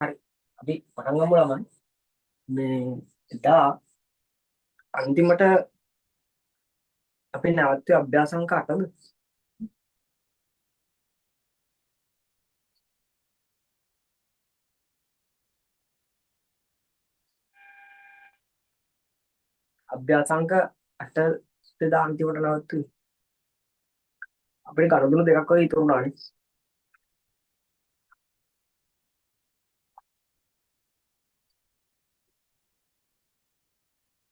හරි. අපි පටන් ගමු ළමයි. මේ එදා අන්තිමට අපි නැවතුනේ අභ්‍යාස අංක 8ද? අභ්‍යාස අංක 8 එදා අන්තිමට නැවතුනේ. අපිට කරුණු දෙකක් වගේ ඉතුරු වුණානේ.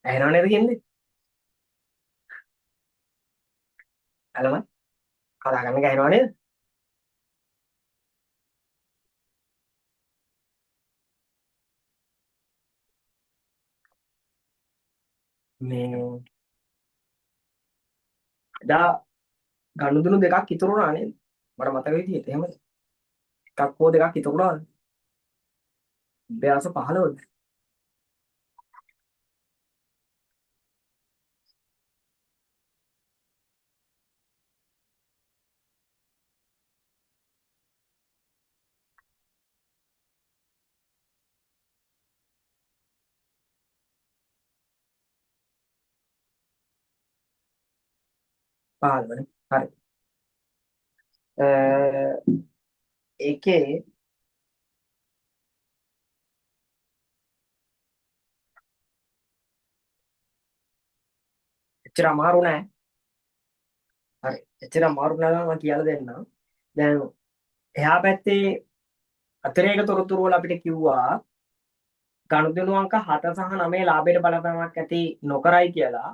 ඇහෙනව නේද කියන්නේ? ළමයි කතා කරන එක ඇහෙනව නේද? මේ එදා ගනුදෙනු දෙකක් ඉතුරු වුණා නේද? මට මතක විදිහට එහෙමද? එකක් හෝ දෙකක් ඉතුරු වුණාද? අභ්‍යාස 15ද? පහළවනේ. හරි. ඒකේ එච්චර අමාරු නෑ. හරි. එච්චර අමාරු නෑ මම කියලා දෙන්නම්. දැන් එහා පැත්තේ අතිරේක තොරතුරු වල අපිට කිව්වා ගනුදෙනු අංක 7 සහ 9 ලාභයට බලපෑමක් ඇති නොකරයි කියලා.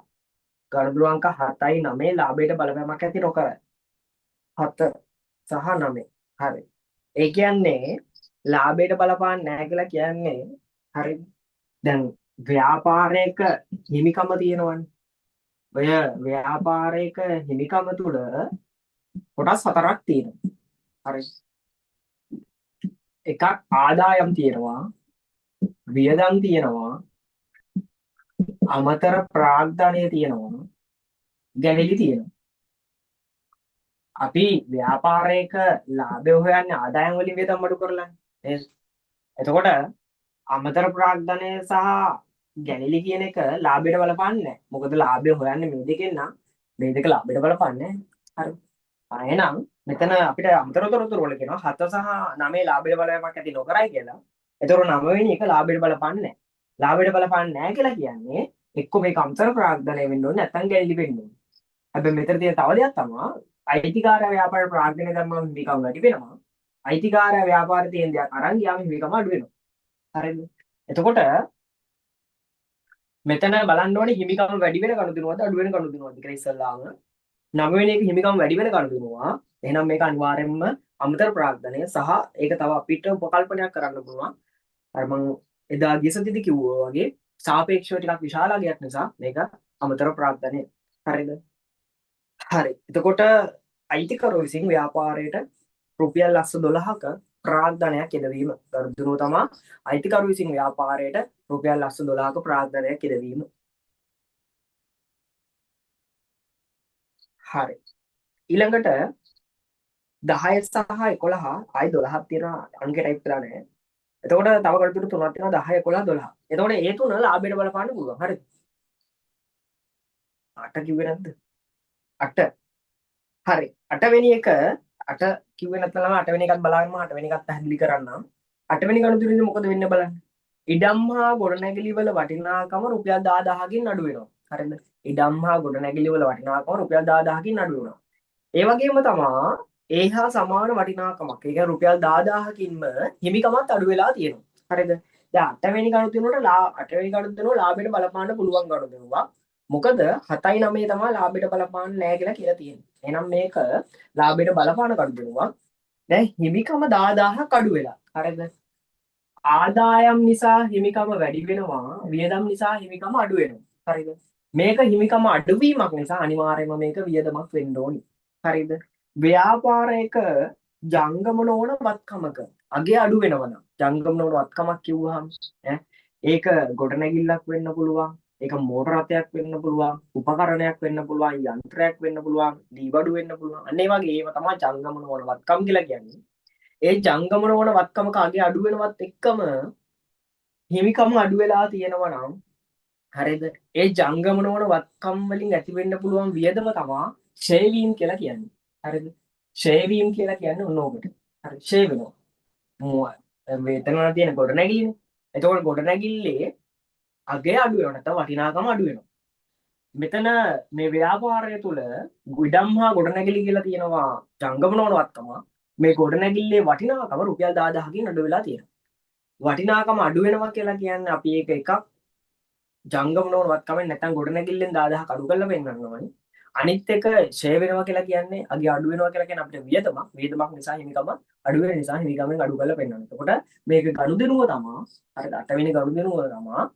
ගනුදෙනු අංක 7යි 9 ලාභයට බලපෑමක් ඇති නොකරයි. 7 සහ 9. හරි. ඒ කියන්නේ ලාභයට බලපාන්නේ නැහැ කියලා කියන්නේ හරි. දැන් ව්‍යාපාරයක හිමිකම තියෙනවනේ. ඔය ව්‍යාපාරයක හිමිකම තුල කොටස් හතරක් තියෙනවා. හරි. එකක් ආදායම් තියෙනවා, වියදම් තියෙනවා, අමතර ප්‍රාග්ධනය තියෙනවා, ගැවිලි තියෙනවා. අපි ව්‍යාපාරයක ලාභය හොයන්නේ ආදායම් වලින් වියදම් අඩු කරලානේ. නේද? එතකොට අමතර ප්‍රාග්ධනය සහ ගැනිලි කියන එක ලාභයට බලපාන්නේ නැහැ. මොකද ලාභය හොයන්නේ මේ දෙකෙන් නම් මේ දෙක ලාභයට බලපාන්නේ නැහැ. හරි. එහෙනම් මෙතන අපිට අමතර තොරතුරු වල කියනවා 7 සහ 9 ලාභයට බලපෑමක් ඇති නොකරයි කියලා. ඒතකොට 9 වෙනි එක ලාභයට බලපාන්නේ නැහැ. ලාභයට බලපාන්නේ නැහැ කියලා කියන්නේ එක්ක මේක අමතර ප්‍රාග්ධනය වෙන්න ඕනේ නැත්නම් ගැනිලි වෙන්න ඕනේ. හැබැයි මෙතන තියෙන තව දෙයක් තමයි අයිතිකාරය ව්‍යාපාර ප්‍රාග්ධනය ධර්ම හිමිකම් වැඩි වෙනවා. අයිතිකාරය ව්‍යාපාරයේ තියෙන දේක් අරන් ගියාම හිමිකම අඩු වෙනවා. හරිද? එතකොට මෙතන බලන්න ඕනේ හිමිකම් වැඩි වෙන ගනුදෙනුවක්ද අඩු වෙන ගනුදෙනුවක්ද කියලා ඉස්සල්ලාම 9 වෙනි එක හිමිකම් වැඩි වෙන ගනුදෙනුවා. එහෙනම් මේක අනිවාර්යයෙන්ම අමතර ප්‍රාග්ධනය සහ ඒක තව අපිට උපකල්පනයක් කරන්න පුළුවන්. අර මම එදා ගිය සතියේදී කිව්වා වගේ සාපේක්ෂව ටිකක් විශාල අගයක් නිසා මේක අමතර ප්‍රාග්ධනය. හරිද? හරි. එතකොට අයිතිකරු විසින් ව්‍යාපාරයට රුපියල් ලක්ෂ 12ක ප්‍රාග්ධනයක් යෙදවීම. ගනුදෙනුව තමයි අයිතිකරු විසින් ව්‍යාපාරයට රුපියල් ලක්ෂ 12ක ප්‍රාග්ධනයක් යෙදවීම. හරි. ඊළඟට 10 සහ 11 ආයි 12ක් තියෙනවා අංක ටයිප් කරලා නැහැ. එතකොට තව කරුණු තුනක් තියෙනවා 10 11 12. එතකොට ඒ තුන ලාභයට බලපාන්න පුළුවන්. හරිද? 8 කිව්වේ නැද්ද? 8. හරි. 8 වෙනි එක 8 කිව්වේ නැත්නම් 8 වෙනි එකත් බලාගෙන 8 වෙනි එකත් පැහැදිලි කරන්නම්. 8 වෙනි ගණුතුරේදී මොකද වෙන්නේ බලන්න. ඉඩම් හා ගොඩනැගිලි වල වටිනාකම රුපියල් 10000කින් අඩු වෙනවා. හරිද? ඉඩම් හා ගොඩනැගිලි වල වටිනාකම රුපියල් 10000කින් අඩු වෙනවා. ඒ වගේම තමා ඒ හා සමාන වටිනාකමක්. ඒ කියන්නේ රුපියල් 10000කින්ම හිමිකමත් අඩු වෙලා තියෙනවා. හරිද? දැන් 8 වෙනි ගණුතුරේට 8 වෙනි ගණුතුරේ ලාභයට බලපාන්න පුළුවන් ගණුතුරුවක්. මොකද 7යි 9 තමයි ලාභයට බලපාන්නේ නැහැ කියලා කියලා තියෙන්නේ. එහෙනම් මේක ලාභයට බලපාන ගණුතුරුවක්. දැන් හිමිකම 10000ක් අඩු වෙලා. හරිද? ආදායම් නිසා හිමිකම වැඩි වෙනවා, වියදම් නිසා හිමිකම අඩු වෙනවා. හරිද? මේක හිමිකම අඩුවීමක් නිසා අනිවාර්යයෙන්ම මේක වියදමක් වෙන්න ඕනි. හරිද? ව්‍යාපාරයක ජංගම නොවන වත්කමක අගේ අඩු වෙනවා නම්, ජංගම නොවන වත්කමක් කිව්වහම ඈ ඒක ගොඩනැගිල්ලක් වෙන්න පුළුවන්, ඒක මෝටර රථයක් වෙන්න පුළුවන්, උපකරණයක් වෙන්න පුළුවන්, යන්ත්‍රයක් වෙන්න පුළුවන්, දීවඩු වෙන්න පුළුවන්. අන්න ඒ වගේ ඒවා තමයි ජංගම නොවන වත්කම් කියලා කියන්නේ. ඒ ජංගම නොවන වත්කමක අගේ අඩු වෙනවත් එක්කම හිමිකම් අඩු වෙලා තියෙනවා නම්, හරිද? ඒ ජංගම නොවන වත්කම් වලින් ඇති වෙන්න පුළුවන් වියදම තමයි ෂේ වීම කියලා කියන්නේ. හරිද? ෂේ වීම කියලා කියන්නේ ඔන්න ඕකට. හරි ෂේ වෙනවා. වේතන වල තියෙන ගොඩනැගිල්ලනේ. එතකොට ගොඩනැගිල්ලේ අගේ අඩු වෙනවා, නැත්නම් වටිනාකම අඩු වෙනවා. මෙතන මේ ව්‍යාපාරය තුළ ඉඩම් හා ගොඩනැගිලි කියලා තියෙනවා ජංගම නොවන වත්කම. මේ ගොඩනැගිල්ලේ වටිනාකම රුපියල් 10000කින් අඩු වෙලා තියෙනවා. වටිනාකම අඩු වෙනවා කියලා කියන්නේ අපි ඒක එකක් ජංගම නොවන වත්කමෙන් නැත්නම් ගොඩනැගිල්ලෙන් 10000ක් අඩු කරලා පෙන්නන්න ඕනේ. අනිත් එක ෂේ වෙනවා කියලා කියන්නේ අගේ අඩු වෙනවා කියලා කියන්නේ අපිට වියදමක් නිසා හිමිකම අඩු වෙන නිසා හිමිකමෙන් අඩු කරලා පෙන්වන්න. එතකොට මේක ගනුදෙනුව තමයි අර 8 වෙනි ගනුදෙනුව තමයි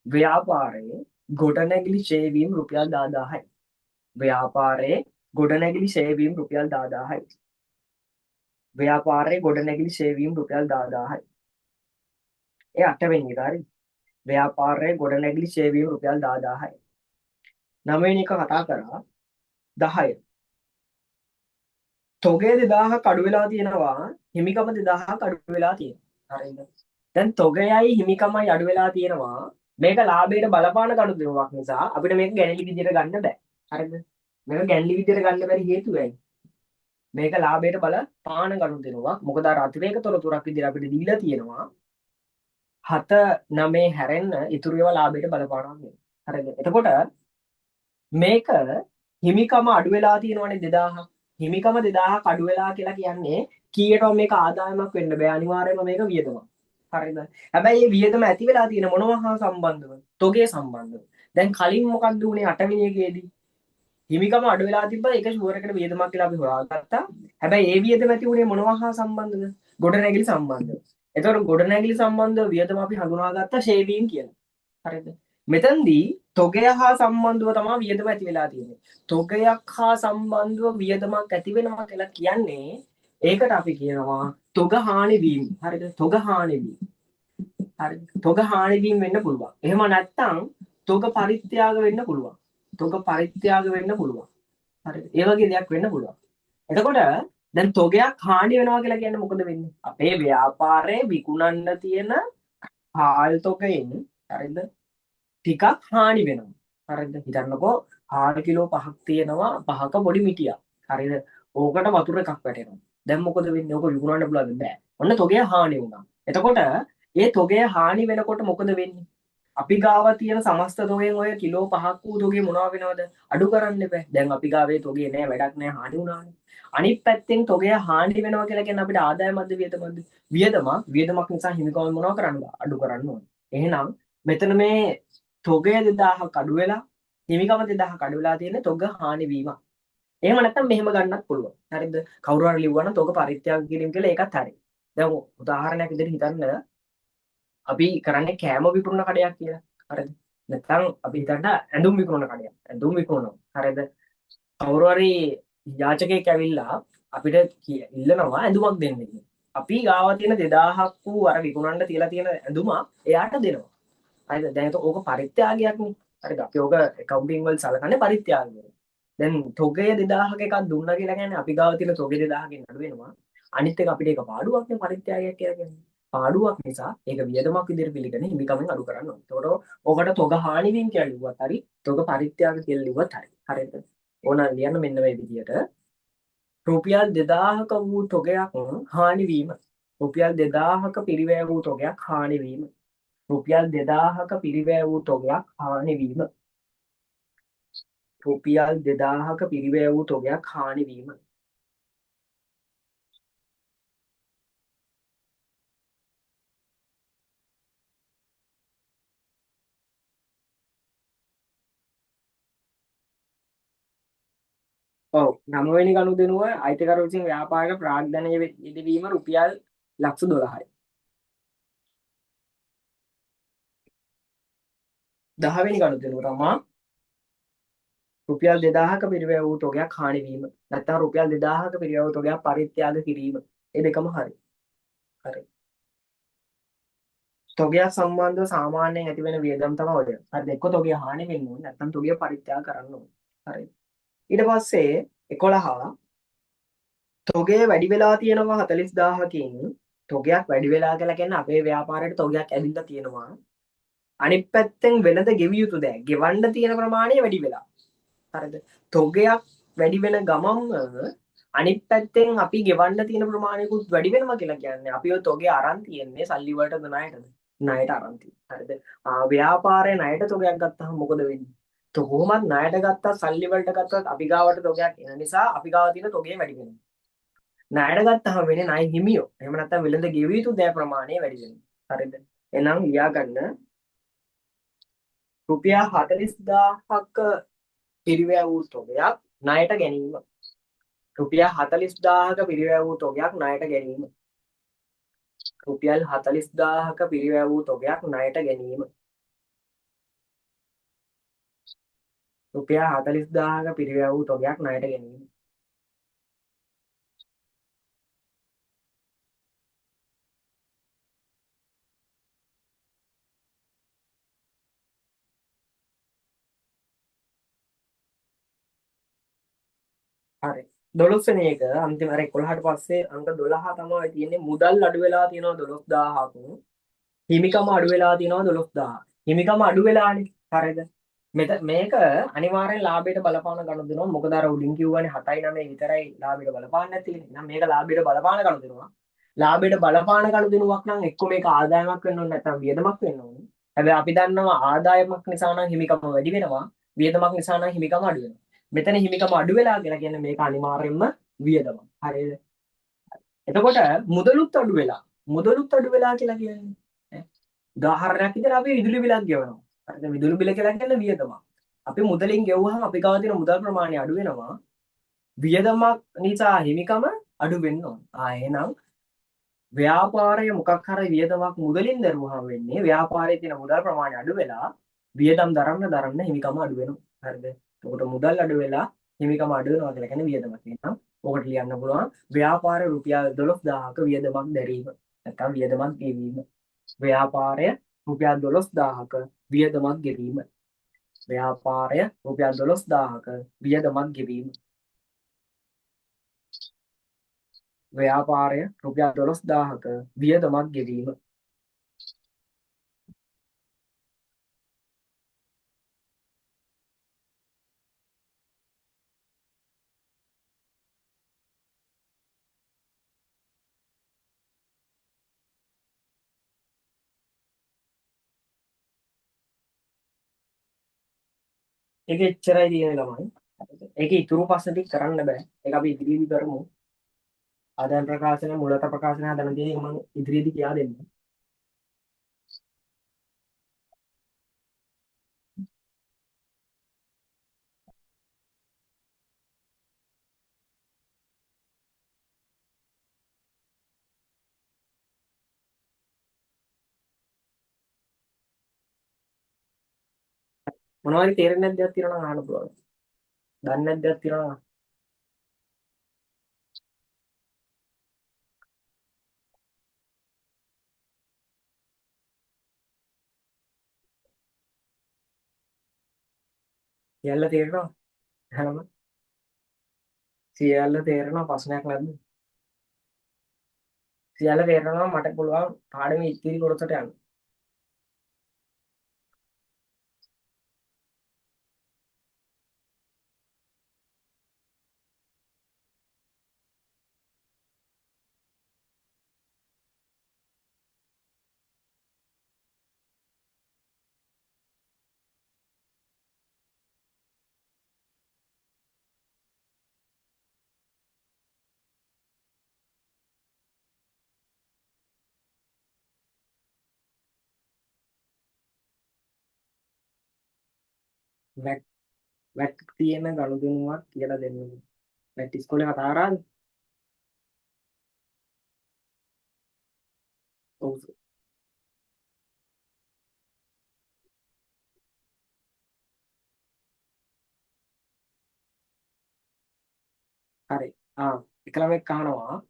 ව්‍යාපාරයේ ගොඩනැගිලි ෂේ වීම රුපියල් 10000යි. ව්‍යාපාරයේ ගොඩනැගිලි ෂේ වීම රුපියල් 10000යි. ව්‍යාපාරයේ ගොඩනැගිලි ෂේ වීම රුපියල් 10000යි. ඒ 8 වෙනි එක හරි. ව්‍යාපාරයේ ගොඩනැගිලි ෂේ වීම රුපියල් 10000යි. 9 වෙනි එක කතා කරා 10. තොගේ 2000ක් අඩු වෙලා තියෙනවා, හිමිකම 2000ක් අඩු වෙලා තියෙනවා. හරිද? දැන් තොගයයි හිමිකමයි අඩු වෙලා තියෙනවා. මේක ලාභයට බලපාන ගනුදෙනුවක් නිසා අපිට මේක ගැණිලි විදියට ගන්න බෑ. හරිද? මේක ගැණිලි විදියට ගන්න බැරි හේතුව ඇයි? මේක ලාභයට බලපාන ගනුදෙනුවක්. මොකද අර අතිරේක තොරතුරක් විදියට අපිට දීලා තියෙනවා. 7-9 හැරෙන්න ඉතුරු ඒවා ලාභයට බලපානවා කියන්නේ. හරිද? එතකොට මේක හිමිකම අඩු වෙලා තියෙනවනේ 2000. හිමිකම 2000ක් අඩු වෙලා කියලා කියන්නේ කීයටවත් මේක ආදායමක් වෙන්න බෑ. අනිවාර්යයෙන්ම මේක වියදමක්. හරිද? හැබැයි මේ වියදම ඇති වෙලා තියෙන මොනවා හා සම්බන්ධව? තොගේ සම්බන්ධව. දැන් කලින් මොකක්ද උනේ 8 වෙනි එකේදී? හිමිකම අඩු වෙලා තිබ්බා, ඒක ෂුවර් එකට වියදමක් කියලා අපි හොයාගත්තා. හැබැයි ඒ වියදම ඇති උනේ මොනවා හා සම්බන්ධද? ගොඩනැගිලි සම්බන්ධව. එතකොට ගොඩනැගිලි සම්බන්ධව වියදම අපි හඳුනාගත්තා ෂේවින් කියලා. හරිද? මෙතනදී තොගය හා සම්බන්ධව තමයි වියදම ඇති වෙලා තියෙන්නේ. තොගයක් හා සම්බන්ධව වියදමක් ඇති වෙනවා කියලා කියන්නේ ඒකට අපි කියනවා තොග හානි වීම. හරිද? තොග හානි වීම. හරිද? තොග හානි වීම වෙන්න පුළුවන්. එහෙම නැත්නම් තොග පරිත්‍යාග වෙන්න පුළුවන්. තොග පරිත්‍යාග වෙන්න පුළුවන්. හරිද? ඒ වගේ දෙයක් වෙන්න පුළුවන්. එතකොට දැන් තොගයක් හානි වෙනවා කියලා කියන්නේ මොකද වෙන්නේ? අපේ ව්‍යාපාරයේ විකුණන්න තියෙන හාල් තොගයෙන් හරිද? ටිකක් හානි වෙනවා. හරිද? හිතන්නකෝ හාල් කිලෝ 5ක් තියෙනවා, 5ක පොඩි මිටියක්. හරිද? ඕකට වතුර එකක් වැටෙනවා. දැන් මොකද වෙන්නේ? ඕක විකුණන්න පුළුවන්ද? බෑ. ඔන්න තොගය හානි වුණා. එතකොට ඒ තොගය හානි වෙනකොට මොකද වෙන්නේ? අපි ගාව තියෙන සමස්ත තොගෙන් ඔය කිලෝ 5ක් වූ තොගේ මොනවා වෙනවද? අඩු කරන්න බෑ. දැන් අපි ගාවේ තොගේ නෑ, වැඩක් නෑ, හානි වුණානේ. අනිත් පැත්තෙන් තොගය හානි වෙනවා කියලා කියන්නේ අපිට ආදායමක්ද වියදමක්ද? වියදමක් නිසා හිමිකම මොනවා කරන්නද? අඩු කරන්න ඕනේ. එහෙනම් මෙතන මේ තොගය 2000ක් අඩු වෙලා හිමිකම 2000ක් අඩු වෙලා තියෙන තොග හානි වීම. එහෙම නැත්නම් මෙහෙම ගන්නත් පුළුවන්. හරිද? කවුරු හරි ලිව්වනම් තොග පරිත්‍යාග කිරීම කියලා ඒකත් හරි. දැන් උදාහරණයක් විදිහට හිතන්න අපි කරන්නේ කෑම විකුණන කඩයක් කියලා. හරිද? නැත්නම් අපි හිතන්න ඇඳුම් විකුණන කඩයක්. ඇඳුම් විකුණනවා. හරිද? කවුරු හරි යාචකයෙක් ඇවිල්ලා අපිට ඉල්ලනවා ඇඳුමක් දෙන්න කියලා. අපි ගාව තියෙන 2000ක් වූ අර විකුණන්න තියලා තියෙන ඇඳුම එයාට දෙනවා. හරිද? දැන් ඒක ඕක පරිත්‍යාගයක්නේ. හරිද? අපි ඕක accounting වල සලකන්නේ පරිත්‍යාගය. දැන් තොගය 2000ක එකක් දුන්නා කියලා කියන්නේ අපි ගාව තියෙන තොගය 2000කින් අඩු වෙනවා. අනිත් එක අපිට ඒක පාඩුවක්නේ පරිත්‍යාගයක් කියලා කියන්නේ. පාඩුවක් නිසා ඒක වියදමක් විදිහට පිළිගන්න හිමිකමෙන් අඩු කරන්න ඕනේ. ඒතකොට ඔකට තොග හානි වීම කියලා ලිව්වත් හරි, තොග පරිත්‍යාග කියලා ලිව්වත් හරි. හරිද? ඕන ලියන්න මෙන්න මේ විදිහට රුපියල් 2000ක වූ තොගයක් හානි වීම. රුපියල් 2000ක පිරිවැය වූ තොගයක් හානි වීම. රුපියල් 2000ක පිරිවැය වූ තොගයක් හානි වීම. රුපියල් 2000ක පිරිවැය වූ තොගයක් හානි වීම. ඔව් 9 වෙනි ගනුදෙනුව අයිතිකරු විසින් ව්‍යාපාරික ප්‍රාග්ධනය යෙදවීම රුපියල් ලක්ෂ 12යි. 10 වෙනි ගනුදෙනුව තමා රුපියල් 2000ක පිරිවැය වූ තොගයක් හානි වීම. නැත්නම් රුපියල් 2000ක පිරිවැය වූ තොගයක් පරිත්‍යාග කිරීම. ඒ දෙකම හරි. හරි. තොගයක් සම්බන්ධව සාමාන්‍යයෙන් ඇති වෙන වියදම් තමයි ඔය. හරිද? එක්ක තොගය හානි වෙන්න ඕනේ නැත්නම් තොගය පරිත්‍යාග කරන්න ඕනේ. හරි. ඊට පස්සේ 11 තොගය වැඩි වෙලා තියෙනවා 40000කින්. තොගයක් වැඩි වෙලා කියලා කියන්නේ අපේ ව්‍යාපාරයට තොගයක් ඇවිල්ලා තියෙනවා. අනිත් පැත්තෙන් වෙළඳ ගෙවිය යුතු දෑ ගෙවන්න තියෙන ප්‍රමාණය වැඩි වෙලා. හරිද? තොගයක් වැඩි වෙන ගමන්ම අනිත් පැත්තෙන් අපි ගෙවන්න තියෙන ප්‍රමාණයකුත් වැඩි වෙනවා කියලා කියන්නේ අපි ඔය තොගේ අරන් තියෙන්නේ සල්ලි වලටද ණයටද? ණයට අරන් තියෙන්නේ. හරිද? ව්‍යාපාරයේ ණයට තොගයක් ගත්තාම මොකද වෙන්නේ? කොහොමත් ණයට ගත්තා සල්ලි වලට ගත්තත් අපි ගාවට තොගයක් එන නිසා අපි ගාව තියෙන තොගේ වැඩි වෙනවා. ණයට ගත්තාම වෙන්නේ ණය හිමියෝ. එහෙම නැත්නම් වෙළඳ ගෙවිය යුතු දෑ ප්‍රමාණය වැඩි වෙනවා. හරිද? එහෙනම් ලියා ගන්න රුපියල් 40000ක පිරිවැය වූ තොගයක් ණයට ගැනීම. රුපියල් 40000ක පිරිවැය වූ තොගයක් ණයට ගැනීම. රුපියල් 40000ක පිරිවැය වූ තොගයක් ණයට ගැනීම. රුපියල් 40000ක පිරිවැය වූ තොගයක් ණයට ගැනීම. හරි. 12 වෙනි එක අන්තිම අර 11ට පස්සේ අංක 12 තමයි තියෙන්නේ මුදල් අඩු වෙලා තියෙනවා 12000ක්. හිමිකම අඩු වෙලා තියෙනවා 12000. හිමිකම අඩු වෙලානේ. හරිද? මේක අනිවාර්යෙන් ලාභයට බලපාන ගනුදෙනුවක්. මොකද අර උඩින් කිව්වනේ 7යි 9යි විතරයි ලාභයට බලපාන්නේ නැති කියලා. එහෙනම් මේක ලාභයට බලපාන ගනුදෙනුවක්. ලාභයට බලපාන ගනුදෙනුවක් නම් එක්ක මේක ආදායමක් වෙන්න ඕනේ නැත්නම් වියදමක් වෙන්න ඕනේ. හැබැයි අපි දන්නවා ආදායමක් නිසා නම් හිමිකම වැඩි වෙනවා. වියදමක් නිසා නම් හිමිකම අඩු වෙනවා. මෙතන හිමිකම අඩු වෙලා කියලා කියන්නේ මේක අනිවාර්යෙන්ම වියදමක්. හරිද? එතකොට මුදලුත් අඩු වෙලා. මුදලුත් අඩු වෙලා කියලා කියන්නේ ඈ උදාහරණයක් විදිහට අපි විදුලි බිලක් ගෙවනවා. හරිද? විදුලි බිල කියලා කියන්නේ වියදමක්. අපි මුදලින් ගෙවුවහම අපි ගාව තියෙන මුදල් ප්‍රමාණය අඩු වෙනවා. වියදමක් නිසා හිමිකම අඩු වෙන්න ඕන. එහෙනම් ව්‍යාපාරය මොකක් හරි වියදමක් මුදලින් දරුවහම වෙන්නේ ව්‍යාපාරයේ තියෙන මුදල් ප්‍රමාණය අඩු වෙලා වියදම් දරන්න හිමිකම අඩු වෙනවා. හරිද? එතකොට මුදල් අඩු වෙලා හිමිකම අඩු වෙනවා කියලා කියන්නේ වියදමක්. එහෙනම් ඔකට ලියන්න පුළුවන් ව්‍යාපාර රුපියල් 12000ක වියදමක් දැරීම. නැත්නම් වියදමක් ගෙවීම. ව්‍යාපාරය රුපියල් 12000ක වියදමක් ගෙවීම. ව්‍යාපාරය රුපියල් 12000ක වියදමක් ගෙවීම. ව්‍යාපාරය රුපියල් 12000ක වියදමක් ගෙවීම. ඒක එච්චරයි තියෙන ළමයි. ඒක ඉතුරු ප්‍රශ්න ටික කරන්න බෑ. ඒක අපි ඉදිරියේදී කරමු. ආදායම් ප්‍රකාශන මුලත ප්‍රකාශන හදන දේ මම ඉදිරියේදී කියා දෙන්නම්. මොනවද තේරෙන්නේ නැද්ද තියෙනවා නම් අහන්න පුළුවන්. දන්නේ නැද්ද තියෙනවා නම් සියල්ල තේරෙනවා. හැම සියල්ල තේරෙනවා ප්‍රශ්නයක් නැද්ද? සියල්ල තේරෙනවා මට පුළුවන් පාඩමේ ඉතිරි කොටසට යන්න. වැට් වැට් තියෙන ගනුදෙනුවක් කියලා දෙන්න. වැට් ඉස්කෝලේ කතා කරාද? ඔව්. හරි. එක ළමෙක් අහනවා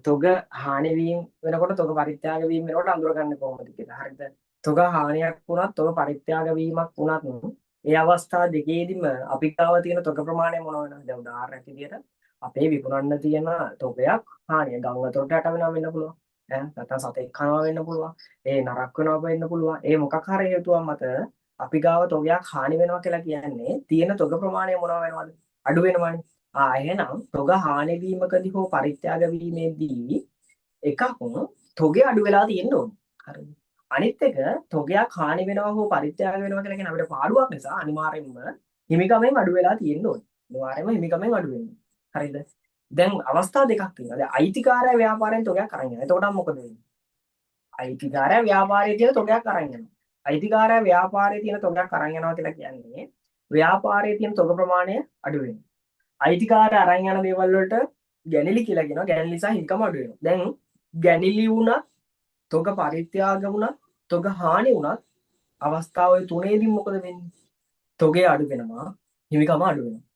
තොග හානි වීම වෙනකොට තොග පරිත්‍යාග වීම වෙනකොට අඳුරගන්නේ කොහොමද කියලා. හරිද? තොග හානියක් වුණත් තොග පරිත්‍යාග වීමක් වුණත් ඒ අවස්ථා දෙකේදීම අපි ගාව තියෙන තොග ප්‍රමාණය මොන වෙනවද? දැන් උදාහරණයක් විදියට අපේ විකුණන්න තියෙන තොගයක් හානිය ගංගා තොරට යට වෙනවා වෙන්න පුළුවන්. ඈ නැත්නම් සතෙක් කනවා වෙන්න පුළුවන්. ඒ නරක් වෙනවා වෙන්න පුළුවන්. ඒ මොකක් හරි හේතුවක් මත අපි ගාව තොගයක් හානි වෙනවා කියලා කියන්නේ තියෙන තොග ප්‍රමාණය මොනවා වෙනවද? අඩු වෙනවනේ. එහෙනම් තොග හානි වීමකදී හෝ පරිත්‍යාග වීමේදී එකක් තොගේ අඩු වෙලා තියෙන්න ඕනේ. හරිද? අනිත් එක තොගයක් හානි වෙනවා හෝ පරිත්‍යාග වෙනවා කියලා කියන අපිට පාඩුවක් නිසා අනිවාර්යෙන්ම හිමිකමෙන් අඩු වෙලා තියෙන්න ඕනේ. අනිවාර්යෙන්ම හිමිකමෙන් අඩු වෙන්නේ. හරිද? දැන් අවස්ථා දෙකක් තියෙනවා. දැන් අයිතිකාරය ව්‍යාපාරයෙන් තොගයක් අරන් යනවා. එතකොට මොකද වෙන්නේ? අයිතිකාරය ව්‍යාපාරයේ තියෙන තොගයක් අරන් යනවා. අයිතිකාරය ව්‍යාපාරයේ තියෙන තොගයක් අරන් යනවා කියලා කියන්නේ ව්‍යාපාරයේ තියෙන තොග ප්‍රමාණය අඩු වෙනවා. අයිතිකාරය අරන් යන දේවල් වලට ගැනිලි කියලා කියනවා. ගැනිලි නිසා ඉන්කම අඩු වෙනවා. දැන් ගැනිලි වුණත් තොග පරිත්‍යාග වුණත් තොග හානි වුණත් අවස්ථාව ඔය තුනේදී මොකද වෙන්නේ? තොගේ අඩු වෙනවා, හිමිකම අඩු වෙනවා.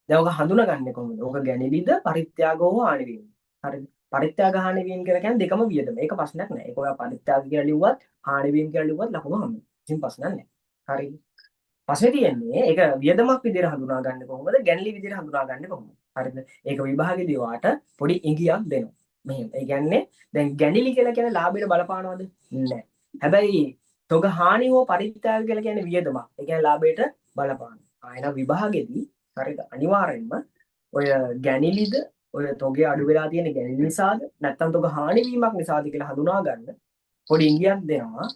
දැන් ඔක හඳුනගන්නේ කොහොමද? ඔක ගැනිලිද පරිත්‍යාග හෝ හානි වීම. හරිද? පරිත්‍යාග හානි වීම කියලා කියන්නේ දෙකම වියදම. ඒක ප්‍රශ්නයක් නෑ. ඒක ඔයා පරිත්‍යාග කියලා ලිව්වත් හානි වීම කියලා ලිව්වත් ලකුණු හම්බෙනවා. කිසිම ප්‍රශ්නයක් නෑ. හරිද? පස්සේ තියෙන්නේ ඒක වියදමක් විදිහට හඳුනා ගන්න කොහොමද? ගැන්ලි විදිහට හඳුනා ගන්න කොහොමද? හරිද? ඒක විභාගෙදී වාට පොඩි ඉඟියක් දෙනවා. මෙහෙම. ඒ කියන්නේ දැන් ගැනිලි කියලා කියන්නේ ලාභයට බලපානවද? නෑ. හැබැයි තොග හානි හෝ පරිත්‍යාග කියලා කියන්නේ වියදමක්. ඒ කියන්නේ ලාභයට බලපානවා. එහෙනම් විභාගෙදී හරිද? අනිවාර්යෙන්ම ඔය ගැනිලිද ඔය තොගේ අඩු වෙලා තියෙන ගැනිලි නිසාද නැත්නම් තොග හානි වීමක් නිසාද කියලා හඳුනා ගන්න පොඩි ඉඟියක් දෙනවා.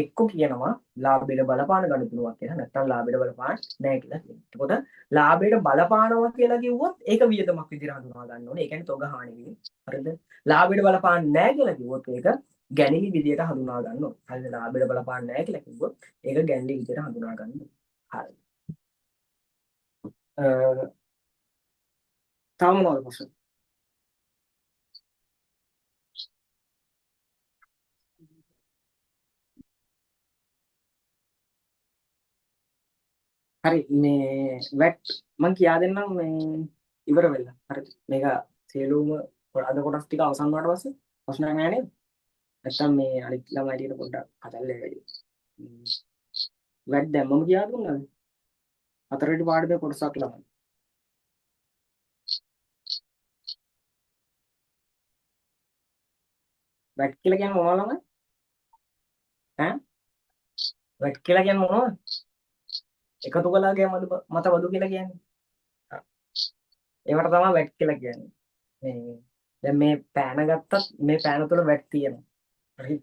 එක්ක කියනවා ලාභයට බලපාන ගණිතනුවක් කියලා නැත්නම් ලාභයට බලපාන නැහැ කියලා කියනවා. එතකොට ලාභයට බලපානවා කියලා කිව්වොත් ඒක වියදමක් විදිහට හඳුනා ගන්න ඕනේ. ඒ කියන්නේ තොග හානි වීම. හරිද? ලාභයට බලපාන්නේ නැහැ කියලා කිව්වොත් ඒක ගැණිලි විදිහට හඳුනා ගන්න ඕනේ. හරිද? ලාභයට බලපාන්නේ නැහැ කියලා කිව්වොත් ඒක ගැණිලි විදිහට හඳුනා ගන්න ඕනේ. හරි. තව මොනවද ප්‍රශ්න? හරි මේ වැට් මම කියා දෙන්නම් මේ ඉවර වෙලා. හරිද? මේක සියලුම අද කොටස් ටික අවසන් වුණාට පස්සේ ප්‍රශ්නයක් නැහැ නේද? නැත්තම් මේ අනිත් ළමයිට පොඩ්ඩක් කතල්ලේ වැඩි. වැට් දැම්මම කියා දුන්නාද? හතරවෙනි පාඩමේ කොටසක් ළමයි. වැට් කියලා කියන්නේ මොනවද ළමයි? ඈ? වැට් කියලා කියන්නේ මොනවද? එකතු කළාගේ මත බදු කියලා කියන්නේ. ඒවට තමයි වැට් කියලා කියන්නේ. මේ දැන් මේ පෑන ගත්තත් මේ පෑන තුල වැට් තියෙනවා. හරි.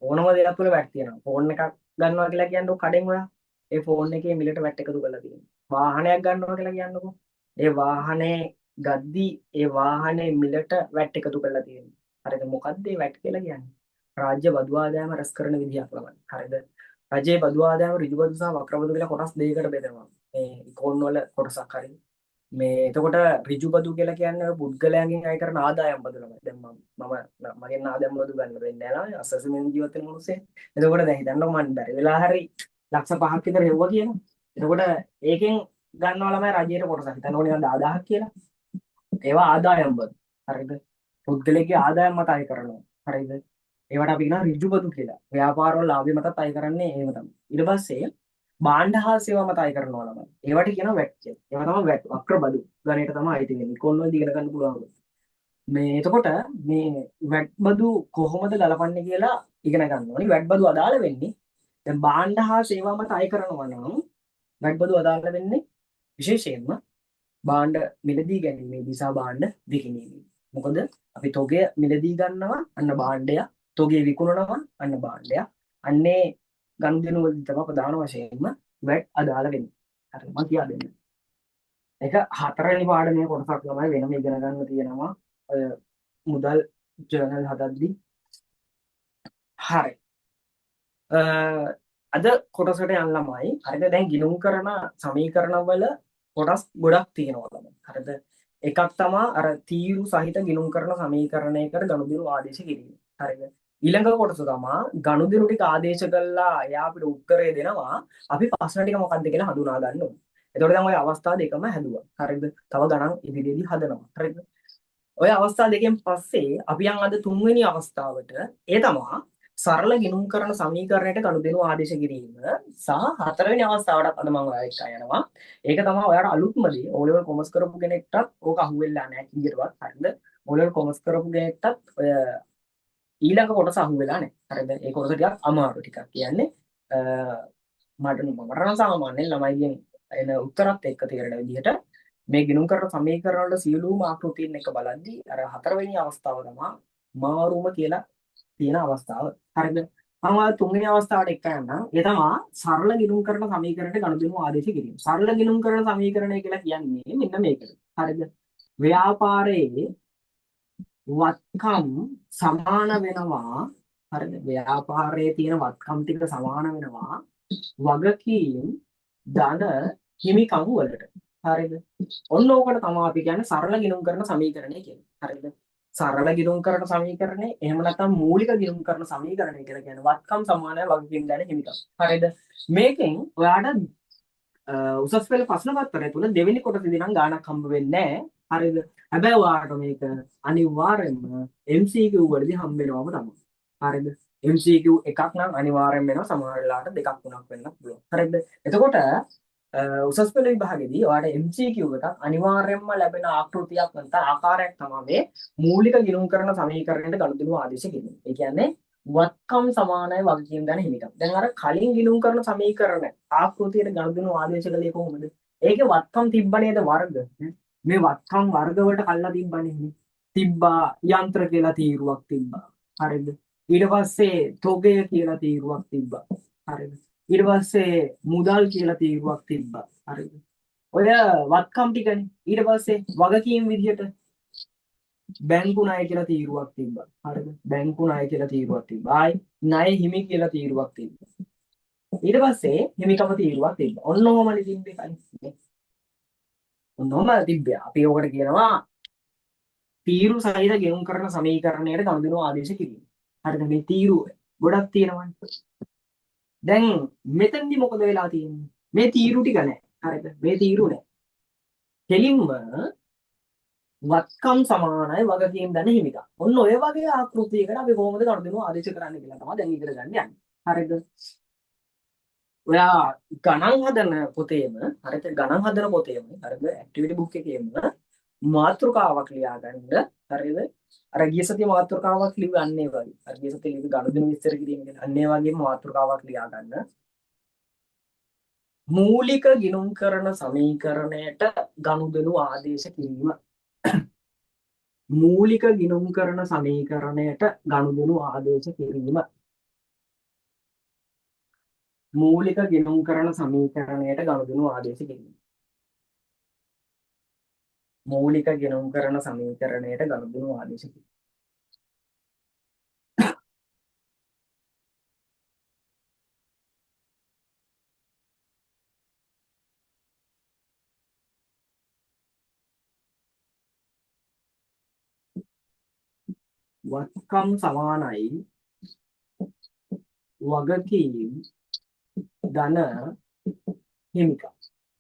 ඕනම දෙයක් තුල වැට් තියෙනවා. ෆෝන් එකක් ගන්නවා කියලා කියන්නේ කඩෙන් ඔයා ඒ ෆෝන් එකේ මිලට වැට් එකතු කරලා තියෙනවා. වාහනයක් ගන්නවා කියලා කියන්නකෝ. ඒ වාහනේ ගද්දී ඒ වාහනේ මිලට වැට් එකතු කරලා තියෙනවා. හරිද? මොකද්ද මේ වැට් කියලා කියන්නේ? රාජ්‍ය බදු ආදායම රැස් කරන විදිහක් ළමයි. හරිද? රජයේ බදු ආදායම ඍජු බදු සහ වක්‍ර බදු කියලා කොටස් දෙකකට බෙදනවා. මේ ඉකෝන් වල කොටසක් හරිද? මේ එතකොට ඍජු බදු කියලා කියන්නේ පුද්ගලයන්ගෙන් අය කරන ආදායම් බදු ළමයි. දැන් මගෙන් ආදායම් බදු ගන්න වෙන්නේ නැහැ ළමයි. අසසමින් ජීවත් වෙන මිනිස්සේ. එතකොට දැන් හිතන්නකෝ මම බැරි වෙලා හරි ලක්ෂ 5ක් විතර හෙව්වා කියනවා. එතකොට ඒකෙන් ගන්නවා ළමයි රජයට කොටසක්. හිතන්න ඕනේ 10000ක් කියලා. ඒවා ආදායම් බදු. හරිද? පුද්ගලයාගේ ආදායම් මත අය කරනවා. හරිද? ඒවට අපි කියනවා ඍජු බදු කියලා. ව්‍යාපාරවල ලාභය මතත් අය කරන්නේ ඒව තමයි. ඊට පස්සේ භාණ්ඩ හා සේවා මත අය කරනවා ළමයි. ඒවට කියනවා වැට් කියලා. ඒවා තමයි වැට් වක්‍ර බදු. ගණයට තමයි අයිති වෙන්නේ. ඉකොන් වලදී ඉගෙන ගන්න පුළුවන්. මේ එතකොට මේ වැට් බදු කොහොමද ගලපන්නේ කියලා ඉගෙන ගන්න ඕනේ. වැට් බදු අදාළ වෙන්නේ දැන් භාණ්ඩ හා සේවා මත අය කරනවා නම් වැට් බදු අදාළ වෙන්නේ විශේෂයෙන්ම භාණ්ඩ මිලදී ගැනීමේදී සහ භාණ්ඩ විකිණීමේදී. මොකද අපි තොගය මිලදී ගන්නවා අන්න භාණ්ඩය, තොගය විකුණනවා අන්න භාණ්ඩය. අන්නේ ගනුදෙනු වලදී තමයි ප්‍රධාන වශයෙන්ම වැට් අදාළ වෙන්නේ. හරි මම කියා දෙන්නම්. ඒක හතරවෙනි පාඩමේ කොටසක් තමයි වෙනම ඉගෙන ගන්න තියෙනවා. ඔය මුදල් ජර්නල් හදද්දී. හරි. අද කොටසට යන්න ළමයි. හරිද? දැන් ගිණුම් කරන සමීකරණවල කොටස් ගොඩක් තියෙනවා ළමයි. හරිද? එකක් තමයි අර තීරු සහිත ගිණුම් කරන සමීකරණයකට ගනුදෙනු ආදේශ කිරීම. හරිද? ඊළඟ කොටස තමයි ගනුදෙනු ටික ආදේශ කළා එයා අපිට උත්තරය දෙනවා. අපි ප්‍රශ්න ටික මොකක්ද කියලා හඳුනා ගන්න ඕනේ. එතකොට දැන් ওই අවස්ථා දෙකම හැදුවා. හරිද? තව ගණන් ඉදිරියේදී හදනවා. හරිද? ඔය අවස්ථා දෙකෙන් පස්සේ අපි යන් අද තුන්වෙනි අවස්ථාවට. ඒ තමයි සරල ගිණුම් කරන සමීකරණයට ගනුදෙනු ආදේශ කිරීම සහ හතරවෙනි අවස්ථාවටත් අද මම ඔයාලට එක්ක යනවා. ඒක තමයි ඔයාලට අලුත්ම දේ. O level කොමර්ස් කරපු කෙනෙක්ටත් ඕක අහුවෙලා නැහැ කීයටවත්. හරිද? O level කොමර්ස් කරපු කෙනෙක්ටත් ඔය ඊළඟ කොටස අහුවෙලා නැහැ. හරිද? ඒ කොටස ටිකක් අමාරු ටිකක්. කියන්නේ මට නම් සාමාන්‍යයෙන් ළමයිගෙන් එන උත්තරත් එක්ක තේරෙන විදිහට මේ ගිණුම් කරන සමීකරණ වල සියලුම ආකෘතීන් එක බලද්දී අර හතරවෙනි අවස්ථාව තමයි මාරුම කියලා තියෙන අවස්ථාව. හරිද? මම ඔය තුන්වෙනි අවස්ථාවට එක්ක යනවා. ඒ තමයි සරල ගිණුම් කරන සමීකරණයට ගනුදෙනු ආදේශ කිරීම. සරල ගිණුම් කරන සමීකරණය කියලා කියන්නේ මෙන්න මේකද. හරිද? ව්‍යාපාරයේ වත්කම් සමාන වෙනවා. හරිද? ව්‍යාපාරයේ තියෙන වත්කම් ටික සමාන වෙනවා. වගකීම් ධන හිමිකම් වලට. හරිද? ඔන්න ඕකට තමයි අපි කියන්නේ සරල ගිණුම් කරන සමීකරණය කියන්නේ. හරිද? සරල ගිණුම් කරන සමීකරණය එහෙම නැත්නම් මූලික ගිණුම් කරන සමීකරණය කියලා කියන්නේ වත්කම් සමානයි වගකීම් ධන හිමිකම්. හරිද? මේකෙන් ඔයාට උසස් පෙළ ප්‍රශ්න පත්‍රය තුල දෙවෙනි කොටසේදී නම් ගාණක් හම්බ වෙන්නේ නැහැ. හරිද? හැබැයි ඔයාලට මේක අනිවාර්යෙන්ම MCQ වලදී හම්බ වෙනවම තමයි. හරිද? MCQ එකක් නම් අනිවාර්යෙන් වෙනවා. සමහර වෙලාවට දෙකක් තුනක් වෙන්නත් පුළුවන්. හරිද? එතකොට උසස් පෙළ විභාගෙදී ඔයාලට MCQ එකක් අනිවාර්යෙන්ම ලැබෙන ආකෘතියක් නැත්නම් ආකාරයක් තමයි මේ මූලික ගිණුම් කරන සමීකරණයට ගනුදෙනු ආදේශ කියන්නේ. ඒ කියන්නේ වත්කම් සමානයි වගකීම් ධන හිමිකම්. දැන් අර කලින් ගිණුම් කරන සමීකරණ ආකෘතියට ගනුදෙනු ආදේශ කළේ කොහොමද? ඒකේ වත්කම් තිබ්බ නේද වර්ග. මේ වත්කම් වර්ග වලට කල්ලා තිබ්බනේ. තිබ්බා යන්ත්‍ර කියලා තීරුවක් තිබ්බා. හරිද? ඊට පස්සේ තොගය කියලා තීරුවක් තිබ්බා. හරිද? ඊට පස්සේ මුදල් කියලා තීරුවක් තිබ්බා. හරිද? ඔය වත්කම් ටිකනේ. ඊට පස්සේ වගකීම් විදිහට බැංකු ණය කියලා තීරුවක් තිබ්බා. හරිද? බැංකු ණය කියලා තීරුවක් තිබ්බා. ආයි ණය හිමි කියලා තීරුවක් තිබ්බා. ඊට පස්සේ හිමිකම තීරුවක් තිබ්බා. ඔන්න ඔහොමනේ තිබ්බේ කලින්. ඔන්න ඔහොම තිබ්බේ. අපි ඕකට කියනවා තීරු සහිත ගෙවුම් කරන සමීකරණයට ගනුදෙනු ආදේශ කිරීම. හරිද? මේ තීරුව ගොඩක් තියෙනවනේ. දැන් මෙතනදි මොකද වෙලා තියෙන්නේ? මේ තීරු ටික නැහැ. හරිද? මේ තීරු නැහැ. දෙලින්ම වත්කම් සමානයි වගකීම් ධන හිමිකම්. ඔන්න ඔය වගේ ආකෘතියකට අපි කොහොමද ගනුදෙනු ආදේශ කරන්නේ කියලා තමයි දැන් ඉගෙන ගන්න යන්නේ. හරිද? ඔයා ගණන් හදන පොතේම හරිද? ගණන් හදන පොතේම හරිද? ඇක්ටිවිටි බුක් එකේම මාතෘකාවක් ලියා ගන්න. හරිද? අර ගිය සතිය මාතෘකාවක් ලියන්නේ වගේ. අර ගිය සතිය ලිව්ව ගනුදෙනු විස්තර කිරීම ගැන අන්න ඒ වගේම මාතෘකාවක් ලියා ගන්න. මූලික ගිණුම් කරන සමීකරණයට ගනුදෙනු ආදේශ කිරීම. මූලික ගිණුම් කරන සමීකරණයට ගනුදෙනු ආදේශ කිරීම. මූලික ගිණුම් කරන සමීකරණයට ගනුදෙනු ආදේශ කිරීම. මූලික ගිණුම් කරන සමීකරණයට ගනුදෙනු ආදේශ කිරීම. වත්කම් සමානයි වගකීම් ධන හිමිකම්.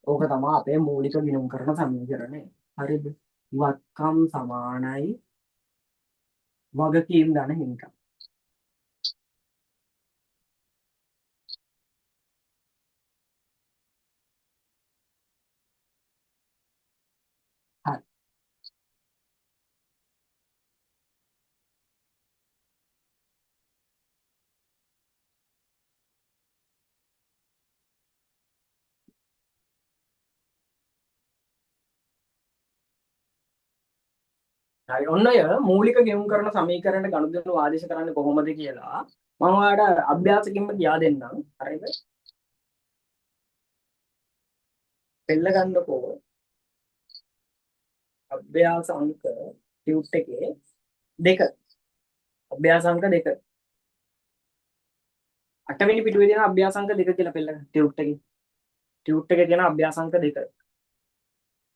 ඕක තමයි අපේ මූලික ගිණුම් කරන සමීකරණය. හරිද? වත්කම් සමානයි වගකීම් ධන හිමිකම්. හරි. හරි. ඔන්න ඔය මූලික ගිණුම් කරන සමීකරණයට ගනුදෙනු ආදේශ කරන්නේ කොහොමද කියලා මම ඔයාලට අභ්‍යාසකින්ම කියා දෙන්නම්. හරිද? පෙළ ගන්නකෝ අභ්‍යාස අංක ටියුට් එකේ 2. අභ්‍යාස අංක 2. 8 වෙනි පිටුවේ තියෙන අභ්‍යාස අංක 2 කියලා පෙළ ගන්න ටියුට් එකේ. ටියුට් එකේ තියෙන අභ්‍යාස අංක 2.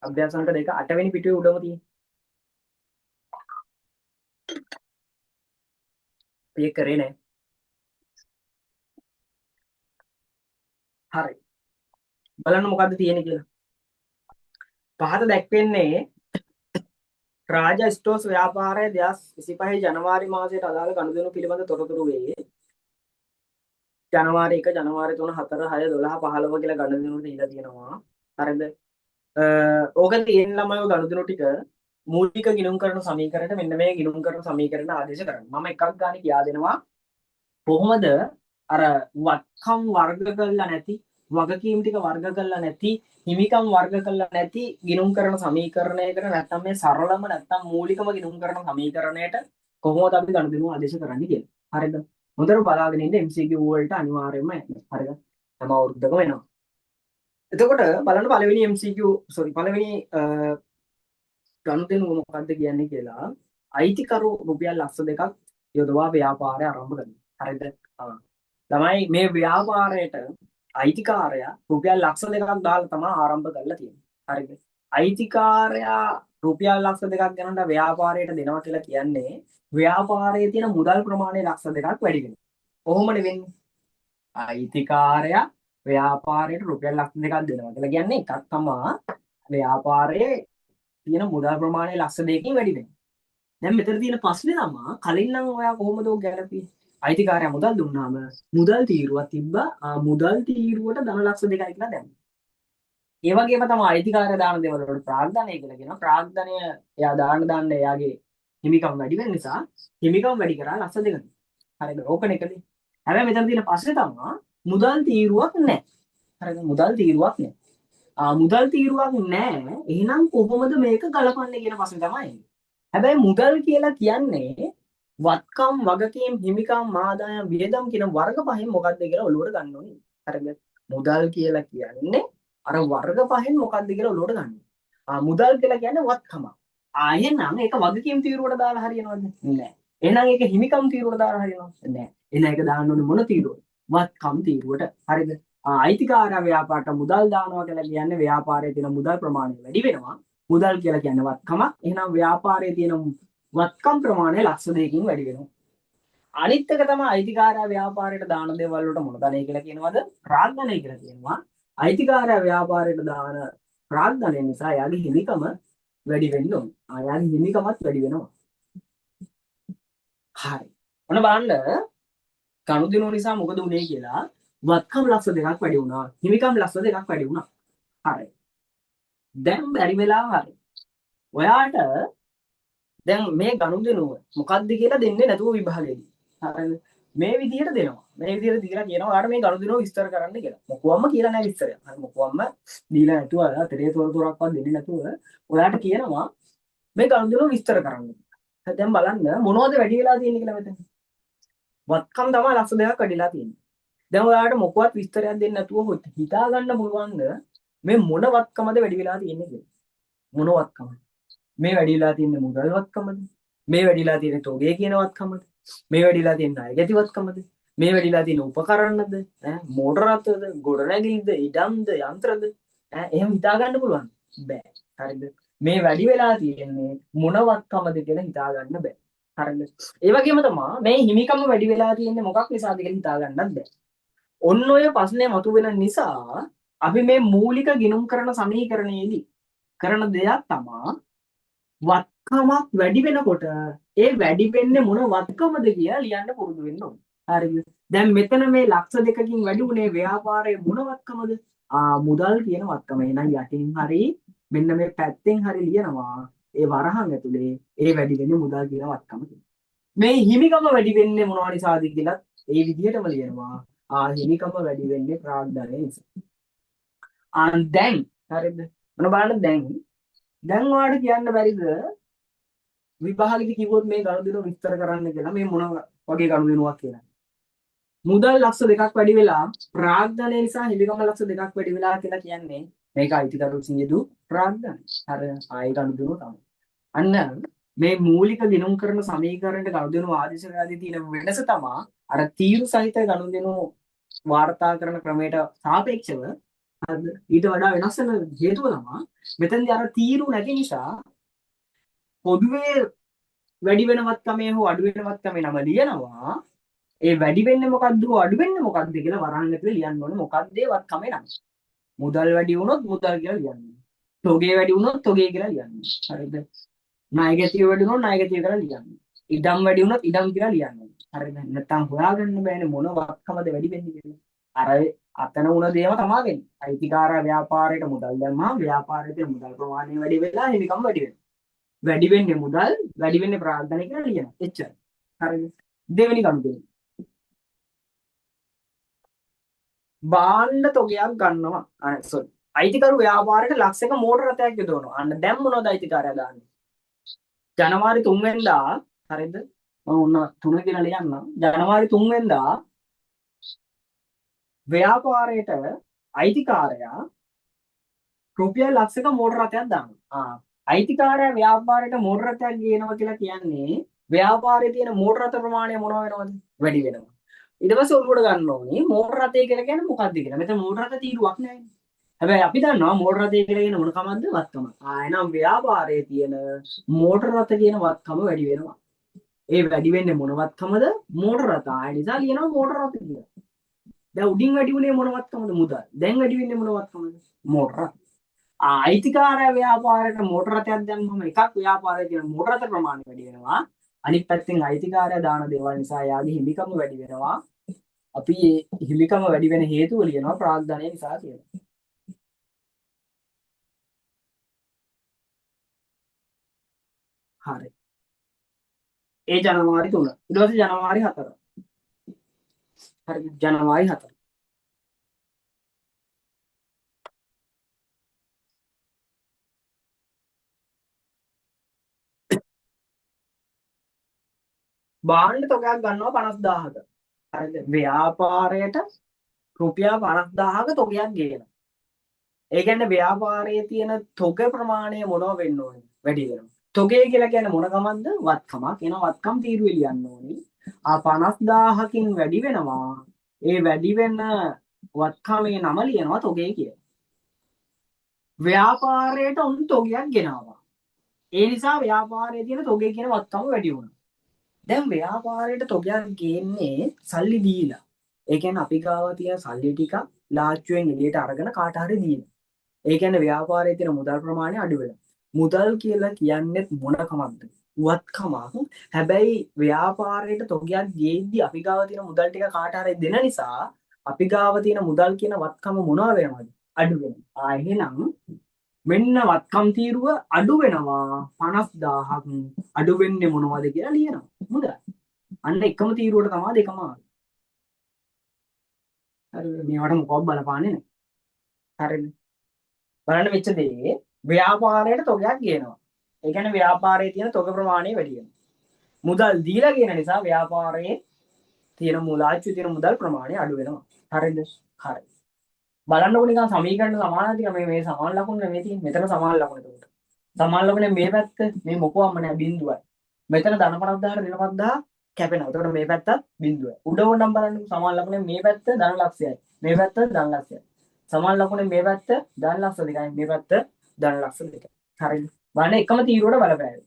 අභ්‍යාස අංක 2 8 වෙනි පිටුවේ උඩම තියෙන. ඒක කරේ නෑ. හරි. බලන්න මොකද්ද තියෙන්නේ කියලා. පහත දැක්වෙන්නේ රාජ ස්ටෝස් ව්‍යාපාරය 2025 ජනවාරි මාසයට අදාළ ගනුදෙනු පිළිබඳ තොරතුරු වේ. ජනවාරි 1 ජනවාරි 3 4 6 12 15 කියලා ගනුදෙනු දීලා තියෙනවා. හරිද? ඕක තියෙන ළමයි ගනුදෙනු ටික මූලික ගිණුම් කරන සමීකරණයට මෙන්න මේ ගිණුම් කරන සමීකරණ ආදේශ කරන්න. මම එකක් ගානේ කියා දෙනවා. කොහොමද අර වත්කම් වර්ග කරලා නැති වගකීම් ටික වර්ග කරලා නැති හිමිකම් වර්ග කරලා නැති ගිණුම් කරන සමීකරණයකට නැත්තම් මේ සරලම නැත්තම් මූලිකම ගිණුම් කරන සමීකරණයට කොහොමද අපි ගනුදෙනු ආදේශ කරන්නේ කියලා. හරිද? හොඳට බලාගෙන ඉන්න MCQ වලට අනිවාර්යයෙන්ම එනවා. හරිද? හැම අවුරුද්දකම එනවා. එතකොට බලන්න පළවෙනි MCQ පළවෙනි ගනුදෙනුව මොකක්ද කියන්නේ කියලා. අයිතිකරු රුපියල් ලක්ෂ 2ක් යොදවා ව්‍යාපාරය ආරම්භ කරනවා. හරිද? ළමයි මේ ව්‍යාපාරයට අයිතිකාරයා රුපියල් ලක්ෂ 2ක් දාලා තමයි ආරම්භ කරලා තියෙන්නේ. හරිද? අයිතිකාරයා රුපියල් ලක්ෂ 2ක් ගණන්ට ව්‍යාපාරයට දෙනවා කියලා කියන්නේ ව්‍යාපාරයේ තියෙන මුදල් ප්‍රමාණය ලක්ෂ 2ක් වැඩි වෙනවා. කොහොමද වෙන්නේ? අයිතිකාරයා ව්‍යාපාරයට රුපියල් ලක්ෂ 2ක් දෙනවා කියලා කියන්නේ එකක් තමයි ව්‍යාපාරයේ තියෙන මුදල් ප්‍රමාණය ලක්ෂ 2කින් වැඩි වෙනවා. දැන් මෙතන තියෙන ප්‍රශ්නේ තමයි කලින් නම් ඔයා කොහොමද ඔය ගැලපෙන්නේ? අයිතිකාරයා මුදල් දුන්නාම මුදල් තීරුවක් තිබ්බා. මුදල් තීරුවට ධන ලක්ෂ 2යි කියලා දැම්මා. ඒ වගේම තමයි අයිතිකාරයා දාන දේවල් වලට ප්‍රාග්ධනය කියලා කියනවා. ප්‍රාග්ධනය එයා දාන්න එයාගේ හිමිකම් වැඩි වෙන නිසා හිමිකම් වැඩි කරා ලක්ෂ 2කට. හරිද? ඕකනේ කලේ. හැබැයි මෙතන තියෙන ප්‍රශ්නේ තමයි මුදල් තීරුවක් නැහැ. හරිද? මුදල් තීරුවක් නැහැ. මුදල් තීරුවක් නැහැ. එහෙනම් කොහොමද මේක ගලපන්නේ කියන ප්‍රශ්නේ තමයි. හැබැයි මුදල් කියලා කියන්නේ වත්කම් වගකීම් හිමිකම් ආදායම් වියදම් කියන වර්ග පහෙන් මොකක්ද කියලා ඔලුවට ගන්න ඕනේ. හරිද? මුදල් කියලා කියන්නේ අර වර්ග පහෙන් මොකක්ද කියලා ඔලුවට ගන්න. මුදල් කියලා කියන්නේ වත්කම. එහෙනම් ඒක වගකීම් තීරුවට දාලා හරියනවද? නෑ. එහෙනම් ඒක හිමිකම් තීරුවට දාලා හරියනවද? නෑ. එහෙනම් ඒක දාන්න ඕනේ මොන තීරුවට? වත්කම් තීරුවට. හරිද? අයිතිකාරයා ව්‍යාපාරට මුදල් දානවා කියලා කියන්නේ ව්‍යාපාරයේ තියෙන මුදල් ප්‍රමාණය වැඩි වෙනවා. මුදල් කියලා කියන්නේ වත්කමක්. එහෙනම් ව්‍යාපාරයේ තියෙන වත්කම් ප්‍රමාණය ලක්ෂ 2කින් වැඩි වෙනවා. අනිත් එක තමයි අයිතිකාරයා ව්‍යාපාරයට දාන දේවල් වලට මොන ධනෙ කියලා කියනවද? ප්‍රාග්ධනය කියලා කියනවා. අයිතිකාරයා ව්‍යාපාරයට දාන ප්‍රාග්ධනය නිසා එයාගේ හිමිකම වැඩි වෙන්න ඕනේ. එයාගේ හිමිකමත් වැඩි වෙනවා. හරි. ඔන්න බලන්න ගනුදෙනු නිසා මොකද උනේ කියලා. වත්කම් ලක්ෂ 2ක් වැඩි වුණා. හිමිකම් ලක්ෂ 2ක් වැඩි වුණා. හරි. දැන් බැරි වෙලා හරි. ඔයාට දැන් මේ ගනුදෙනුව මොකක්ද කියලා දෙන්නේ නැතුව විභාගයේදී. හරිද? මේ විදිහට දෙනවා. මේ විදිහට දීලා කියනවා ඔයාලට මේ ගනුදෙනුව විස්තර කරන්න කියලා. මොකවම්ම කියලා නැහැ විස්තරයක්. හරි මොකවම්ම දීලා නැතුව අතේ තොරතුරක්වත් දෙන්නේ නැතුව ඔයාලට කියනවා මේ ගනුදෙනුව විස්තර කරන්න. දැන් බලන්න මොනවද වැඩි වෙලා තියෙන්නේ කියලා මෙතන. වත්කම් තමයි ලක්ෂ 2ක් වැඩිලා තියෙන්නේ. දැන් ඔයාලට මොකවත් විස්තරයක් දෙන්නේ නැතුව හිතා ගන්න පුළුවන්ද මේ මොන වත්කමද වැඩි වෙලා තියෙන්නේ කියලා. මොන වත්කමද? මේ වැඩිලා තියෙන මුදල් වත්කමද? මේ වැඩිලා තියෙන තොගේ කියන වත්කමද? මේ වැඩිලා තියෙන ණය වත්කමද? මේ වැඩිලා තියෙන උපකරණද? මෝටර රථද? ගොඩනැගිලිද? ඉඩම්ද? යන්ත්‍රද? එහෙම හිතා ගන්න පුළුවන්. බෑ. හරිද? මේ වැඩි වෙලා තියෙන්නේ මොන වත්කමද කියලා හිතා ගන්න බෑ. හරිද? ඒ වගේම තමයි මේ හිමිකම වැඩි වෙලා තියෙන්නේ මොකක් නිසාද කියලා හිතා ගන්නත් බෑ. ඔන්න ඔය ප්‍රශ්නේ මතුවෙන නිසා අපි මේ මූලික ගිණුම් කරන සමීකරණයේදී කරන දෙයක් තමයි වත්කමක් වැඩි වෙනකොට ඒ වැඩි වෙන්නේ මොන වත්කමද කියලා ලියන්න පුරුදු වෙන්න ඕනේ. හරිද? දැන් මෙතන මේ ලක්ෂ 2කින් වැඩි උනේ ව්‍යාපාරයේ මොන වත්කමද? මුදල් කියන වත්කම. එහෙනම් යටින් හරි මෙන්න මේ පැත්තෙන් හරි ලියනවා. ඒ වරහන් ඇතුලේ ඒ වැඩි වෙන්නේ මුදල් කියන වත්කම. මේ හිමිකම වැඩි වෙන්නේ මොනවා නිසාද කියලා ඒ විදිහටම ලියනවා. හිමිකම වැඩි වෙන්නේ ප්‍රාග්ධනය නිසා. දැන් හරිද? මොන බලන්න දැන් ඔයාලට කියන්න බැරිද විභාගෙදි කිව්වොත් මේ ගනුදෙනුව විස්තර කරන්න කියලා මේ මොන වගේ ගනුදෙනුවක් කියලා. මුදල් ලක්ෂ 2ක් වැඩි වෙලා ප්‍රාග්ධනය නිසා හිමිකම ලක්ෂ 2ක් වැඩි වෙලා කියලා කියන්නේ මේක අයිතිකරු සියදු ප්‍රාග්ධනය. අර ආයි ගනුදෙනුව තමයි. අන්න මේ මූලික ගිණුම් කරන සමීකරණයට ගනුදෙනුව ආදේශකයන්දී තියෙන වෙනස තමයි අර තීරු සහිත ගනුදෙනුව වාර්තා කරන ක්‍රමයට සාපේක්ෂව ඊට වඩා වෙනස් වෙන හේතුව තමයි මෙතනදී අර තීරු නැති නිසා පොදුවේ වැඩි වෙනවත්කමේ හෝ අඩු වෙනවත්කමේ නම ලියනවා. ඒ වැඩි වෙන්නේ මොකද්ද හෝ අඩු වෙන්නේ මොකද්ද කියලා වරහන් ඇතුලේ ලියන්න ඕනේ. මොකද්ද ඒ වත්කමේ නම. මුදල් වැඩි වුණොත් මුදල් කියලා ලියන්න ඕනේ. තොගේ වැඩි වුණොත් තොගේ කියලා ලියන්න. හරිද? ණය ගැතිය වැඩි වුණොත් ණය ගැතිය කියලා ලියන්න. ඉඩම් වැඩි වුණොත් ඉඩම් කියලා ලියන්න. හරිද? නැත්තම් හොයාගන්න බෑනේ මොන වක්කමද වැඩි වෙන්නේ කියලා. අර අතන උන දේම තමයි වෙන්නේ. අයිතිකාර ව්‍යාපාරයට මුදල් දැම්මම ව්‍යාපාරයේ මුදල් ප්‍රමාණය වැඩි වෙලා හිමිකම් වැඩි වෙනවා. වැඩි වෙන්නේ මුදල්, වැඩි වෙන්නේ ප්‍රාර්ථනා කියලා ලියනවා. එච්චරයි. හරිද? දෙවෙනි කරුණ. භාණ්ඩ තොගයක් ගන්නවා. සෝරි. අයිතිකරු ව්‍යාපාරයට ලක්ෂයක මෝටර රථයක් යොදවනවා. අන්න දැන් මොනවද අයිතිකාරයා දාන්නේ? ජනවාරි 3 වෙනිදා හරිද? මම ඔන්න 3 කියලා ලියන්නම්. ජනවාරි 3 වෙනිදා ව්‍යාපාරයට අයිතිකාරයා රුපියල් ලක්ෂයක මෝටර රථයක් දානවා. අයිතිකාරයා ව්‍යාපාරයට මෝටර රථයක් ගේනවා කියලා කියන්නේ ව්‍යාපාරයේ තියෙන මෝටර රථ ප්‍රමාණය මොනව වෙනවද? වැඩි වෙනවා. ඊට පස්සේ ඔළුවට ගන්න ඕනේ මෝටර රථය කියලා කියන්නේ මොකක්ද කියලා. මෙතන මෝටර රථ තීරුවක් නැහැ. හැබැයි අපි දන්නවා මෝටර රථය කියලා කියන මොන කමක්ද? වත්කම. එහෙනම් ව්‍යාපාරයේ තියෙන මෝටර රථ කියන වත්කම වැඩි වෙනවා. ඒ වැඩි වෙන්නේ මොන වත්කමද? මෝටර රථ. ඒ නිසා කියනවා මෝටර රථ කියලා. දැන් උඩින් වැඩි වුණේ මොන වත්කමද? මුදල්. දැන් වැඩි වෙන්නේ මොන වත්කමද? මෝටර රථ. අයිතිකාරය ව්‍යාපාරයට මෝටර රථයක් දැම්මම එකක් ව්යාපාරයේ තියෙන මෝටර රථ ප්‍රමාණය වැඩි වෙනවා. අනිත් පැත්තෙන් අයිතිකාරය දාන දේවල් නිසා යාගේ හිමිකම වැඩි වෙනවා. අපි මේ හිමිකම වැඩි වෙන හේතුව ලියනවා ප්‍රාග්ධනය නිසා කියලා. හරි. ඒ ජනවාරි 3. ඊට පස්සේ ජනවාරි 4. හරි ජනවාරි 4. භාණ්ඩ තොගයක් ගන්නවා 50000ක. හරිද? ව්‍යාපාරයට රුපියල් 50000ක තොගයක් ගේනවා. ඒ කියන්නේ ව්‍යාපාරයේ තියෙන තොග ප්‍රමාණය මොනව වෙන්න ඕනේ? වැඩි වෙනවා. තොගේ කියලා කියන්නේ මොන කමක්ද? වත්කමක්. එනවා වත්කම් තීරුවේ ලියන්න ඕනේ. 50000කින් වැඩි වෙනවා. ඒ වැඩි වෙන වත්කමේ නම ලියනවා තොගේ කියලා. ව්‍යාපාරයට උන් තොගයක් ගෙනාවා. ඒ නිසා ව්‍යාපාරයේ තියෙන තොගේ කියන වත්කම වැඩි වුණා. දැන් ව්‍යාපාරයට තොගයක් ගේන්නේ සල්ලි දීලා. ඒ කියන්නේ අපි ගාව තියෙන සල්ලි ටික ලාච්චුවෙන් එළියට අරගෙන කාට හරි දීලා. ඒ කියන්නේ ව්‍යාපාරයේ තියෙන මුදල් ප්‍රමාණය අඩු වෙනවා. මුදල් කියලා කියන්නේ මොන කමක්ද? වත්කමක්. හැබැයි ව්‍යාපාරයට තොගයක් ගේද්දි අපි ගාව තියෙන මුදල් ටික කාට හරි දෙන නිසා අපි ගාව තියෙන මුදල් කියන වත්කම මොනවා වෙනවද? අඩු වෙනවා. එහෙනම් මෙන්න වත්කම් තීරුව අඩු වෙනවා 50000ක් අඩු වෙන්නේ මොනවද කියලා ලියනවා. මුදල්. අන්න එකම තීරුවට තමයි දෙකම ආවේ. හරිද? මේවට මොකක්ද බලපාන්නේ නැහැ. හරිද? බලන්න වෙච්ච දේ ව්‍යාපාරයට තොගයක් ගේනවා. ඒ කියන්නේ ව්‍යාපාරයේ තියෙන තොග ප්‍රමාණය වැඩි වෙනවා. මුදල් දීලා කියන නිසා ව්‍යාපාරයේ තියෙන මුලාච්චු තියෙන මුදල් ප්‍රමාණය අඩු වෙනවා. හරිද? හරි. බලන්නකො නිකන් සමීකරණ සමානයි ටික මේ සමාන ලකුණු නෙමෙයි තියෙන්නේ. මෙතන සමාන ලකුණු එතකොට. සමාන ලකුණේ මේ පැත්ත මේ මොකවම නෑ බිඳුවයි. මෙතන ධන 50000 ඍණ 50000 කැපෙනවා. එතකොට මේ පැත්තත් බිඳුවයි. උඩ ඕනම් බලන්නකො සමාන ලකුණේ මේ පැත්ත ධන ලක්ෂයයි. මේ පැත්ත ධන ලක්ෂයයි. සමාන ලකුණේ මේ පැත්ත ධන ලක්ෂ දෙකයි. මේ පැත්ත ධන ලක්ෂ දෙකයි. හරිද? බලන්න එකම තීරුවට බලපෑයි.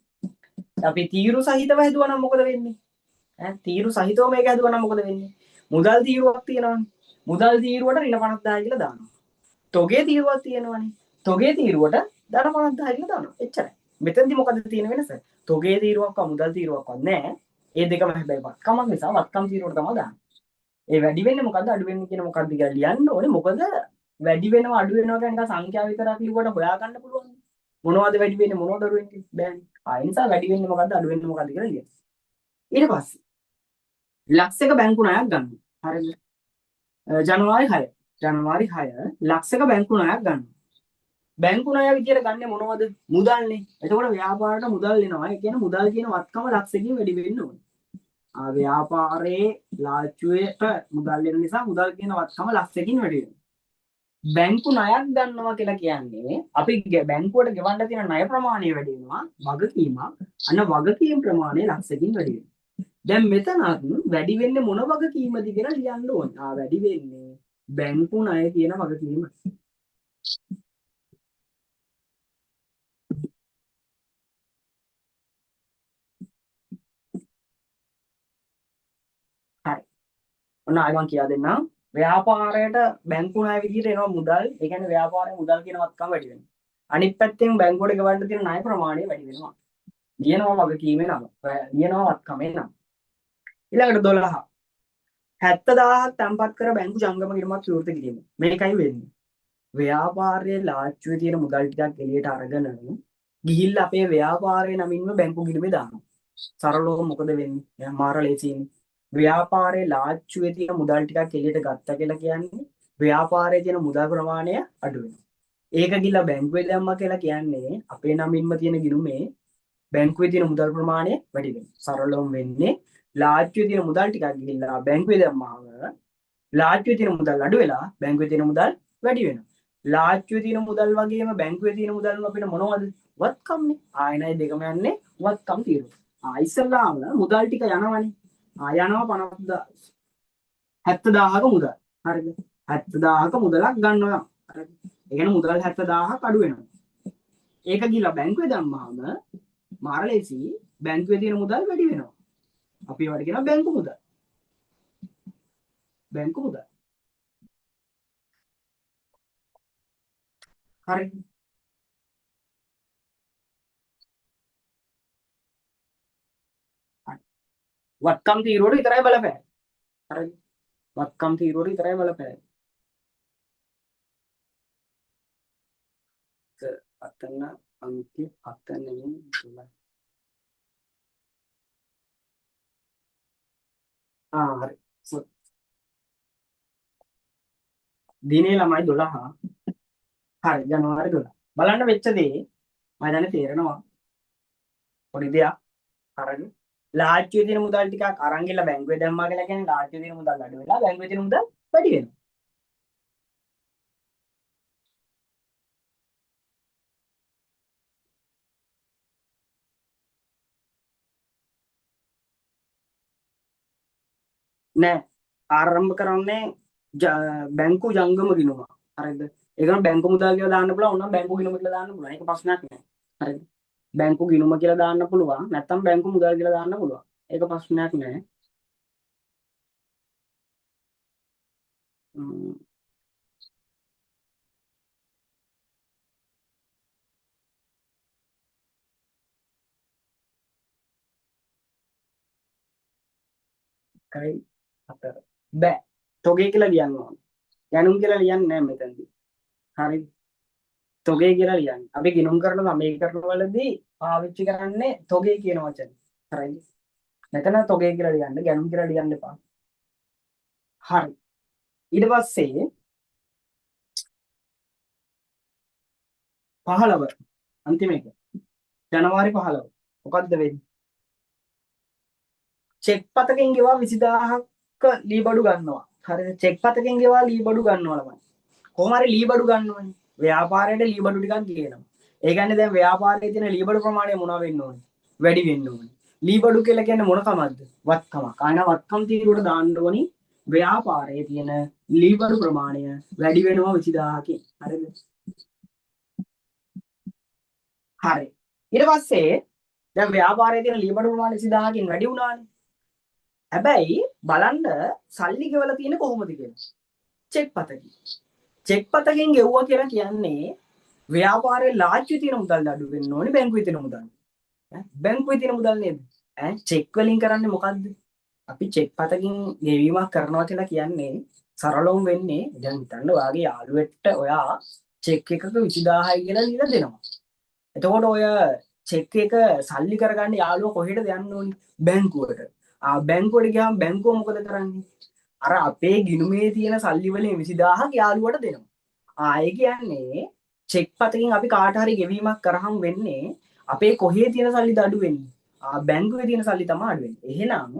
අපි තීරු සහිතව හදුවා නම් මොකද වෙන්නේ? තීරු සහිතව මේක හදුවා නම් මොකද වෙන්නේ? මුදල් තීරුවක් තියෙනවනේ. මුදල් තීරුවට ඍණ 50000 කියලා දානවා. තොගේ තීරුවක් තියෙනවනේ. තොගේ තීරුවට ධන 50000 කියලා දානවා. එච්චරයි. මෙතනදි මොකද තියෙන වෙනස? තොගේ තීරුවක්වත් මුදල් තීරුවක්වත් නැහැ. ඒ දෙකම හැබැයි වත්කමක් නිසා වත්කම් තීරුවට තමයි දාන්නේ. ඒ වැඩි වෙන්නේ මොකද්ද අඩු වෙන්නේ කියන මොකද්ද කියලා ලියන්න ඕනේ. මොකද වැඩි වෙනවා අඩු වෙනවා කියන එක සංඛ්‍යා විතරක් ලියුවට හොයාගන්න පුළුවන්. මොනවද වැඩි වෙන්නේ මොනවද අඩු වෙන්නේ බෑනේ. ඒ නිසා වැඩි වෙන්නේ මොකද්ද අඩු වෙන්නේ මොකද්ද කියලා ලියන්න. ඊට පස්සේ ලක්ෂයක බැංකු ණයක් ගන්න. හරිද? ජනවාරි 6. ජනවාරි 6 ලක්ෂයක බැංකු ණයක් ගන්න. බැංකු ණය විදියට ගන්න මොනවද? මුදල්නේ. එතකොට ව්‍යාපාරයට මුදල් එනවා. ඒ කියන්නේ මුදල් කියන වත්කම ලක්ෂයකින් වැඩි වෙන්න ඕනේ. ව්‍යාපාරයේ ලාච්චුවේට මුදල් වෙන නිසා මුදල් කියන වත්කම ලක්ෂයකින් වැඩි වෙනවා. බැංකු ණයක් ගන්නවා කියලා කියන්නේ අපි බැංකුවට ගෙවන්න තියෙන ණය ප්‍රමාණය වැඩි වෙනවා. වගකීමක්. අන්න වගකීම් ප්‍රමාණය ලක්ෂයකින් වැඩි වෙනවා. දැන් මෙතනත් වැඩි වෙන්නේ මොන වගකීමද කියලා ලියන්න ඕනේ. වැඩි වෙන්නේ බැංකු ණය කියන වගකීම. හරි. ඔන්න ආයෙ මම කියා දෙන්නම්. ව්‍යාපාරයට බැංකු ණය විදිහට එනවා මුදල්. ඒ කියන්නේ ව්‍යාපාරයේ මුදල් කියන වත්කම වැඩි වෙනවා. අනිත් පැත්තෙන් බැංකුවට ගෙවන්න තියෙන ණය ප්‍රමාණය වැඩි වෙනවා. ලියනවා වගකීමේ නම. ලියනවා වත්කමේ නම. ඊළඟට 12. 70,000ක් තැන්පත් කර බැංකු ජංගම ගිණුමක් විවෘත කිරීම. මේකයි වෙන්නේ. ව්‍යාපාරයේ ලාච්චුවේ තියෙන මුදල් ටිකක් එළියට අරගෙන ගිහිල්ලා අපේ ව්‍යාපාරයේ නමින්ම බැංකු ගිණුමේ දානවා. සරලව මොකද වෙන්නේ? දැන් මාර ලේසියිනේ. ව්‍යාපාරයේ ලාච්චුවේ තියෙන මුදල් ටිකක් එළියට ගත්තා කියලා කියන්නේ ව්‍යාපාරයේ තියෙන මුදල් ප්‍රමාණය අඩු වෙනවා. ඒක ගිහිල්ලා බැංකුවේ දැම්මා කියලා කියන්නේ අපේ නමින්ම තියෙන ගිණුමේ බැංකුවේ තියෙන මුදල් ප්‍රමාණය වැඩි වෙනවා. සරලවම වෙන්නේ ලාච්චුවේ තියෙන මුදල් ටිකක් ගිහිල්ලා බැංකුවේ දැම්මාම ලාච්චුවේ තියෙන මුදල් අඩු වෙලා බැංකුවේ තියෙන මුදල් වැඩි වෙනවා. ලාච්චුවේ තියෙන මුදල් වගේම බැංකුවේ තියෙන මුදල් අපිට මොනවද? වත්කම්නේ. ආයෙනයි දෙකම යන්නේ වත්කම් తీරුව. ඉස්සල්ලාම මුදල් ටික යනවනේ. යනවා 50,000 70,000ක මුදල්. හරිද? 70,000ක මුදලක් ගන්නවා. හරිද? ඒ කියන්නේ මුදල් 70,000ක් අඩු වෙනවා. ඒක ගිහලා බැංකුවේ දැම්මාම මාරලේසි බැංකුවේ තියෙන මුදල් වැඩි වෙනවා. අපි ඒවට කියනවා බැංකු මුදල්. බැංකු මුදල්. හරිද? වත්කම් තීරුවට විතරයි බලපෑයි. හරිද? වත්කම් තීරුවට විතරයි බලපෑයි. අතන අන්ති 7 නෙමෙයි 12. හරි. දිනේ ළමයි 12. හරි ජනවාරි 12. බලන්න වෙච්ච දේ මම දැන් තේරෙනවා. පොඩි දෙයක්. හරිද? ලාච්චුවේ තියෙන මුදල් ටිකක් අරන් ගිහලා බැංකුවේ දැම්මා කියලා කියන්නේ ලාච්චුවේ තියෙන මුදල් අඩු වෙලා බැංකුවේ තියෙන මුදල් වැඩි වෙනවා. නෑ ආරම්භ කරන්නේ බැංකු ජංගම ගිණුම. හරිද? ඒක නම් බැංකු මුදල් කියලා දාන්න පුළුවන්. ඕනම් බැංකු ගිණුම කියලා දාන්න පුළුවන්. ඒක ප්‍රශ්නයක් නෑ. හරිද? බැංකු ගිණුම කියලා දාන්න පුළුවන්. නැත්නම් බැංකු මුදල් කියලා දාන්න පුළුවන්. ඒක ප්‍රශ්නයක් නෑ. එකයි 4 බෑ. තොගේ කියලා ලියන්න ඕන. ගැනුම් කියලා ලියන්නේ නෑ මෙතනදී. හරිද? තොගේ කියලා ලියන්නේ. අපි ගිණුම් කරන සමීකරණ වලදී පාවිච්චි කරන්නේ තොගේ කියන වචනේ. හරිද? මෙතන තොගේ කියලා ලියන්න, ගැනුම් කියලා ලියන්න එපා. හරි. ඊට පස්සේ 15 අන්තිම එක. ජනවාරි 15. මොකද්ද වෙන්නේ? චෙක් පතකින් ගෙවා 20000ක ලී බඩු ගන්නවා. හරිද? චෙක් පතකින් ගෙවා ලී බඩු ගන්නවා ළමයි. කොහොම හරි ලී බඩු ගන්නවනේ. ව්‍යාපාරයට ලී බඩු ටිකක් ගේනවා. ඒ කියන්නේ දැන් ව්‍යාපාරයේ තියෙන ලී බඩු ප්‍රමාණය මොනවා වෙන්න ඕනේ? වැඩි වෙන්න ඕනේ. ලී බඩු කියලා කියන්නේ මොන කමක්ද? වත්කමක්. ආයෙන වත්කම් තීරුවට දාන්න ඕනි. ව්‍යාපාරයේ තියෙන ලී බඩු ප්‍රමාණය වැඩි වෙනවා 20000කින්. හරිද? හරි. ඊට පස්සේ දැන් ව්‍යාපාරයේ තියෙන ලී බඩු ප්‍රමාණය 20000කින් වැඩි වුණානේ. හැබැයි බලන්න සල්ලි ගෙවලා තියෙන්නේ කොහොමද කියලා. චෙක් පතකින්. චෙක් පතකින් ගෙවුවා කියලා කියන්නේ ව්‍යාපාරයේ ලාච්චුවේ තියෙන මුදල් අඩු වෙන්න ඕනේ බැංකුවේ තියෙන මුදල්. බැංකුවේ තියෙන මුදල් නේද? චෙක් වලින් කරන්නේ මොකද්ද? අපි චෙක් පතකින් ගෙවීමක් කරනවා කියලා කියන්නේ සරලවම වෙන්නේ දැන් හිතන්න ඔයාගේ යාළුවෙක්ට ඔයා චෙක් එකක 20000යි කියලා දීලා දෙනවා. එතකොට ඔය චෙක් එක සල්ලි කරගන්න යාළුවා කොහෙටද යන්න ඕනේ? බැංකුවට. බැංකුවට ගියාම බැංකුව මොකද කරන්නේ? අර අපේ ගිණුමේ තියෙන සල්ලි වලින් 20000ක් යාළුවට දෙනවා. ඒ කියන්නේ චෙක් පතකින් අපි කාට හරි ගෙවීමක් කරාම වෙන්නේ අපේ කොහේ තියෙන සල්ලිද අඩු වෙන්නේ? බැංකුවේ තියෙන සල්ලි තමයි අඩු වෙන්නේ. එහෙනම්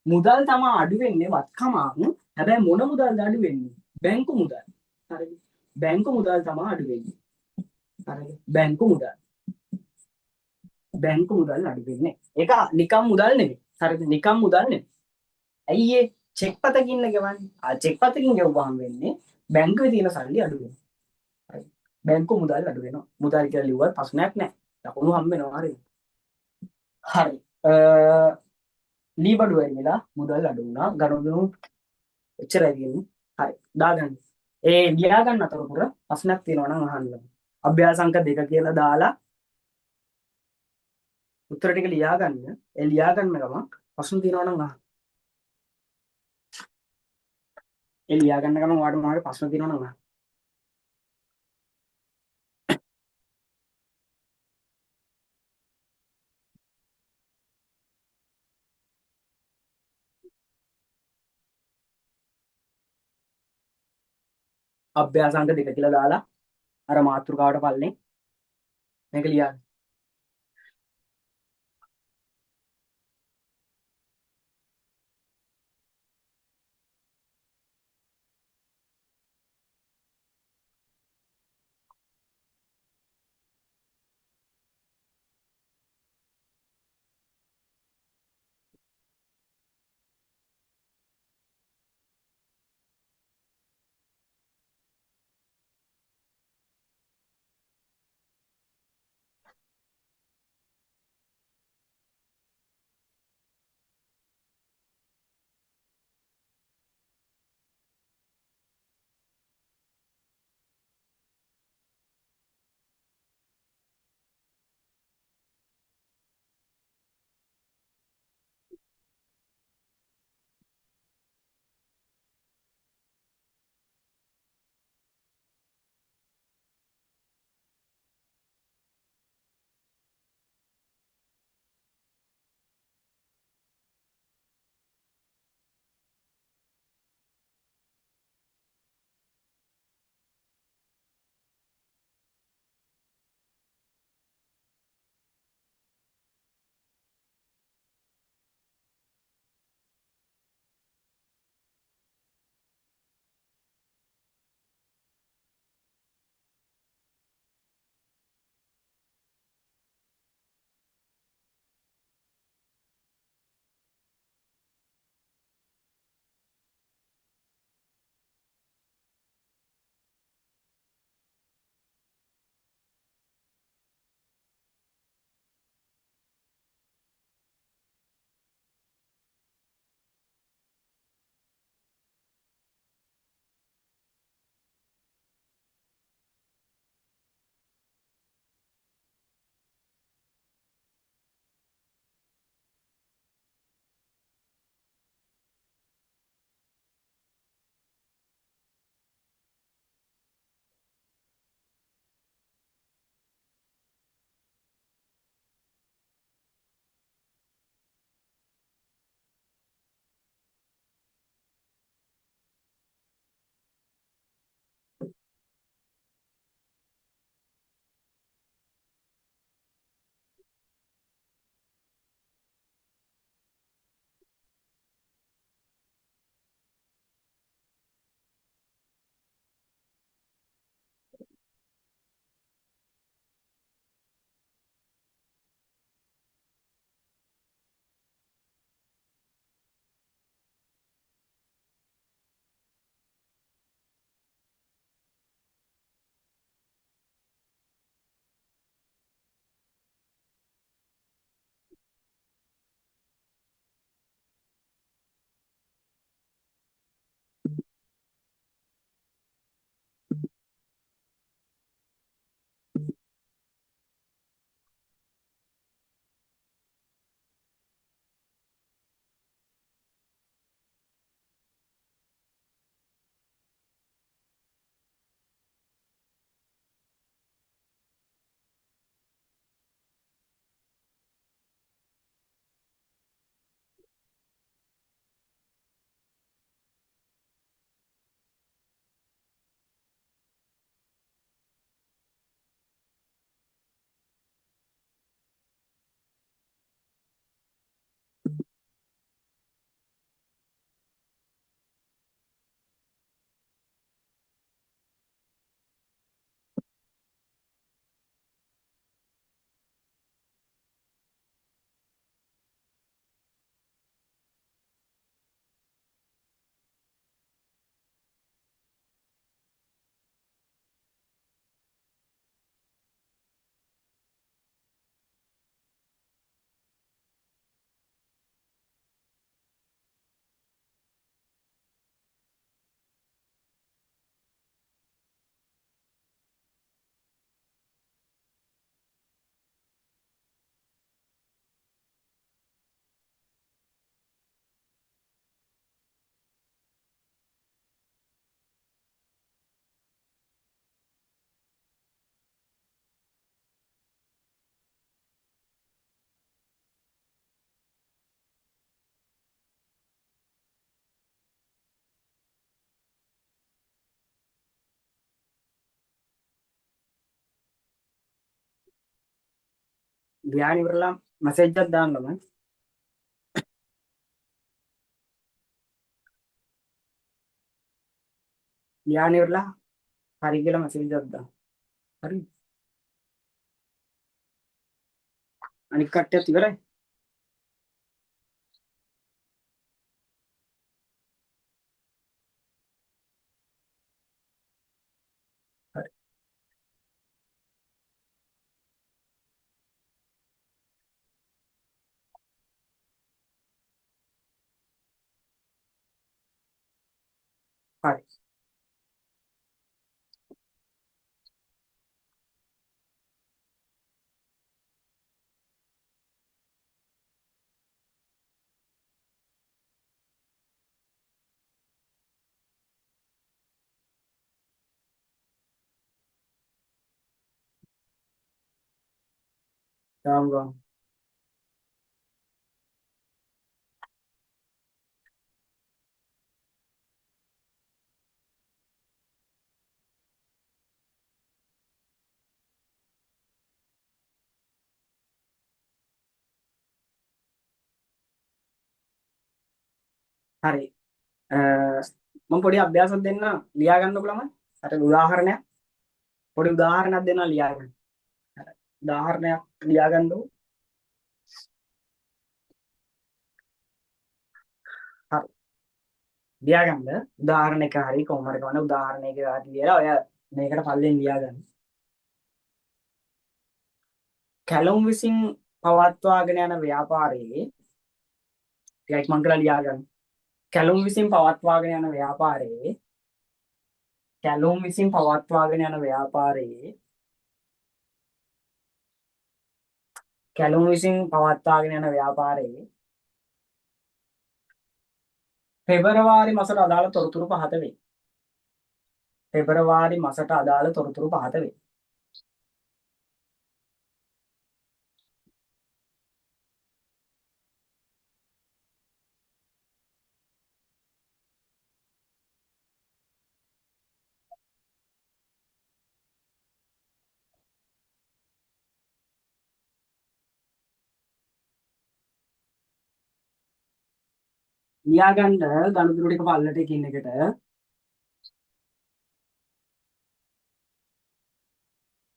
මුදල් තමයි අඩු වෙන්නේ වත්කමක්. හැබැයි මොන මුදල්ද අඩු වෙන්නේ? බැංකු මුදල්. හරිද? බැංකු මුදල් තමයි අඩු වෙන්නේ. හරිද? බැංකු මුදල්. බැංකු මුදල් අඩු වෙන්නේ. ඒක නිකම් මුදල් නෙමෙයි. හරිද? නිකම් මුදල් නෙමෙයි. ඇයි ඒ චෙක් පතකින් ගෙවන්නේ? චෙක් පතකින් ගෙවුවාම වෙන්නේ බැංකුවේ තියෙන සල්ලි අඩු වෙනවා. හරි. බැංකු මුදල් අඩු වෙනවා. මුදල් කියලා ලිව්වත් ප්‍රශ්නයක් නැහැ. ලකුණු හම්බ වෙනවා හරිද? හරි. ලී බඩු වැඩි වෙලා මුදල් අඩු වුණා. ගනුදෙනු එච්චරයි කියන්නේ. හරි. දාගන්න. ලියා ගන්න අතරතුර ප්‍රශ්නක් තියෙනවා නම් අහන්න. අභ්‍යාස අංක 2 කියලා දාලා උත්තර ටික ලියා ගන්න. ඒ ලියා ගන්න ගමන් ප්‍රශ්න තියෙනවා නම් අහන්න. ඒ ලියා ගන්න ගමන් ඔයාලට මොනවාරි ප්‍රශ්න තියෙනවා නම් අහන්න. අභ්‍යාස අංක 2 කියලා දාලා අර මාතෘකාවට පල්ලෙන් මේක ලියා ගන්න. ලියාගෙන ඉවරලා මැසේජ් එකක් දාන්නම. ලියාගෙන ඉවරලා හරි කියලා මැසේජ් එකක් දාන්න. හරි. අනික් කට්ටියත් ඉවරයි. හරි. හරි. තාම ගන්න. හරි. මම පොඩි අභ්‍යාසයක් දෙන්න ලියා ගන්නකො ළමයි. අර උදාහරණයක් පොඩි උදාහරණයක් දෙන්න ලියා ගන්න. හරි. උදාහරණයක් ලියා ගන්නකො. හරි. ලියා ගන්න. උදාහරණයක හරි කොහොම හරි ගන්න උදාහරණයක හරි ලියලා ඔය මේකට පල්ලෙන් ලියා ගන්න. කැලුම් විසින් පවත්වාගෙන යන ව්‍යාපාරයේ ටිකක් මං කරලා ලියා ගන්න. කැලුම් විසින් පවත්වාගෙන යන ව්‍යාපාරයේ කැලුම් විසින් පවත්වාගෙන යන ව්‍යාපාරයේ කැලුම් විසින් පවත්වාගෙන යන ව්‍යාපාරයේ පෙබරවාරි මාසට අදාළ තොරතුරු පහත වේ. පෙබරවාරි මාසට අදාළ තොරතුරු පහත වේ. ලියා ගන්න ගණිතරු ටික පල්ලට එකින් එකට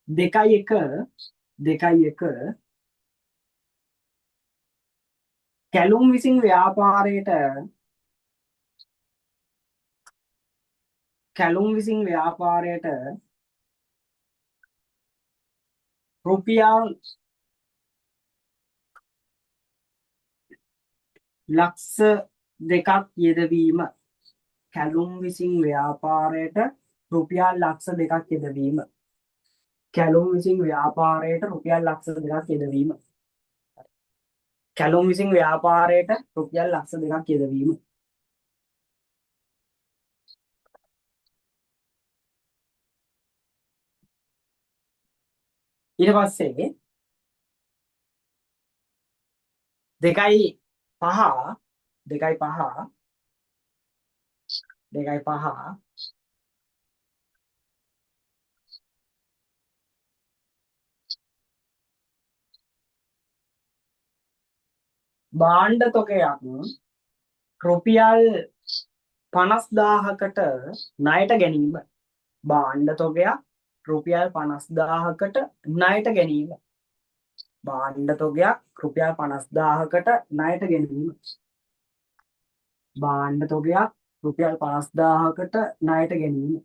2.1 2.1 කැලුම් විසින් ව්‍යාපාරයට රුපියල් ලක්ෂ 2ක් යෙදවීම. කැලුම් විසින් ව්‍යාපාරයට රුපියල් ලක්ෂ 2ක් යෙදවීම. කැලුම් විසින් ව්‍යාපාරයට රුපියල් ලක්ෂ 2ක් යෙදවීම. කැලුම් විසින් ව්‍යාපාරයට රුපියල් ලක්ෂ 2ක් යෙදවීම. ඊට පස්සේ 2.5 භාණ්ඩ තොගයක් රුපියල් 50,000කට ණයට ගැනීම. භාණ්ඩ තොගයක් රුපියල් 50,000කට ණයට ගැනීම. භාණ්ඩ තොගයක් රුපියල් 50,000කට ණයට ගැනීම. භාණ්ඩ තොගයක් රුපියල් 50,000කට ණයට ගැනීම.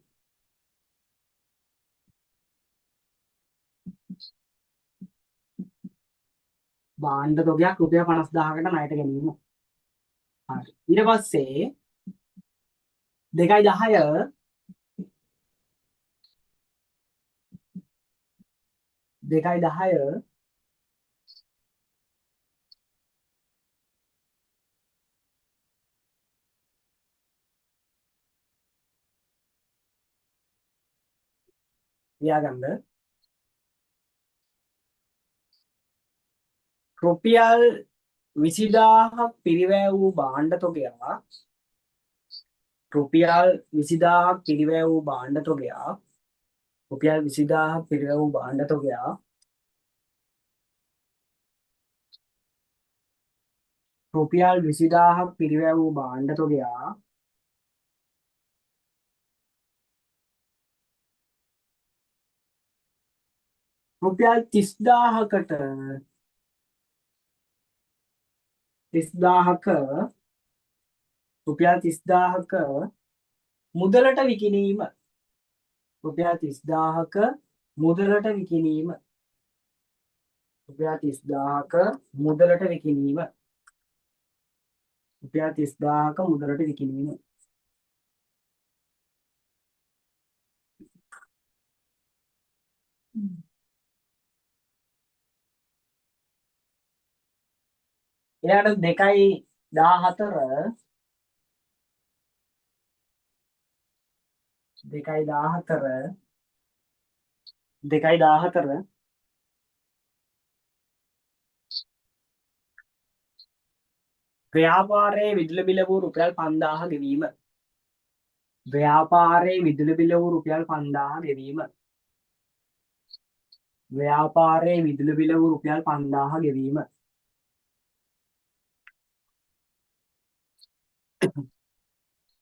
භාණ්ඩ තොගයක් රුපියල් 50,000කට ණයට ගැනීම. හරි. ඊට පස්සේ 2.10 2.10 ලියාගන්න. රුපියල් 20,000ක් පිරිවැය වූ භාණ්ඩ තොගයක් රුපියල් 20,000ක් පිරිවැය වූ භාණ්ඩ තොගයක් රුපියල් 20,000ක් පිරිවැය වූ භාණ්ඩ තොගයක් රුපියල් 20000ක් පිරිවැය වූ භාණ්ඩ තොගයා රුපියල් 30000කට 30000ක රුපියල් 30000ක මුදලට විකිණීම රුපියල් 30000ක මුදලට විකිණීම රුපියල් 30000ක මුදලට විකිණීම රුපියල් 30000ක මුදලට විකිණීම ඊළඟට 2.14 2.14 2.14 ව්‍යාපාරයේ විදුලි බිල වූ රුපියල් 5000 ගෙවීම ව්‍යාපාරයේ විදුලි බිල වූ රුපියල් 5000 ගෙවීම ව්‍යාපාරයේ විදුලි බිල වූ රුපියල් 5000 ගෙවීම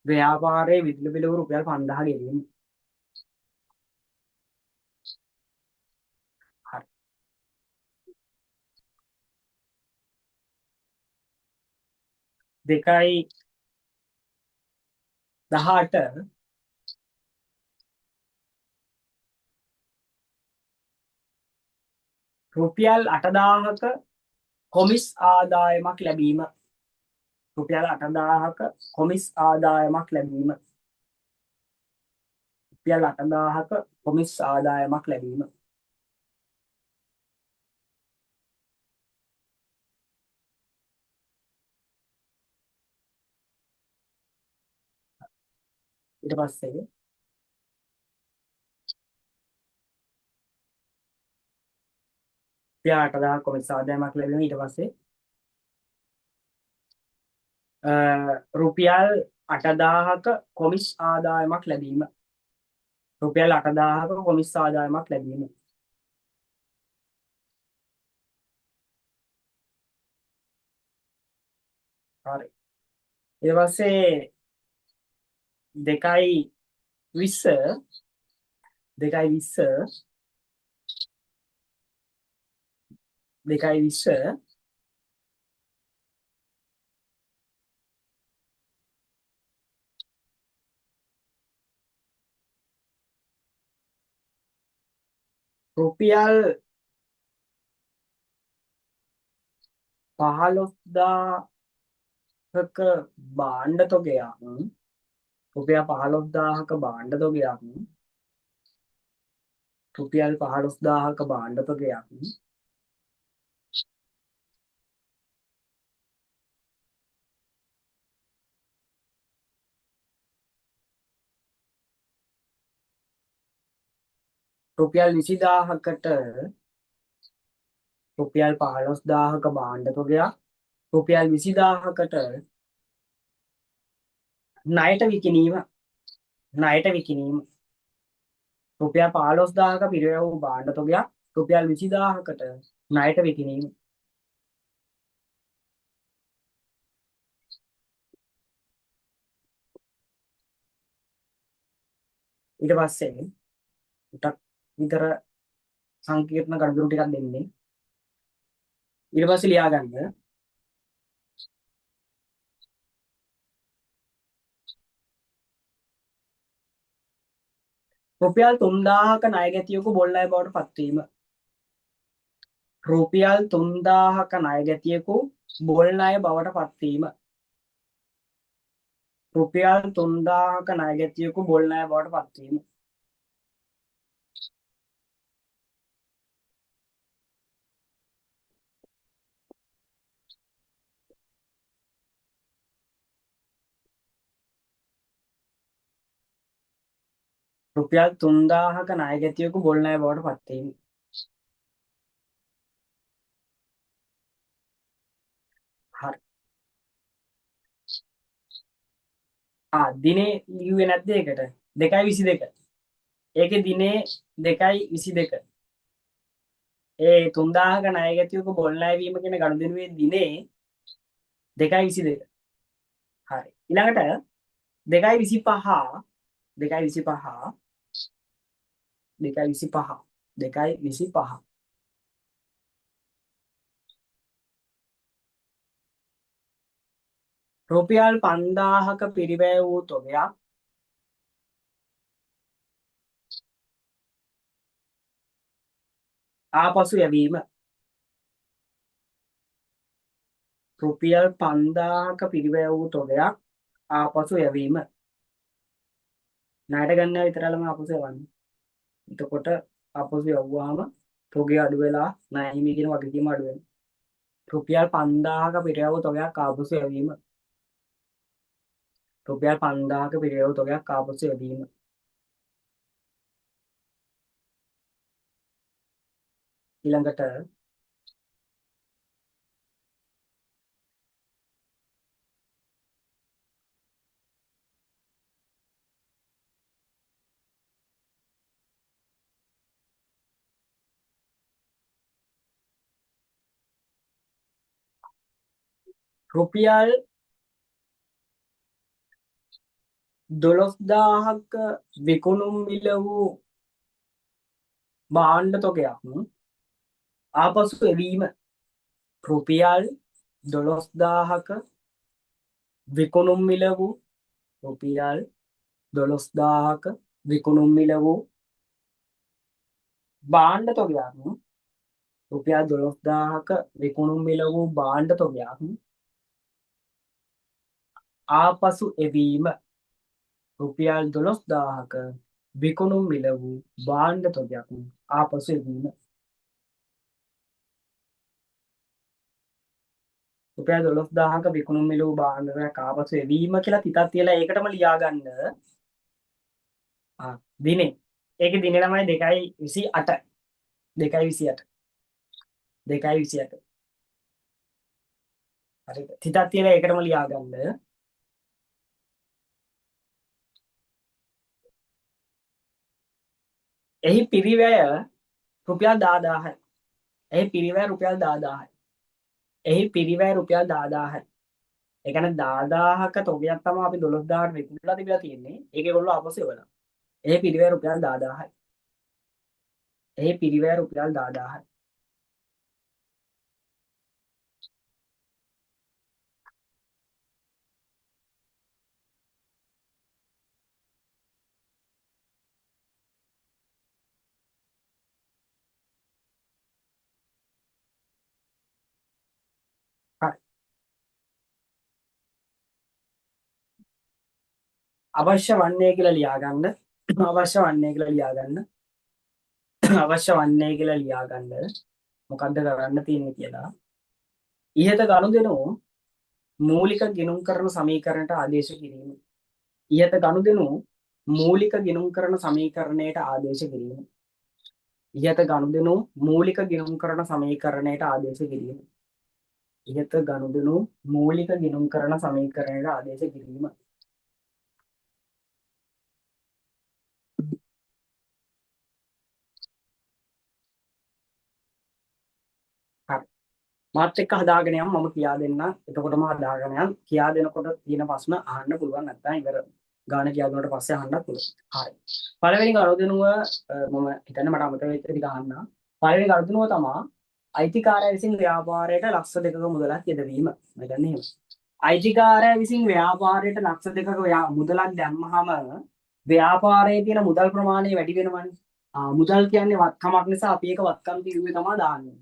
ව්‍යාපාරයේ විදුලි බිල වූ රුපියල් 5000 ගෙවීම හරි 2.18 රුපියල් 8000ක කොමිස් ආදායමක් ලැබීම රුපියල් 8000ක කොමිස් ආදායමක් ලැබීම රුපියල් 8000ක කොමිස් ආදායමක් ලැබීම ඊට පස්සේ රුපියල් 8000ක කොමිස් ආදායමක් ලැබීම ඊට පස්සේ රුපියල් 8000ක කොමිස් ආදායමක් ලැබීම රුපියල් 8000ක කොමිස් ආදායමක් ලැබීම හරි ඊට පස්සේ 2.20 2.20 2.20 රුපියල් 15000ක භාණ්ඩ තොගයක් රුපියල් 15000ක භාණ්ඩ තොගයක් රුපියල් 15000ක භාණ්ඩ තොගයක් රුපියල් 20000කට රුපියල් 15000ක භාණ්ඩ තොගයක් රුපියල් 20000කට ණයට විකිණීම ණයට විකිණීම රුපියල් 15000ක පිරිවැය වූ භාණ්ඩ තොගයක් රුපියල් 20000කට ණයට විකිණීම ඊට පස්සේ ටිකක් විතර සංකීර්ණ ගණිතරු ටිකක් දෙන්නේ ඊට පස්සේ ලියා ගන්න රුපියල් 3000ක ණය ගැතියෙකු බොල් ණය බවට පත්වීම රුපියල් 3000ක ණය ගැතියෙකු බොල් ණය බවට පත්වීම රුපියල් 3000ක ණය ගැතියෙකු බොල් ණය බවට පත්වීම රුපියල් 3000ක ණය ගැතියෙකු බොල් ණය බවට පත්වීම හරි දිනේ ලිව්වේ නැද්ද ඒකට 2.22 ඒකේ දිනේ 2.22 ඒ 3000ක ණය ගැතියෙකු බොල් ණය වීම කියන ගනුදෙනුවේ දිනේ 2.22 හරි ඊළඟට 2.25 2.25 2.25 2.25 රුපියල් 5000ක පිරිවැය වූ තොගයක් ආපසු යැවීම රුපියල් 5000ක පිරිවැය වූ තොගයක් ආපසු යැවීම ණයට ගන්න විතරලම ආපසු යවන්නේ. එතකොට ආපසු යවුවාම තොගය අඩු වෙලා ණය හිමි කියන වගකීම අඩු වෙනවා. රුපියල් 5000ක පිරිවැය වූ තොගයක් ආපසු යැවීම රුපියල් 5000ක පිරිවැය වූ තොගයක් ආපසු යැවීම ඊළඟට රුපියල් 12000ක විකුණුම් මිල වූ භාණ්ඩ තොගයක් ආපසු එවීම රුපියල් 12000ක විකුණුම් මිල වූ රුපියල් 12000ක විකුණුම් මිල වූ භාණ්ඩ තොගයක් රුපියල් 12000ක විකුණුම් මිල වූ භාණ්ඩ තොගයක් ආපසු එවීම රුපියල් 12000ක විකුණුම් මිල වූ භාණ්ඩ තොගයක් ආපසු එවීම රුපියල් 12000ක විකුණුම් මිල වූ භාණ්ඩ තොගයක් ආපසු එවීම කියලා තිතක් තියලා ඒකටම ලියාගන්න දිනේ ඒකේ දිනේ ළමයි 2.28 2.28 2.28 හරි තිතක් තියලා ඒකටම ලියාගන්න එහි පිරිවැය රුපියල් 10000යි එහි පිරිවැය රුපියල් 10000යි එහි පිරිවැය රුපියල් 10000යි ඒ කියන්නේ 10000ක තොගයක් තමයි අපි 12000ට විකුණලා තිබිලා තියෙන්නේ ඒක ඒගොල්ලෝ ආපසු එවලා එහි පිරිවැය රුපියල් 10000යි එහි පිරිවැය රුපියල් 10000යි හරි අවශ්‍ය වන්නේ කියලා ලියාගන්න අවශ්‍ය වන්නේ කියලා ලියාගන්න අවශ්‍ය වන්නේ කියලා ලියාගන්න මොකද්ද කරන්න තියෙන්නේ කියලා ඉහත ගනුදෙනු මූලික ගිණුම් කරන සමීකරණයට ආදේශ කිරීම ඉහත ගනුදෙනු මූලික ගිණුම් කරන සමීකරණයට ආදේශ කිරීම ඉහත ගනුදෙනු මූලික ගිණුම් කරන සමීකරණයට ආදේශ කිරීම ඉහත ගනුදෙනු මූලික ගිණුම් කරන සමීකරණයට ආදේශ කිරීම හරි මාත් එක්ක හදාගෙන යන්න මම කියා දෙන්න එතකොටම හදාගෙන යන්න කියා දෙනකොට තියෙන ප්‍රශ්න අහන්න පුළුවන් නැත්නම් ඉවර ගාන කියා දුන්නාට පස්සේ අහන්නත් පුළුවන් හරි පළවෙනි ගනුදෙනුව මම හිතන්නේ මට අමතක වෙච්ච ටික අහන්න පළවෙනි ගනුදෙනුව තමයි අයිතිකාරය විසින් ව්‍යාපාරයට ලක්ෂ 2ක මුදලක් යෙදවීම මම දන්නේ එහෙම අයිතිකාරය විසින් ව්‍යාපාරයට ලක්ෂ 2ක මුදලක් දැම්මහම ව්‍යාපාරයේ තියෙන මුදල් ප්‍රමාණය වැඩි වෙනවනේ මුදල් කියන්නේ වත්කමක් නිසා අපි ඒක වත්කම් తీරුවේ තමයි දාන්නේ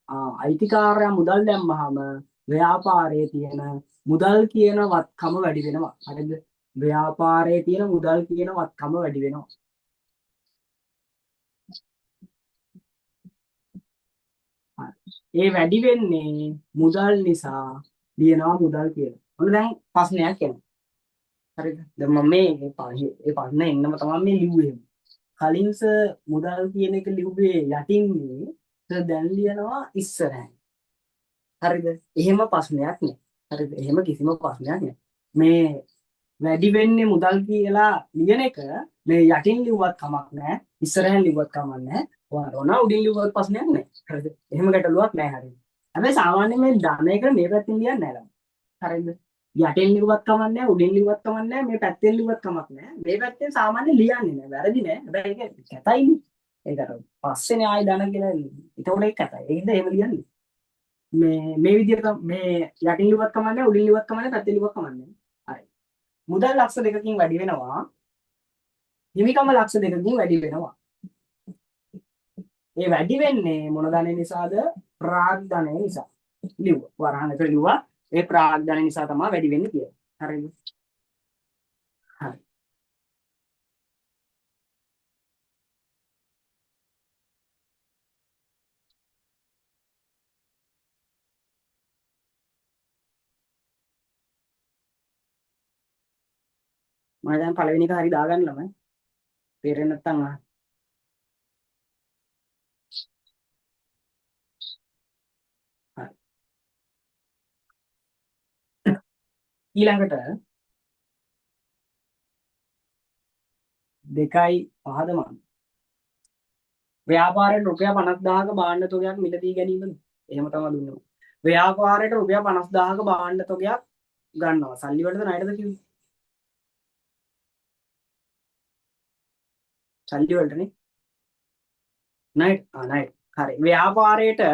අයිතිකාරයා මුදල් දැම්මහම ව්‍යාපාරයේ තියෙන මුදල් කියන වත්කම වැඩි වෙනවා. හරිද? ව්‍යාපාරයේ තියෙන මුදල් කියන වත්කම වැඩි වෙනවා. ඒ වැඩි වෙන්නේ මුදල් නිසා ලියනවා මුදල් කියලා. ඔන්න දැන් ප්‍රශ්නයක් එනවා. හරිද? දැන් මම මේ ප්‍රශ්නේ එන්නම තමයි මේ ලිව්වේ. කලින්ස මුදල් කියන එක ලිව්වේ යටින්නේ දැන් ලියනවා ඉස්සරහින්. හරිද? එහෙම ප්‍රශ්නයක් නෑ. හරිද? එහෙම කිසිම ප්‍රශ්නයක් නෑ. මේ වැඩි වෙන්නේ මුදල් කියලා ලියන එක මේ යටින් ලිව්වත් කමක් නෑ. ඉස්සරහින් ලිව්වත් කමක් නෑ. ඔන උඩින් ලිව්වත් ප්‍රශ්නයක් නෑ. හරිද? එහෙම ගැටලුවක් නෑ හරිද? හැබැයි සාමාන්‍යයෙන් මේ ධන එක මේ පැත්තෙන් ලියන්නේ නෑ ළමයි. හරිද? යටින් ලිව්වත් කමක් නැහැ, උඩින් ලිව්වත් කමක් නැහැ, මේ පැත්තෙන් ලිව්වත් කමක් නැහැ. මේ පැත්තෙන් සාමාන්‍ය ලියන්නේ නැහැ. වැරදි නෑ. හැබැයි ඒක කැතයිනේ. ඒක අර පස්සේනේ ආයි ධන කියලා එන්නේ. ඒතකොට ඒක කැතයි. ඒකද එහෙම ලියන්නේ. මේ විදිහට මේ යටින් ලිව්වත් කමක් නැහැ, උඩින් ලිව්වත් කමක් නැහැ, පැත්තෙන් ලිව්වත් කමක් නැහැ. හරි. මුදල් ලක්ෂ දෙකකින් වැඩි වෙනවා. හිමිකම ලක්ෂ දෙකකින් වැඩි වෙනවා. ඒ වැඩි වෙන්නේ මොන ධනෙ නිසාද? ප්‍රාග් ධනෙ නිසා. ලිව්වා. වරහණක ලිව්වා. ඒ ප්‍රාග් ධනෙ නිසා තමයි වැඩි වෙන්නේ කියලා. හරිද? හරි. මම දැන් පළවෙනි එක හරි දාගන්න ළමයි. තේරෙන්නේ නැත්නම් හරි. ඊළඟට 2.5 මම ව්‍යාපාරයට රුපියල් 50000ක භාණ්ඩ තොගයක් මිලදී ගැනීමද? එහෙම තමයි දුන්නේ. ව්‍යාපාරයට රුපියල් 50000ක භාණ්ඩ තොගයක් ගන්නවා. සල්ලි වලද ණයටද කිව්වේ? සල්ලි වලටනේ. ණයට. ණයට. හරි. ව්‍යාපාරයට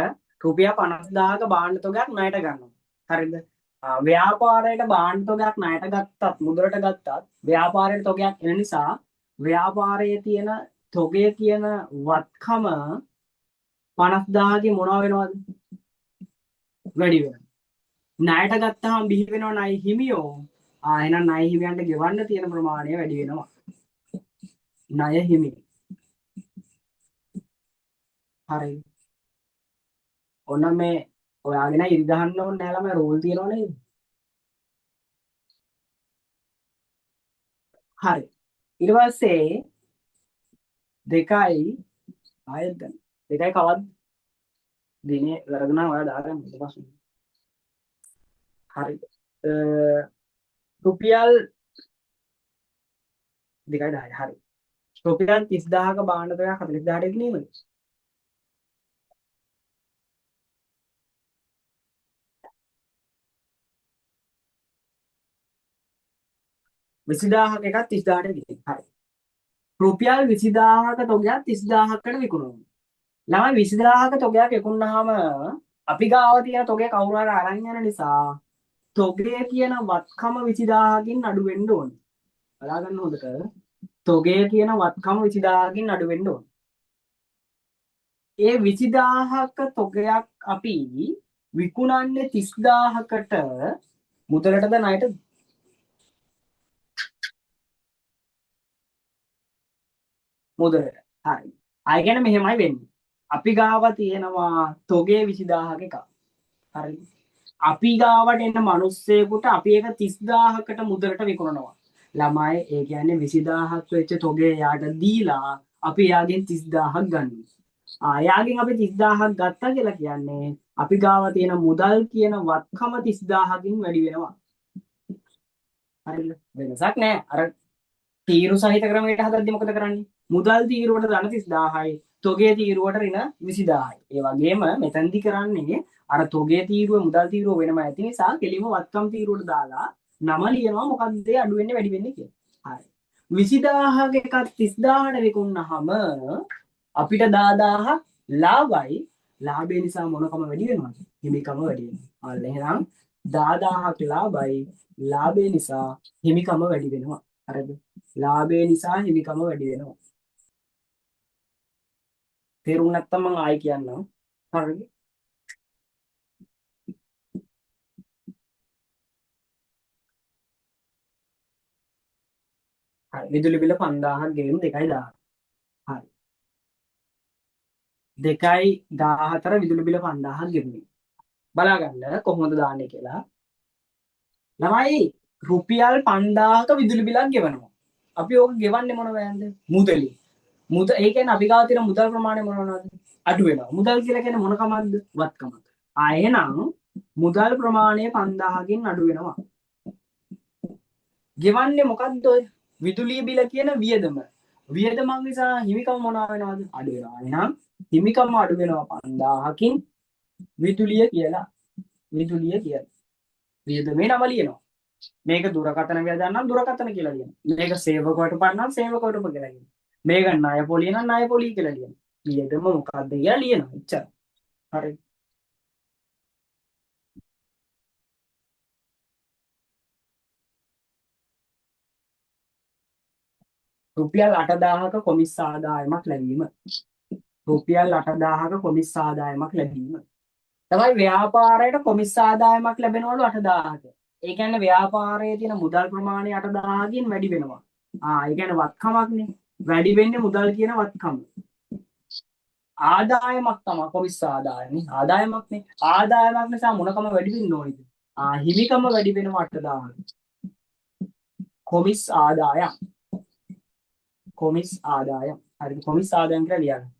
රුපියල් 50000ක භාණ්ඩ තොගයක් ණයට ගන්නවා. හරිද? ව්‍යාපාරයට භාණ්ඩ තොගයක් ණයට ගත්තත් මුදලට ගත්තත් ව්‍යාපාරයට තොගයක් එන නිසා ව්‍යාපාරයේ තියෙන තොගය කියන වත්කම 50000කින් මොනවා වෙනවද? වැඩි වෙනවා. ණයට ගත්තාම බිහි වෙනව ණය හිමියෝ. එහෙනම් ණය හිමියන්ට ගෙවන්න තියෙන ප්‍රමාණය වැඩි වෙනවා. ණය හිමි. හරි. ඔන්න මේ ඔයාගෙන ඉරි ගහන්න ඕනේ නැහැ ළමයි රූල් තියෙනව නේද? හරි. ඊට පස්සේ 2යි ආයෙත් ගන්න. 2යි කවද්ද? දිනේ වැරදුනා නම් ඔයා දාගන්න ඊට පස්සේ. හරි. රුපියල් 2.10 හරි. රුපියල් 30000ක භාණ්ඩ තොගයක් 40000ට ඉගෙනීමද? 20000ක එකක් 30000ට ඉගෙනීම. හරි. රුපියල් 20000ක තොගයක් 30000කට විකුණනවා. ළමයි 20000ක තොගයක් විකුණනහම අපි ගාව තියෙන තොගය කවුරු හරි අරන් යන නිසා තොගය කියන වත්කම 20000කින් අඩු වෙන්න ඕනේ. බලා ගන්න හොඳට. තොගය කියන වත්කම 20000කින් අඩු වෙන්න ඕනේ. ඒ 20000ක තොගයක් අපි විකුණන්නේ 30000කට මුදලටද ණයටද? මුදලට. හරි. අය ගැන මෙහෙමයි වෙන්නේ. අපි ගාව තියෙනවා තොගේ 20000ක එකක්. හරි. අපි ගාවට එන්න මිනිස්සෙකුට අපි ඒක 30000කට මුදලට විකුණනවා. ළමයි ඒ කියන්නේ 20000ක් වෙච්ච තොගේ යාට දීලා අපි යාගෙන් 30000ක් ගන්නවා. එයාගෙන් අපි 30000ක් ගත්තා කියලා කියන්නේ අපි ගාව තියෙන මුදල් කියන වත්කම 30000කින් වැඩි වෙනවා. හරිද? වෙනසක් නෑ. අර තීරු සහිත ක්‍රමයට හදද්දි මොකද කරන්නේ? මුදල් තීරුවට ධන 30000යි, තොගේ තීරුවට ඍණ 20000යි. ඒ වගේම මෙතනදි කරන්නේ අර තොගේ තීරුව මුදල් තීරුව වෙනම ඇති නිසා කෙලිම වත්කම් තීරුවට දාලා නම ලියනවා මොකක්ද ඒ අඩු වෙන්නේ වැඩි වෙන්නේ කියලා. හරි. 20000ක එකක් 30000ට විකුණනහම අපිට 10000ක් ලාභයි. ලාභය නිසා මොනකම වැඩි වෙනවද? හිමිකම වැඩි වෙනවා. අන්න එහෙනම් 10000ක් ලාභයි. ලාභය නිසා හිමිකම වැඩි වෙනවා. හරිද? ලාභය නිසා හිමිකම වැඩි වෙනවා. තේරුම් නැත්තම් මම ආයි කියන්නම්. හරිද? හරි. විදුලි බිල 5000ක් ගෙවීම 2.10. හරි. 2.14 විදුලි බිල 5000ක් ගෙවුනේ. බලා ගන්න කොහොමද දාන්නේ කියලා. ළමයි රුපියල් 5000ක විදුලි බිලක් ගෙවනවා. අපි ඕක ගෙවන්නේ මොන වෑන්ද? මුදලි. ඒ කියන්නේ අපි ගාව තියෙන මුදල් ප්‍රමාණය මොනවද? අඩු වෙනවා. මුදල් කියලා කියන්නේ මොන කමක්ද? වත්කමක්. එහෙනම් මුදල් ප්‍රමාණය 5000කින් අඩු වෙනවා. ගෙවන්නේ මොකද්ද ඔය? විදුලි බිල කියන වියදම. වියදමක් නිසා හිමිකම මොනවා වෙනවද? අඩු වෙනවා. එහෙනම් හිමිකම අඩු වෙනවා 5000කින් විදුලිය කියලා. විදුලිය කියලා. වියදමේ නම ලියනවා. මේක දුරකථන ව්‍යාජ නම් දුරකථන කියලා ලියනවා. මේක සේවකවට පන්නම් සේවකවට කියලා ලියනවා. මේක ණය පොලිය නම් ණය පොලිය කියලා ලියනවා. වියදම මොකක්ද කියලා ලියනවා. එච්චරයි. හරි. රුපියල් 8,000ක කොමිස් ආදායමක් ලැබීම. රුපියල් 8,000ක කොමිස් ආදායමක් ලැබීම. තමයි ව්‍යාපාරයට කොමිස් ආදායමක් ලැබෙනවලු 8,000ක. ඒ කියන්නේ ව්‍යාපාරයේ තියෙන මුදල් ප්‍රමාණය 8,000කින් වැඩි වෙනවා. ඒ කියන්නේ වත්කමක්නේ. වැඩි වෙන්නේ මුදල් කියන වත්කම. ආදායමක් තමයි කොමිස් ආදායම. ආදායමක්නේ. ආදායමක් නිසා මොනකම වැඩි වෙන්න ඕනේද? හිමිකම වැඩි වෙනවා 8,000. කොමිස් ආදායම්. කොමිස් ආදායම්. හරිද? කොමිස් ආදායම් කියලා ලියන්න.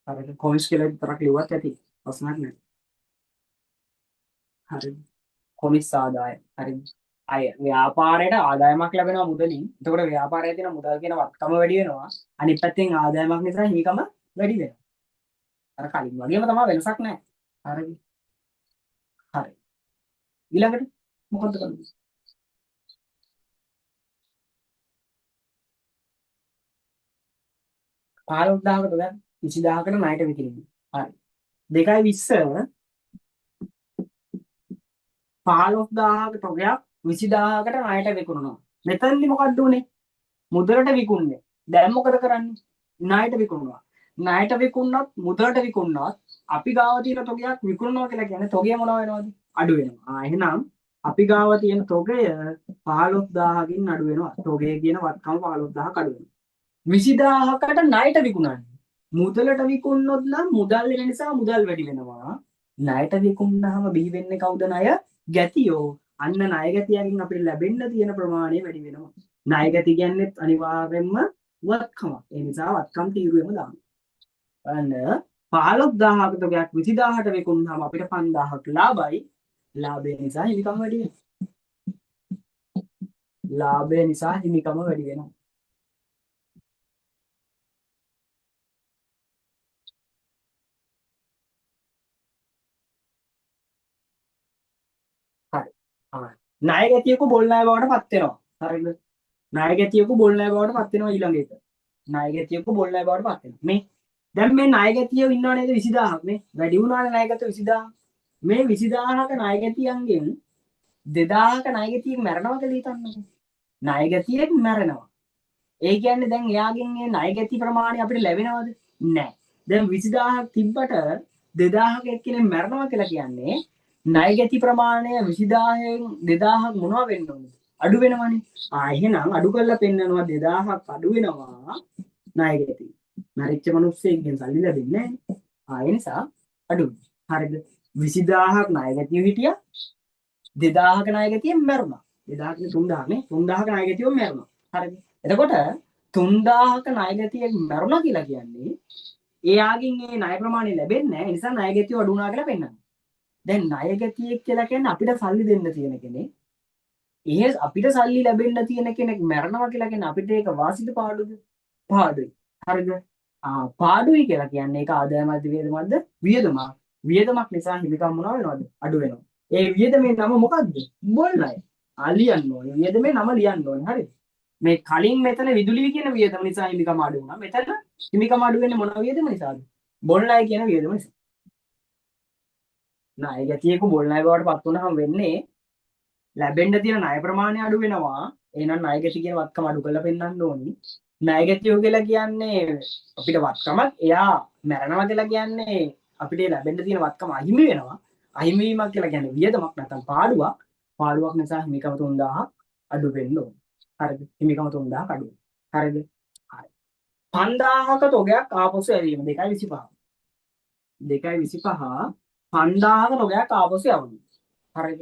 හරිද? කොමිස් කියලා විතරක් ලියුවත් ඇති. ප්‍රශ්නයක් නැහැ. හරිද? කොමිස් ආදායම්. හරිද? අය ව්‍යාපාරයට ආදායමක් ලැබෙනවා මුදලින්. එතකොට ව්‍යාපාරයේ තියෙන මුදල් කියන වත්කම වැඩි වෙනවා. අනිත් පැත්තෙන් ආදායමක් නිසා හිමිකම වැඩි වෙනවා. අර කලින් වගේම තමයි වෙනසක් නැහැ. හරිද? හරි. ඊළඟට මොකද්ද කරන්නේ? 15,000කට දැන් 20,000කට ණයට විකිණෙනවා. හරි. 2.20 15,000ක තොගයක් 20,000කට ණයට විකුණනවා. මෙතනදි මොකද්ද උනේ? මුදලට විකුණන්නේ. දැන් මොකද කරන්නේ? ණයට විකුණනවා. ණයට විකුණනත් මුදලට විකුණනත් අපි ගාව තියෙන තොගයක් විකුණනවා කියලා කියන්නේ තොගය මොනව වෙනවද? අඩු වෙනවා. එහෙනම් අපි ගාව තියෙන තොගය 15,000කින් අඩු වෙනවා. තොගය කියන වත්කම 15,000ක් අඩු වෙනවා. 20,000කට ණයට විකුණන්නේ. මුදලට විකුණනොත් නම් මුදල් වෙන නිසා මුදල් වැඩි වෙනවා. ණයට විකුණනහම බිහි වෙන්නේ කවුද ණය? ගැතියෝ. අන්න ණය ගැතියකින් අපිට ලැබෙන්න තියෙන ප්‍රමාණය වැඩි වෙනවා. ණය ගැති කියන්නේ අනිවාර්යයෙන්ම වත්කමක්. ඒ නිසා වත්කම් තීරුවෙම දාන්න. අන්න 15,000ක තොගයක් 20,000ට විකුණනහම අපිට 5,000ක් ලාභයි. ලාභය නිසා හිමිකම වැඩි වෙනවා. ලාභය නිසා හිමිකම වැඩි වෙනවා. හරි. ණය ගැතියක බොල් ණය බවට පත් වෙනවා. හරිද? ණය ගැතියක බොල් ණය බවට පත් වෙනවා ඊළඟ එක. ණය ගැතියක බොල් ණය බවට පත් වෙනවා. මේ දැන් මේ ණය ගැතියෝ ඉන්නව නේද 20,000ක් මේ. වැඩි වුණානේ ණය ගැතියෝ 20,000. මේ 20,000ක ණය ගැතියන්ගෙන් 2,000ක ණය ගැතියෙක් මැරෙනවා කියලා හිතන්නකෝ. ණය ගැතියෙක් මැරෙනවා. ඒ කියන්නේ දැන් එයාගෙන් මේ ණය ගැති ප්‍රමාණය අපිට ලැබෙනවද? නැහැ. දැන් 20,000ක් තිබ්බට 2,000ක එක්කෙනෙක් මැරෙනවා කියලා කියන්නේ ණය ගැති ප්‍රමාණය 20,000න් 2,000ක් මොනවා වෙන්න ඕනද? අඩු වෙනවනේ. එහෙනම් අඩු කරලා පෙන්නනවා 2,000ක් අඩු වෙනවා ණය ගැති. මැරිච්ච මිනිස්සෙක්ගෙන් සල්ලි ලැබෙන්නේ නැහැ. ඒ නිසා අඩු. හරිද? 20,000ක් ණය ගැතිය හිටියා 2,000ක ණය ගැතියෙන් මැරුණා. 2,000 3,000 නේ 3,000ක ණය ගැතියෙන් මැරුණා. හරිද? එතකොට 3,000ක ණය ගැතියෙන් මැරුණා කියලා කියන්නේ එයාගෙන් මේ ණය ප්‍රමාණය ලැබෙන්නේ නැහැ. ඒ නිසා ණය ගැතිය අඩු වුණා කියලා පෙන්නනවා. දැන් ණය ගැතියෙක් කියලා කියන්නේ අපිට සල්ලි දෙන්න තියෙන කෙනෙක්. ඒ අපිට සල්ලි ලැබෙන්න තියෙන කෙනෙක් මැරෙනවා කියලා කියන්නේ අපිට ඒක වාසිද පාඩුද? පාඩුයි. හරිද? පාඩුයි කියලා කියන්නේ ඒක ආදායමක්ද වියදමක්ද? වියදමක්. වියදමක් නිසා හිමිකම් මොනවා වෙනවද? අඩු වෙනවා. ඒ වියදමේ නම මොකද්ද? බොල් ණය. ලියන්න ඕනේ. වියදමේ නම ලියන්න ඕනේ. හරිද? මේ කලින් මෙතන විදුලි කියන වියදම නිසා හිමිකම අඩු වුණා. මෙතන හිමිකම අඩු වෙන්නේ මොන වියදම නිසාද? බොල් ණය කියන වියදම නිසා. ණය ගැතියෙකු බොල් ණය බවට පත් වුණාම වෙන්නේ ලැබෙන්න තියෙන ණය ප්‍රමාණය අඩු වෙනවා. එහෙනම් ණය ගැති කියන වත්කම අඩු කරලා පෙන්නන්න ඕනි. ණය ගැතියෝ කියලා කියන්නේ අපිට වත්කමක්. එයා මැරෙනවා කියලා කියන්නේ අපිට ලැබෙන්න තියෙන වත්කම අහිමි වෙනවා. අහිමි වීමක් කියලා කියන්නේ වියදමක් නැත්නම් පාඩුවක්. පාඩුවක් නිසා හිමිකම 3,000ක් අඩු වෙන්න ඕන. හරිද? හිමිකම 3,000ක් අඩු වෙනවා. හරිද? හරි. 5,000ක තොගයක් ආපසු ඇරීම 2.25. 2.25 5,000ක තොගයක් ආපසු යවනවා. හරිද?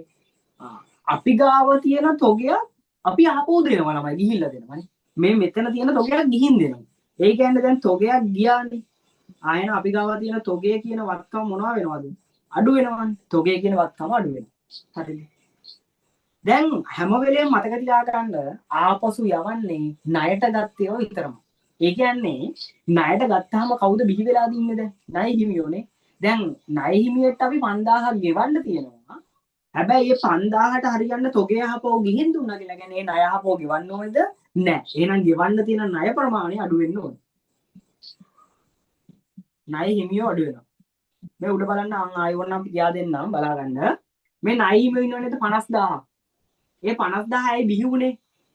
අපි ගාව තියෙන තොගයක් අපි ආපහු දෙනවා ළමයි ගිහිල්ලා දෙනවානේ. මේ මෙතන තියෙන තොගයක් ගිහින් දෙනවා. ඒ කියන්නේ දැන් තොගයක් ගියානේ. ආයෙන අපි ගාව තියෙන තොගය කියන වත්කම මොනවා වෙනවද? අඩු වෙනවානේ. තොගය කියන වත්කම අඩු වෙනවා. හරිද? දැන් හැම වෙලේම මතක තියාගන්න ආපසු යවන්නේ ණයට ගත්තේව විතරමයි. ඒ කියන්නේ ණයට ගත්තාම කවුද බිහි වෙලා දින්නේ දැන්? ණය හිමියෝනේ. දැන් ණය හිමියට අපි 5,000ක් ගෙවන්න තියෙනවා. හැබැයි මේ 5000ට හරියන්න තොගේ යහපෝ ගිහින් දුන්නා කියලා කියන්නේ ණය යහපෝ ගෙවන්න ඕනේද? නෑ. එහෙනම් ගෙවන්න තියෙන ණය ප්‍රමාණය අඩු වෙන්න ඕනේ. ණය හිමියෝ අඩු වෙනවා. මේ උඩ බලන්න ආයෙ වුණා අපි කියා දෙන්නම් බලා ගන්න. මේ ණය හිමියෝ ඉන්නව නේද 50000. ඒ 50000යි බිහි වුණේ.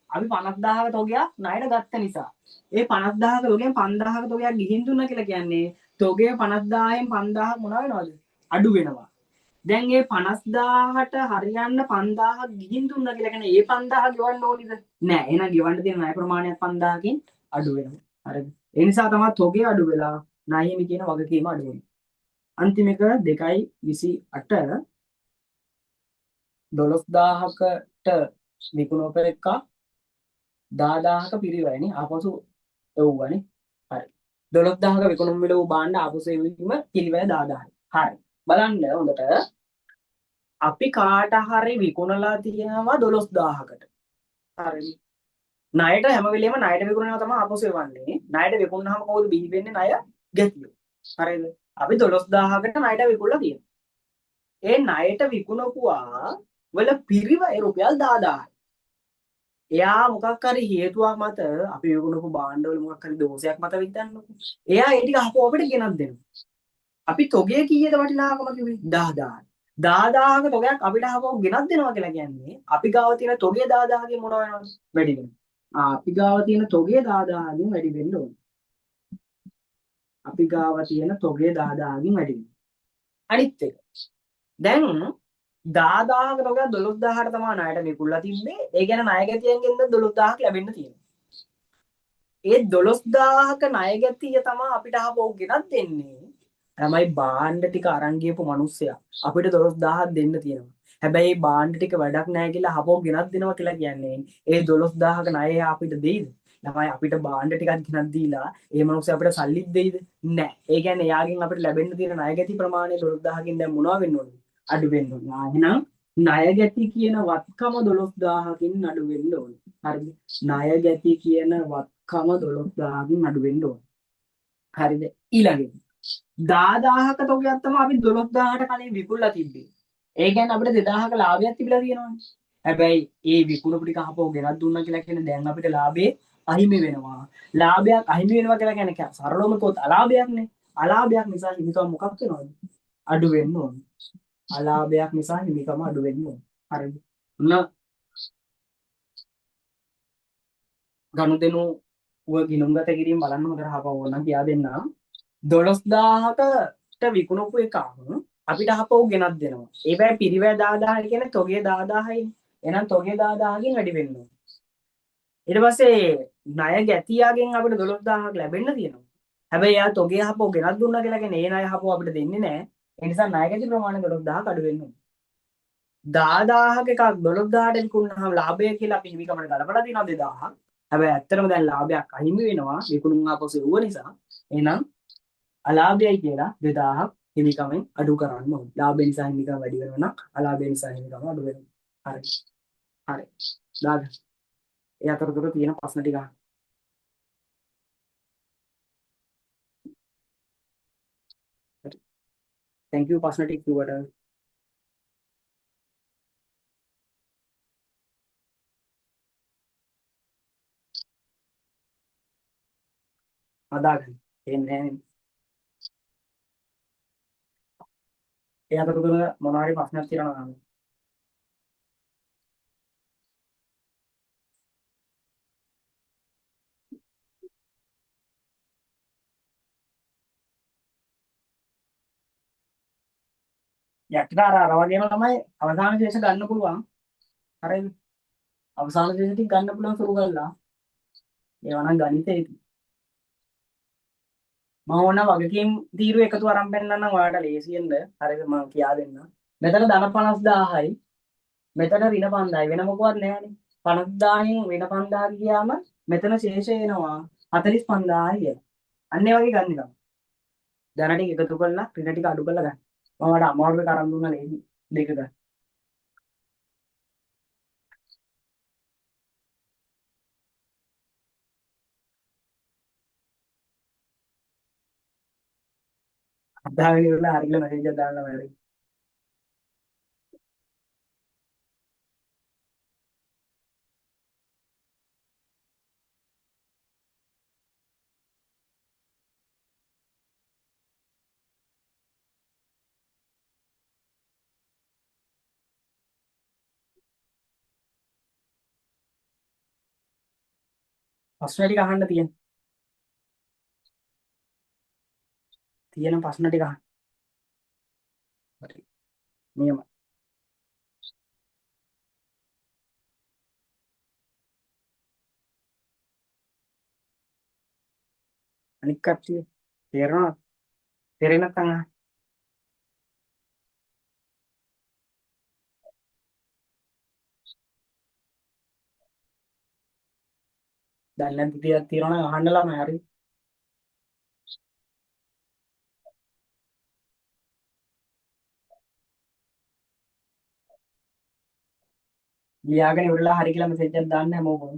අපි 50000ක තොගයක් ණයට ගත්ත නිසා. ඒ 50000ක තොගෙන් 5000ක තොගයක් ගිහින් දුන්නා කියලා කියන්නේ තොගය 50000න් 5000 මොනවා වෙනවද? අඩු වෙනවා. දැන් මේ 50000ට හරියන්න 5000ක් ගිහින් දුන්නා කියලා කියන්නේ ඒ 5000 ගෙවන්න ඕනිද? නෑ. එහෙනම් ගෙවන්න තියෙන ණය ප්‍රමාණයක් 5000කින් අඩු වෙනවා. හරිද? ඒ නිසා තමයි තොගය අඩු වෙලා ණය හිමි කියන වගකීම අඩු වෙන්නේ. අන්තිම එක 2.28 12000කට විකුණුවප එකක් 10000ක පිරිවැයනේ ආපසු එව්වනේ. හරි. 12000ක විකුණුම් මිල වූ භාණ්ඩ ආපසු එවීම පිරිවැය 10000යි. හරි. බලන්න හොඳට අපි කාට හරි විකුණලා තියෙනවා 12000කට. හරි. ණයට හැම වෙලෙම ණයට විකුණනවා තමයි ආපසු එවන්නේ. ණයට විකුණනහම කවුද බිහි වෙන්නේ? ණය ගැතියෝ. හරිද? අපි 12000කට ණයට විකුණලා තියෙනවා. ඒ ණයට විකුණපුවා වල පිරිවැය රුපියල් 10000යි. එයා මොකක් හරි හේතුවක් මත අපි විකුණපු භාණ්ඩවල මොකක් හරි දෝෂයක් මත විද්දන්නකො. එයා ඒ ටික අපෝ අපිට ගෙනත් දෙනවා. අපි තොගේ කීයද වටිනාකම කිව්වේ 10000. 10000ක තොගයක් අපිට අපෝ ගෙනත් දෙනවා කියලා කියන්නේ අපි ගාව තියෙන තොගේ 10000කින් මොනව වෙනවද? වැඩි වෙනවා. අපි ගාව තියෙන තොගේ 10000කින් වැඩි වෙන්න ඕනේ. අපි ගාව තියෙන තොගේ 10000කින් වැඩි වෙනවා. අනිත් එක. දැන් 10000ක තොගයක් 12000ට තමයි ණයට විකුණලා තිබ්බේ. ඒ කියන්නේ ණය ගැතියෙන්ගෙන් 12000ක් ලැබෙන්න තියෙනවා. ඒ 12000ක ණය ගැතිය තමයි අපිට ආපහු ගෙනත් දෙන්නේ. තමයි භාණ්ඩ ටික අරන් ගියපු මිනිස්සයා අපිට 12000ක් දෙන්න තියෙනවා. හැබැයි මේ භාණ්ඩ ටික වැඩක් නැහැ කියලා ආපහු ගෙනත් දෙනවා කියලා කියන්නේ ඒ 12000ක ණය අපිට දෙයිද? ළමයි අපිට භාණ්ඩ ටිකක් ගෙනත් දීලා ඒ මිනිස්සයා අපිට සල්ලිත් දෙයිද? නැහැ. ඒ කියන්නේ එයාගෙන් අපිට ලැබෙන්න තියෙන ණය ගැති ප්‍රමාණය 12000කින් දැන් මොනවා වෙන්න ඕනද? අඩු වෙන්න ඕනේ. එහෙනම් ණය ගැති කියන වත්කම 12000කින් අඩු වෙන්න ඕනේ. හරිද? ණය ගැති කියන වත්කම 12000කින් අඩු වෙන්න ඕනේ. හරිද? ඊළඟට 10000ක තොගයක් තමයි අපි 12000ට කලින් විකුණලා තිබ්බේ. ඒ කියන්නේ අපිට 2000ක ලාභයක් තිබිලා තියෙනවානේ. හැබැයි ඒ විකුණපු ටික අහපුව ගෙනත් දුන්නා කියලා කියන්නේ දැන් අපිට ලාභේ අහිමි වෙනවා. ලාභයක් අහිමි වෙනවා කියලා කියන්නේ සරලවම කිව්වොත් අලාභයක්නේ. අලාභයක් නිසා හිමිකම මොකක් වෙනවද? අඩු වෙන්න ඕනේ. අලාභයක් නිසා හිමිකම අඩු වෙන්න ඕනේ. හරිද? ගනුදෙනු ගිණුම්ගත කිරීම බලන්න හොඳට අහපුව ඕනනම් කියා දෙන්නම්. 12000කට විකුණපු එකක් අපිට ආපහු ගෙනත් දෙනවා. ඒ බෑ පිරිවැය 10000 කියන්නේ තොගේ 10000යි. එහෙනම් තොගේ 10000කින් වැඩි වෙන්න ඕනේ. ඊට පස්සේ ණය ගැතියාගෙන් අපිට 12000ක් ලැබෙන්න තියෙනවා. හැබැයි එයා තොගේ ආපහු ගෙනත් දුන්නා කියලා කියන්නේ ඒ ණය ආපහු අපිට දෙන්නේ නැහැ. ඒ නිසා ණය ගැති ප්‍රමාණය 12000ක් අඩු වෙන්න ඕනේ. 10000ක එකක් 12000ට විකුණනහම ලාභය කියලා අපි හිමිකමට ගලපලා තියෙනවා 2000ක්. හැබැයි ඇත්තටම දැන් ලාභයක් අහිමි වෙනවා විකුණුම් ආපහු එවුව නිසා. එහෙනම් අලාභයයි කියලා 2000ක් හිමිකමෙන් අඩු කරන්න ඕනේ. ලාභය නිසා හිමිකම වැඩි වෙනවා නම් අලාභය නිසා හිමිකම අඩු වෙනවා. හරි. හරි. දාගන්න. ඒ අතරතුර තියෙන ප්‍රශ්න ටික අහන්න. හරි. thank you ප්‍රශ්න ටික කිව්වට. අදාගන්න. එන්නේ නැහැ. ඒ අතරතුර මොනවා හරි ප්‍රශ්නක් තියෙනවා නම් යටිට අර වගේම තමයි අවසාන ශේෂ ගන්න පුළුවන්. හරිද? අවසාන ශේෂ ටික ගන්න පුළුවන් සුරු කරලා ඒවා නම් ගණිතේ මම ඕන වගකීම් තීරු එකතු අරන් පෙන්නන්නම් ඔයාලට ලේසියෙන්ද. හරිද? මම කියා දෙන්නම්. මෙතන ධන 50000යි. මෙතන ඍණ 5000යි. වෙන මොකවත් නැහැනේ. 50000න් ඍණ 5000 ගියාම මෙතන ශේෂය එනවා 45000යි කියලා. අන්න ඒ වගේ ගන්න එක. ධන ටික එකතු කරලා ඍණ ටික අඩු කරලා ගන්න. මම වඩා අමාරුවේ කරන් දුන්නා ලේසි දෙක ගන්න. අදාගෙන ඉවරලා හරියට මැසේජ් එකක් දාන්න බැරි. ප්‍රශ්න ටික අහන්න තියෙන ප්‍රශ්න ටික අහන්න. හරි. නියම. අනික් කට්ටිය තේරෙනවද? තේරෙන්නේ නැත්නම් අහන්න. දැන් නැති තියක් තියෙනවා නම් අහන්න ළමයි. හරි. ලියාගෙන ඉවරලා හරි කියලා මෙසේජ් එකක් දාන්න හැමෝම.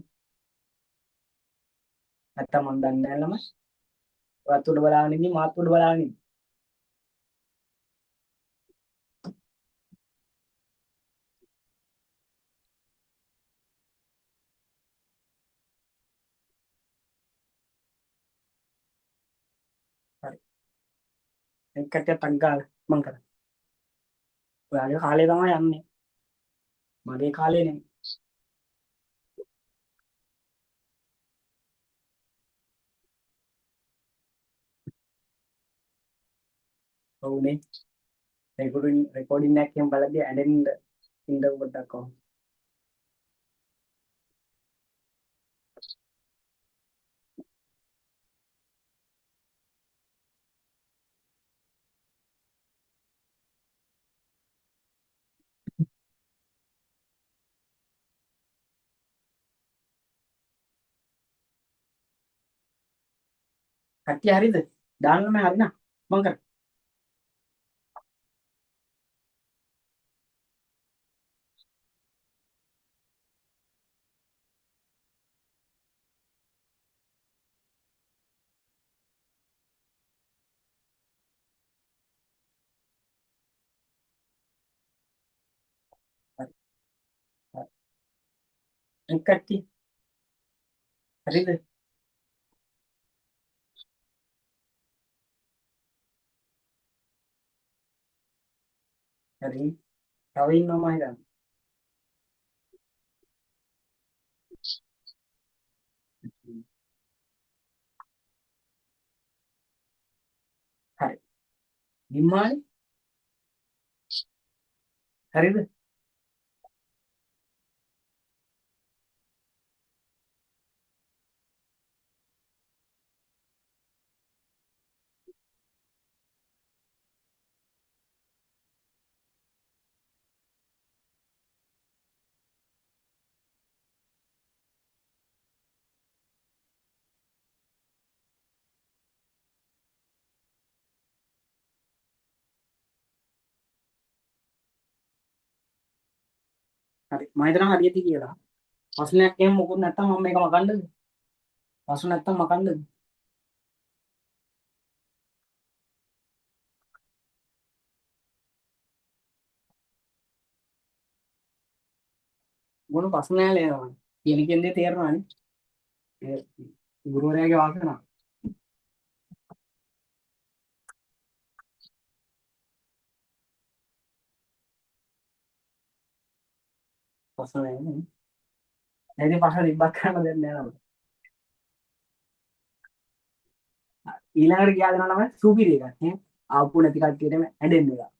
නැත්තම් මම දන්නේ නැහැ ළමයි. ඔයත් උඩ බලාගෙන ඉන්නේ මාත් උඩ බලාගෙන ඉන්නේ. හරි. අනික් කට්ටිය ටක් ගාලා මං කරා. ඔයාගේ කාලේ තමයි යන්නේ. මගේ කාලේ නෙමෙයි. ඔව්නේ. රෙකෝඩින් එකක් බලද්දී ඇඬෙන්න ඉන්න පොඩ්ඩක් ඔව්. කට්ටිය හරිද? දාන්න මම හරිනා. මං කරා. හරි. හරි. අනික් කට්ටිය හරිද? හරි. තව ඉන්නවා මම හිතන්නේ. හරි. නිම්මානේ. හරිද? හරි. මම හිතනවා හරියටි කියලා. ප්‍රශ්නයක් එහෙම මොකුත් නැත්තම් මම මේක මකන්නද? ප්‍රශ්න නැත්තම් මකන්නද? මොන ප්‍රශ්න නැහැ නේද? කියන කෙන්දේ තේරෙනවානේ. ඒ ගුරුවරයාගේ වාසනාව. ප්‍රශ්න නැහැ නේ. ඉතින් ප්‍රශ්න ඉබ්බත් කරන්න දෙන්නේ නැහැ නේද? ඊළඟට ගියා දෙනවා නම් සුපිරි එකක් නේ. ආපු නැති කට්ටියටම ඇඬෙන්න එක.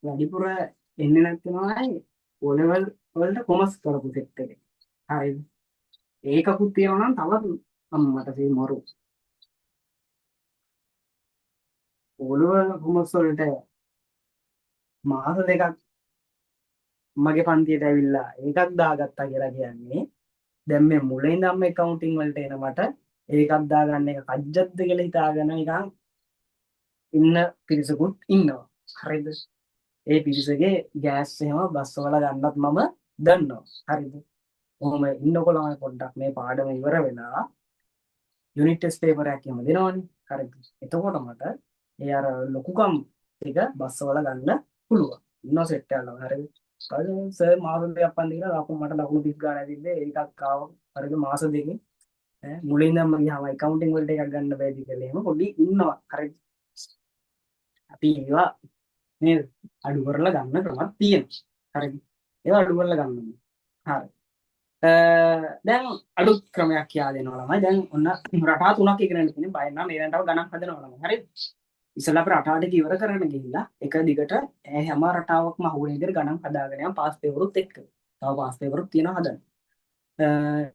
වැඩිපුර එන්නේ නැත්නම් ඕලෙවල් වලට කොමර්ස් කරපු සෙට් එකේ. හරිද? ඒකකුත් තියෙනවා නම් තවත් අම්මට සේ මරු. ඕලෙවල් කොමර්ස් වලට මාස දෙකක් මගේ පන්තියට ඇවිල්ලා ඒකක් දාගත්තා කියලා කියන්නේ දැන් මේ මුලින් ඉඳන්ම accounting වලට එන මට ඒකක් දාගන්න එක කජ්ජත්ද කියලා හිතාගෙන නිකන් ඉන්න පිරිසකුත් ඉන්නවා. හරිද? ඒ පිරිසගේ ගෑස් එහෙම බස් වල ගන්නත් මම දන්නවා. හරිද? ඔහොම ඉන්නකොට ළමයි පොඩ්ඩක් මේ පාඩම ඉවර වෙලා යුනිට් ටෙස්ට් පේපර් එකක් එහෙම දෙනවනේ. හරිද? එතකොට මට ඒ අර ලොකුකම් ටික බස් වල ගන්න පුළුවන්. ඉන්න සෙට් එකක් හරිද? කලින් සර් මාස දෙකක් පන්ති කියලා ලකුණු මට ලකුණු 30 ගානක් තිබ්බේ ඒකක් ආව හරිද මාස දෙකකින් ඈ මුලින් ඉඳන්ම ගියාම accounting වලට එකක් ගන්න බැයිද කියලා එහෙම පොඩි ඉන්නවා. හරිද? අපි ඒවා නේද අඩු කරලා ගන්න ක්‍රමක් තියෙනවා. හරිද? ඒවා අඩු කරලා ගන්න ඕනේ. හරි. දැන් අලුත් ක්‍රමයක් කියා දෙනවා ළමයි. දැන් ඔන්න රටා තුනක් ඉගෙනගෙන තියෙන බය නම් මේ රටාව ගණන් හදනවා ළමයි. හරිද? ඉස්සෙල්ලා අපි රටාවට ඉවර කරගෙන ගිහිල්ලා එක දිගට හැම රටාවක්ම අහුවෙන විදිහට ගණන් හදාගෙන යම් පාස් පේපරුත් එක්ක. තව පාස් පේපරුත් තියෙනවා හදන්න.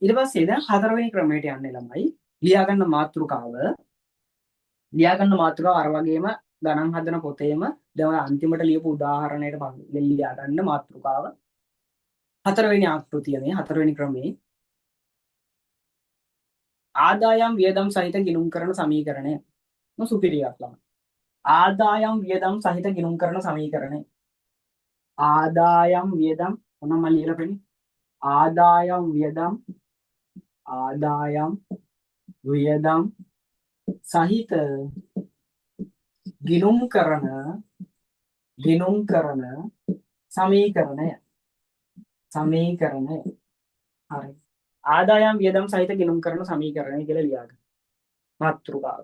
ඊට පස්සේ දැන් හතරවෙනි ක්‍රමයට යන්නේ ළමයි. ලියාගන්න මාතෘකාව අර වගේම ගණන් හදන පොතේම දැන් ඔය අන්තිමට ලියපු උදාහරණයට ලියාගන්න මාතෘකාව හතරවෙනි ආකෘතිය මේ හතරවෙනි ක්‍රමේ ආදායම් වියදම් සහිත ගිණුම් කරන සමීකරණය සුපිරියක් ළමයි. ආදායම් වියදම් සහිත ගිණුම් කරන සමීකරණය ආදායම් වියදම් මොනම ලියලා පෙන්නි ආදායම් වියදම් සහිත ගිණුම් කරන සමීකරණය හරි. ආදායම් වියදම් සහිත ගිණුම් කරන සමීකරණය කියලා ලියාගන්න. මාතෘකාව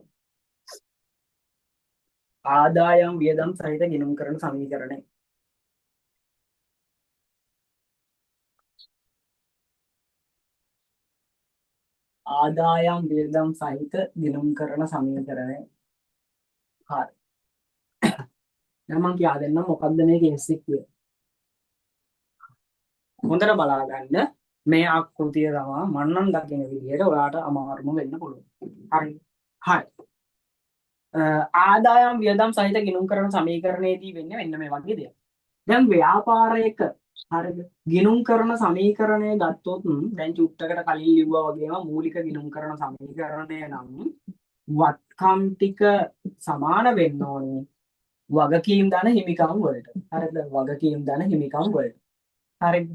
ආදායම් වියදම් සහිත ගිණුම් කරන සමීකරණය. ආදායම් වියදම් සහිත ගිණුම් කරන සමීකරණය. හරි. දැන් මම කියා දෙන්නම් මොකක්ද මේ කේස් එක කියලා. හොඳට බලා ගන්න මේ ආකෘතිය තමයි මන්නම් දකින විදිහට ඔයාලට අමාරුම වෙන්න පුළුවන්. හරි. ආදායම් වියදම් සහිත ගිණුම් කරන සමීකරණයේදී වෙන්නේ මෙන්න මේ වගේ දෙයක්. දැන් ව්‍යාපාරයක හරිද ගිණුම් කරන සමීකරණය ගත්තොත් දැන් චුට්ටකට කලින් ලිව්වා වගේම මූලික ගිණුම් කරන සමීකරණය නම් වත්කම් ටික සමාන වෙන්න ඕනේ වගකීම් ධන හිමිකම් වලට. හරිද? වගකීම් ධන හිමිකම් වලට. හරිද?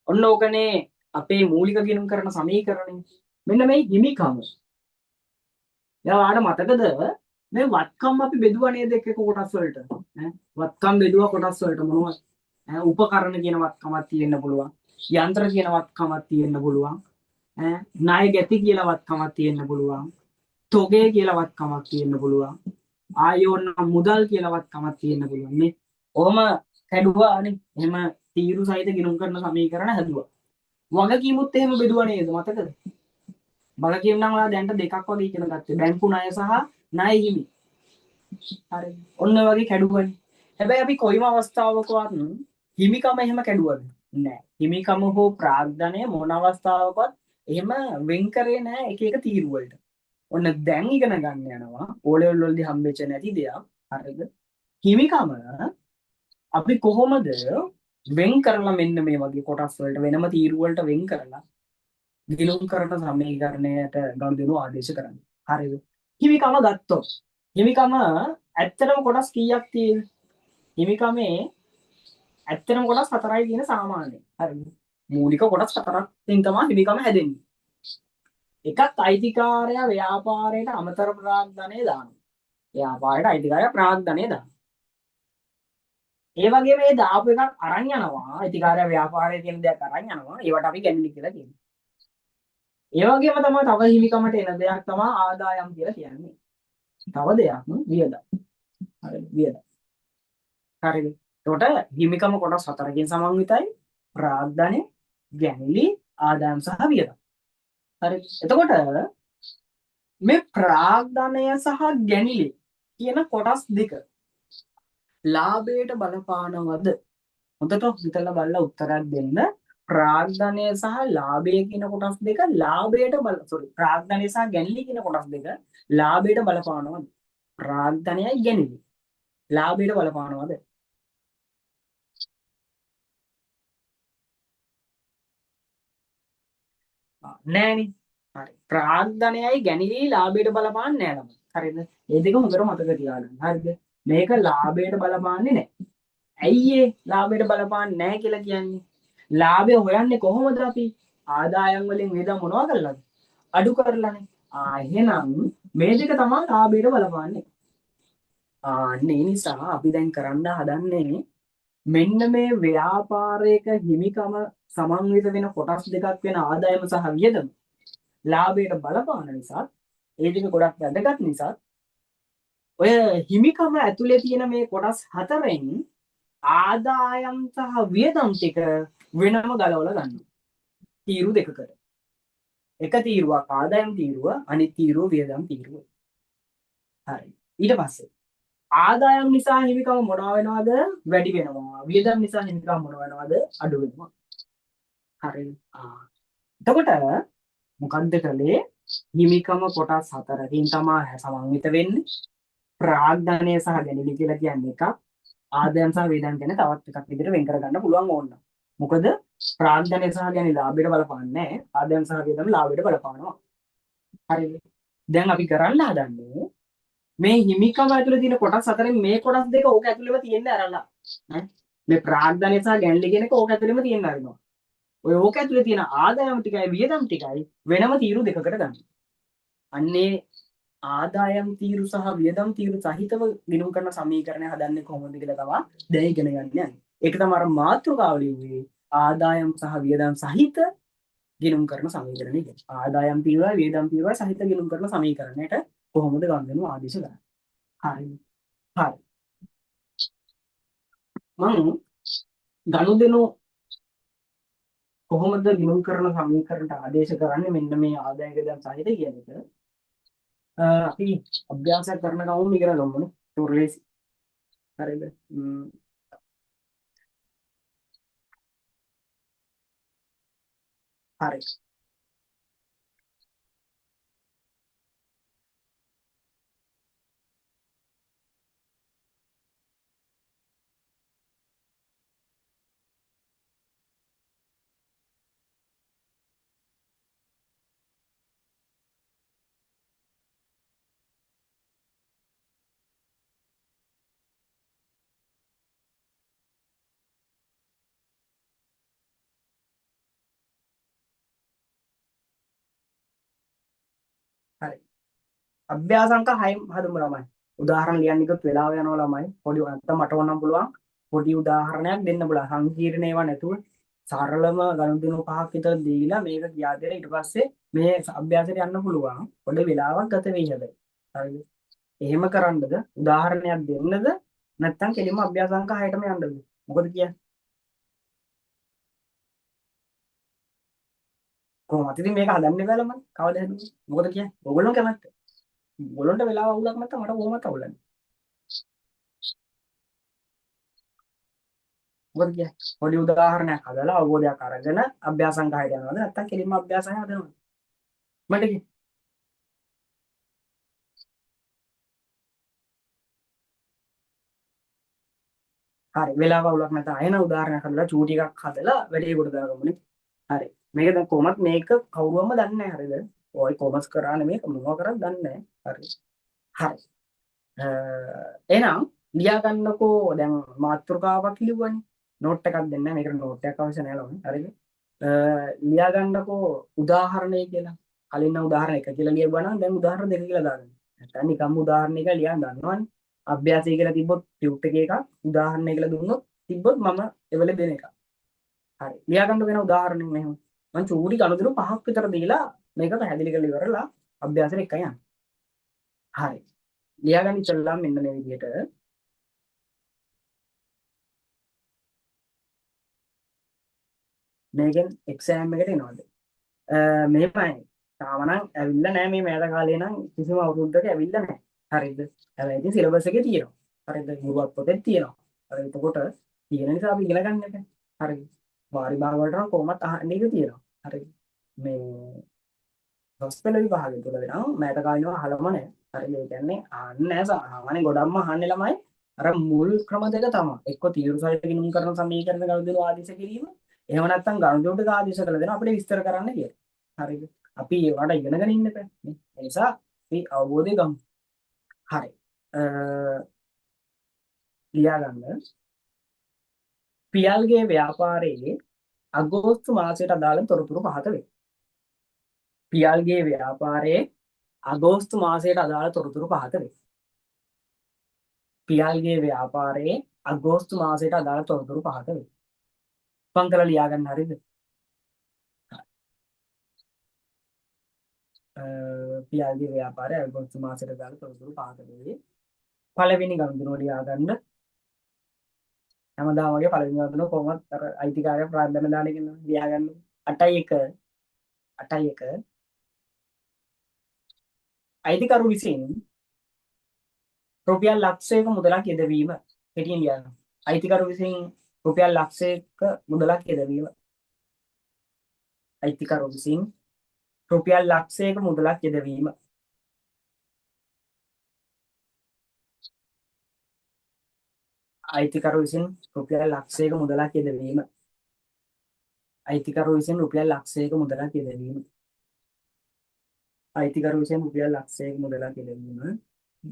ඔන්න ඕකනේ අපේ මූලික ගිණුම් කරන සමීකරණය. මෙන්න මේ හිමිකම. එයාට මතකද මේ වත්කම් අපි බෙදුවා නේද එක කොටස් වලට? වත්කම් බෙදුවා කොටස් වලට මොනවද? උපකරණ කියන වත්කමක් තියෙන්න පුළුවන්. යන්ත්‍ර කියන වත්කමක් තියෙන්න පුළුවන්. ණය ගැති කියලා වත්කමක් තියෙන්න පුළුවන්. තොගේ කියලා වත්කමක් තියෙන්න පුළුවන්. ආයෝන මුදල් කියලා වත්කමක් තියෙන්න පුළුවන්. මේ ඔහම කැඩුවානේ. එහෙම තීරු සහිත ගිණුම් කරන සමීකරණ හැදුවා. වගකීමුත් එහෙම බෙදුවා නේද? මතකද? වගකීම් නම් ඔයා දැන්ට දෙකක් වගේ ඉගෙන ගත්තේ. බැංකු ණය සහ ණය හිමි. හරි. ඔන්න වගේ කැඩුවානේ. හැබැයි අපි කොයිම අවස්ථාවකවත් හිමිකම එහෙම කැඩුවද? නෑ. හිමිකම හෝ ප්‍රාග්ධනය මොන අවස්ථාවකවත් එහෙම වෙන් කරේ නෑ එක එක තීරු වලට. ඔන්න දැන් ඉගෙන ගන්න යනවා O level වලදී හම්බෙච්ච නැති දෙයක්. හරිද? හිමිකම අපි කොහොමද වෙන් කරලා මෙන්න මේ වගේ කොටස් වලට වෙනම තීරු වලට වෙන් කරලා ගිණුම් කරන සමීකරණයට ගනුදෙනු ආදේශ කරන්නේ. හරිද? හිමිකම ගත්තොත් හිමිකම ඇත්තටම කොටස් කීයක් තියෙද? හිමිකමේ ඇත්තටම කොටස් 4යි තියෙන සාමාන්‍යයෙන්. හරිද? මූලික කොටස් 4ක් තියෙන තමයි හිමිකම හැදෙන්නේ. එකක් අයිතිකාරයා ව්‍යාපාරයට අමතර ප්‍රාග්ධනය දානවා. ව්‍යාපාරයට අයිතිකාරයා ප්‍රාග්ධනය දානවා. ඒ වගේ මේ දාපු එකක් අරන් යනවා. අයිතිකාරයා ව්‍යාපාරයේ තියෙන දෙයක් අරන් යනවා. ඒවට අපි ගැණිලි කියලා කියනවා. ඒ වගේම තමයි තව හිමිකමට එන දෙයක් තමයි ආදායම් කියලා කියන්නේ. තව දෙයක් වියදම්. හරිද? වියදම්. හරිද? එතකොට හිමිකම කොටස් 4කින් සමන්විතයි. ප්‍රාග්ධනය, ගැණිලි, ආදායම් සහ වියදම්. හරි. එතකොට මේ ප්‍රාග්ධනය සහ ගැණිලි කියන කොටස් දෙක ලාභයට බලපානවද? හොඳට හිතලා බලලා උත්තරයක් දෙන්න. ප්‍රාග්ධනය සහ ලාභය කියන කොටස් දෙක ප්‍රාග්ධනය සහ ගැණිලි කියන කොටස් දෙක ලාභයට බලපානවද? ප්‍රාග්ධනයයි ගැණිලි ලාභයට බලපානවද? නෑනේ. හරි. ප්‍රාග්ධනයයි ගැණිලි ලාභයට බලපාන්නේ නෑ ළමයි. හරිද? මේ දෙක හොඳට මතක තියාගන්න. හරිද? මේක ලාභයට බලපාන්නේ නෑ. ඇයි ඒ ලාභයට බලපාන්නේ නෑ කියලා කියන්නේ? ලාභය හොයන්නේ කොහොමද අපි? ආදායම් වලින් වේදම් මොනවා කරලාද? අඩු කරලානේ. එහෙනම් මේ දෙක තමයි ලාභයට බලපාන්නේ. ඒ නිසා අපි දැන් කරන්න හදන්නේ මෙන්න මේ ව්‍යාපාරයක හිමිකම සමන්විත වෙන කොටස් දෙකක් වෙන ආදායම සහ වියදම ලාභයට බලපාන නිසා ඒ දෙක ගොඩක් වැදගත් නිසා ඔය හිමිකම ඇතුලේ තියෙන මේ කොටස් හතරෙන් ආදායම් සහ වියදම් ටික වෙනම ගලවලා ගන්නවා. තීරු දෙකකට. එක තීරුවක් ආදායම් තීරුව, අනිත් තීරුව වියදම් තීරුව. හරි. ඊට පස්සේ ආදායම් නිසා හිමිකම මොනවා වෙනවද? වැඩි වෙනවා. වියදම් නිසා හිමිකම මොනවා වෙනවද? අඩු වෙනවා. හරි. එතකොට මොකද්ද කළේ? හිමිකම කොටස් හතරකින් තමයි සමන්විත වෙන්නේ. ප්‍රාග්ධනය සහ ගැනීම කියලා කියන්නේ එකක්. ආදායම් සහ වේදම් කියන තවත් එකක් විදිහට වෙන් කරගන්න පුළුවන් ඕන. මොකද ප්‍රාග්ධනය සහ ගැනීම ලාභයට බලපාන්නේ නැහැ. ආදායම් සහ වේදම් ලාභයට බලපානවා. හරිද? දැන් අපි කරන්න හදන්නේ මේ හිමිකම ඇතුලේ තියෙන කොටස් හතරෙන් මේ කොටස් දෙක ඕක ඇතුලේම තියෙන්න අරලා. මේ ප්‍රාග්ධනය සහ ගැනීම කියන එක ඕක ඇතුලේම තියෙන්න අරිනවා. ඔය ඕක ඇතුලේ තියෙන ආදායම් ටිකයි වියදම් ටිකයි වෙනම තීරු දෙකකට ගන්න. අන්නේ ආදායම් තීරු සහ වියදම් තීරු සහිතව ගිණුම් කරන සමීකරණය හදන්නේ කොහොමද කියලා තමයි දැන් ඉගෙන ගන්න යන්නේ. ඒක තමයි අර මාතෘකාව ලිව්වේ ආදායම් සහ වියදම් සහිත ගිණුම් කරන සමීකරණය කියන්නේ. ආදායම් තීරුවයි වියදම් තීරුවයි සහිත ගිණුම් කරන සමීකරණයට කොහොමද ගන්නු ආදේශ ගන්න. හරි. හරි. මම ගනුදෙනු කොහොමද ගිණුම් කරන සමීකරණයට ආදේශ කරන්නේ මෙන්න මේ ආදායම් වියදම් සහිත කියන එක. අපි අභ්‍යාසයක් කරන ගමන් ඉගෙන ගමුනේ. ඒක ලේසි. හරිද? හරි. හරි. අභ්‍යාස අංක 6 හදමු ළමයි. උදාහරණ ලියන්න එකත් වෙලාව යනවා ළමයි. පොඩි නැත්තම් මට ඕනම් පුළුවන් පොඩි උදාහරණයක් දෙන්න පුළුවන්. සංකීර්ණ ඒවා නැතුව සරලම ගනුදෙනු පහක් විතර දීලා මේක කියා දෙලා ඊට පස්සේ මේ අභ්‍යාසයට යන්න පුළුවන්. පොඩි වෙලාවක් ගත වෙයි හැබැයි. හරිද? එහෙම කරන්නද? උදාහරණයක් දෙන්නද? නැත්තම් කෙලින්ම අභ්‍යාස අංක 6ටම යන්නද? මොකද කියන්නේ? කොහොමද ඉතින් මේක හදන්නේ බෑ ළමයි. කවද හදුවේ? මොකද කියන්නේ? ඕගොල්ලෝ කැමැත්ත. ඕගොල්ලන්ට වෙලාව අවුලක් නැත්නම් මට කොහොමද අවුලන්නේ? මොකද කියන්නේ? පොඩි උදාහරණයක් හදලා අවබෝධයක් අරගෙන අභ්‍යාස අංක 6ට යනවද නැත්නම් කෙලින්ම අභ්‍යාසය හදනවද? මට කිය. හරි. වෙලාව අවුලක් නැත්නම් අයන උදාහරණයක් හදලා චූටි එකක් හදලා වැඩේ කොට දාගමුනේ. හරි. මේක දැන් කොහොමත් මේක කවුරුවම දන්නේ නැහැ හරිද? ඔය කොමර්ස් කරා නෙමෙයි මොනවා කරත් දන්නේ නැහැ. හරි. හරි. එහෙනම් ලියා ගන්නකෝ දැන් මාතෘකාවක් ලියුවනේ. නෝට් එකක් දෙන්න මේකට නෝට් එකක් අවශ්‍ය නැහැ ළමයි. හරිද? ලියා ගන්නකෝ උදාහරණය කියලා. කලින් නම් උදාහරණ එක කියලා ලියුවා නම් දැන් උදාහරණ දෙක කියලා දාගන්න. නැත්නම් නිකම්ම උදාහරණ එක ලියන්න ගන්නවනේ. අභ්‍යාසය කියලා තිබ්බොත් ටියුට් එකේ එකක් උදාහරණය කියලා දුන්නොත් තිබ්බොත් මම එවල දෙන එක. හරි. ලියා ගන්න වෙන උදාහරණයක් මෙහෙම. මම චූටි ගණුදුරු පහක් විතර දීලා මේක පැහැදිලි කරලා ඉවරලා අභ්‍යාසෙට එකයි යන්න. හරි. ලියා ගන්න ඉස්සෙල්ලා මෙන්න මේ විදිහට මේකෙන් එක්සෑම් එකට එනවාද? මෙහෙමයි. තාම නම් ඇවිල්ලා නැහැ මේ මෑත කාලේ නම් කිසිම අවුරුද්දක ඇවිල්ලා නැහැ. හරිද? හැබැයි ඉතින් සිලබස් එකේ තියෙනවා. හරිද? ගුරුවත් පොතේ තියෙනවා. හරි එතකොට තියෙන නිසා අපි ඉගෙන ගන්න එක. හරිද? වාරි භාග වලට නම් කොහොමත් අහන්න එක තියෙනවා. හරිද? මේ හොස්පිටල් විභාගය තුල වෙනවා මෑත කාලිනව අහලම නැහැ. හරිද? ඒ කියන්නේ අහන්නේ නැහැ සාමාන්‍යයෙන් ගොඩක්ම අහන්නේ ළමයි අර මුල් ක්‍රම දෙක තමයි. එක්ක තීරු සහිත ගිණුම් කරන සමීකරණ ගනුදෙනු ආදේශ කිරීම. එහෙම නැත්නම් ගනුදෙනුට ආදේශ කළ දෙන අපිට විස්තර කරන්න කියලා. හරිද? අපි ඒවට ඉගෙනගෙන ඉන්න බෑ. ඒ නිසා අපි අවබෝධය ගමු. හරි. ලියා ගන්න. පියල්ගේ ව්‍යාපාරයේ අගෝස්තු මාසයට අදාළ තොරතුරු පහත වේ. පියල්ගේ ව්‍යාපාරයේ අගෝස්තු මාසයට අදාළ තොරතුරු පහත වේ. පියල්ගේ ව්‍යාපාරයේ අගෝස්තු මාසයට අදාළ තොරතුරු පහත වේ. පංකල ලියා ගන්න හරිද? පියල්ගේ ව්‍යාපාරයේ අගෝස්තු මාසයට අදාළ තොරතුරු පහත වේ. පළවෙනි ගනුදෙනුව ලියා ගන්න. හැමදාම වගේ පළවෙනි ගනුදෙනුව කොහොමද අර අයිතිකාරය ප්‍රාර්ථනා දාන එක ලියා ගන්න. 8යි 1 8යි 1 අයිතිකරු විසින් රුපියල් ලක්ෂයක මුදලක් යෙදවීම. කෙටියෙන් ලියන්න. අයිතිකරු විසින් රුපියල් ලක්ෂයක මුදලක් යෙදවීම. අයිතිකරු විසින් රුපියල් ලක්ෂයක මුදලක් යෙදවීම. අයිතිකරු විසින් රුපියල් ලක්ෂයක මුදලක් යෙදවීම. අයිතිකරු විසින් රුපියල් ලක්ෂයක මුදලක් යෙදවීම. අයිතිකරු විසින් රුපියල් ලක්ෂයක මුදලක් යෙදවීම.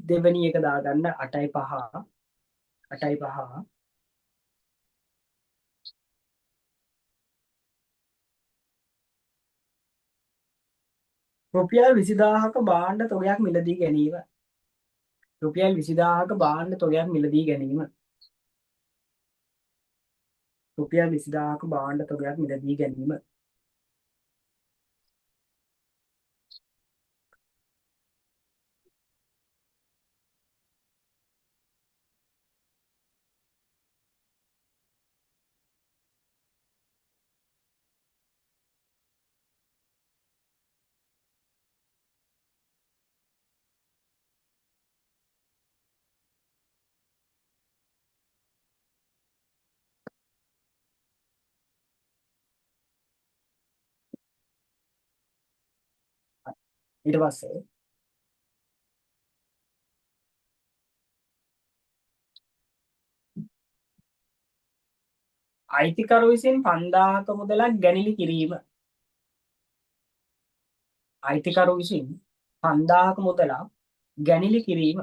දෙවෙනි එක දාගන්න 8යි 5 8යි 5 රුපියල් 20000ක භාණ්ඩ තොගයක් මිලදී ගැනීම. රුපියල් 20000ක භාණ්ඩ තොගයක් මිලදී ගැනීම. රුපියල් 20000ක භාණ්ඩ තොගයක් මිලදී ගැනීම. ඊට පස්සේ අයිතිකරු විසින් 5000ක මුදලක් ගැනිලි කිරීම. අයිතිකරු විසින් 5000ක මුදලක් ගැනිලි කිරීම.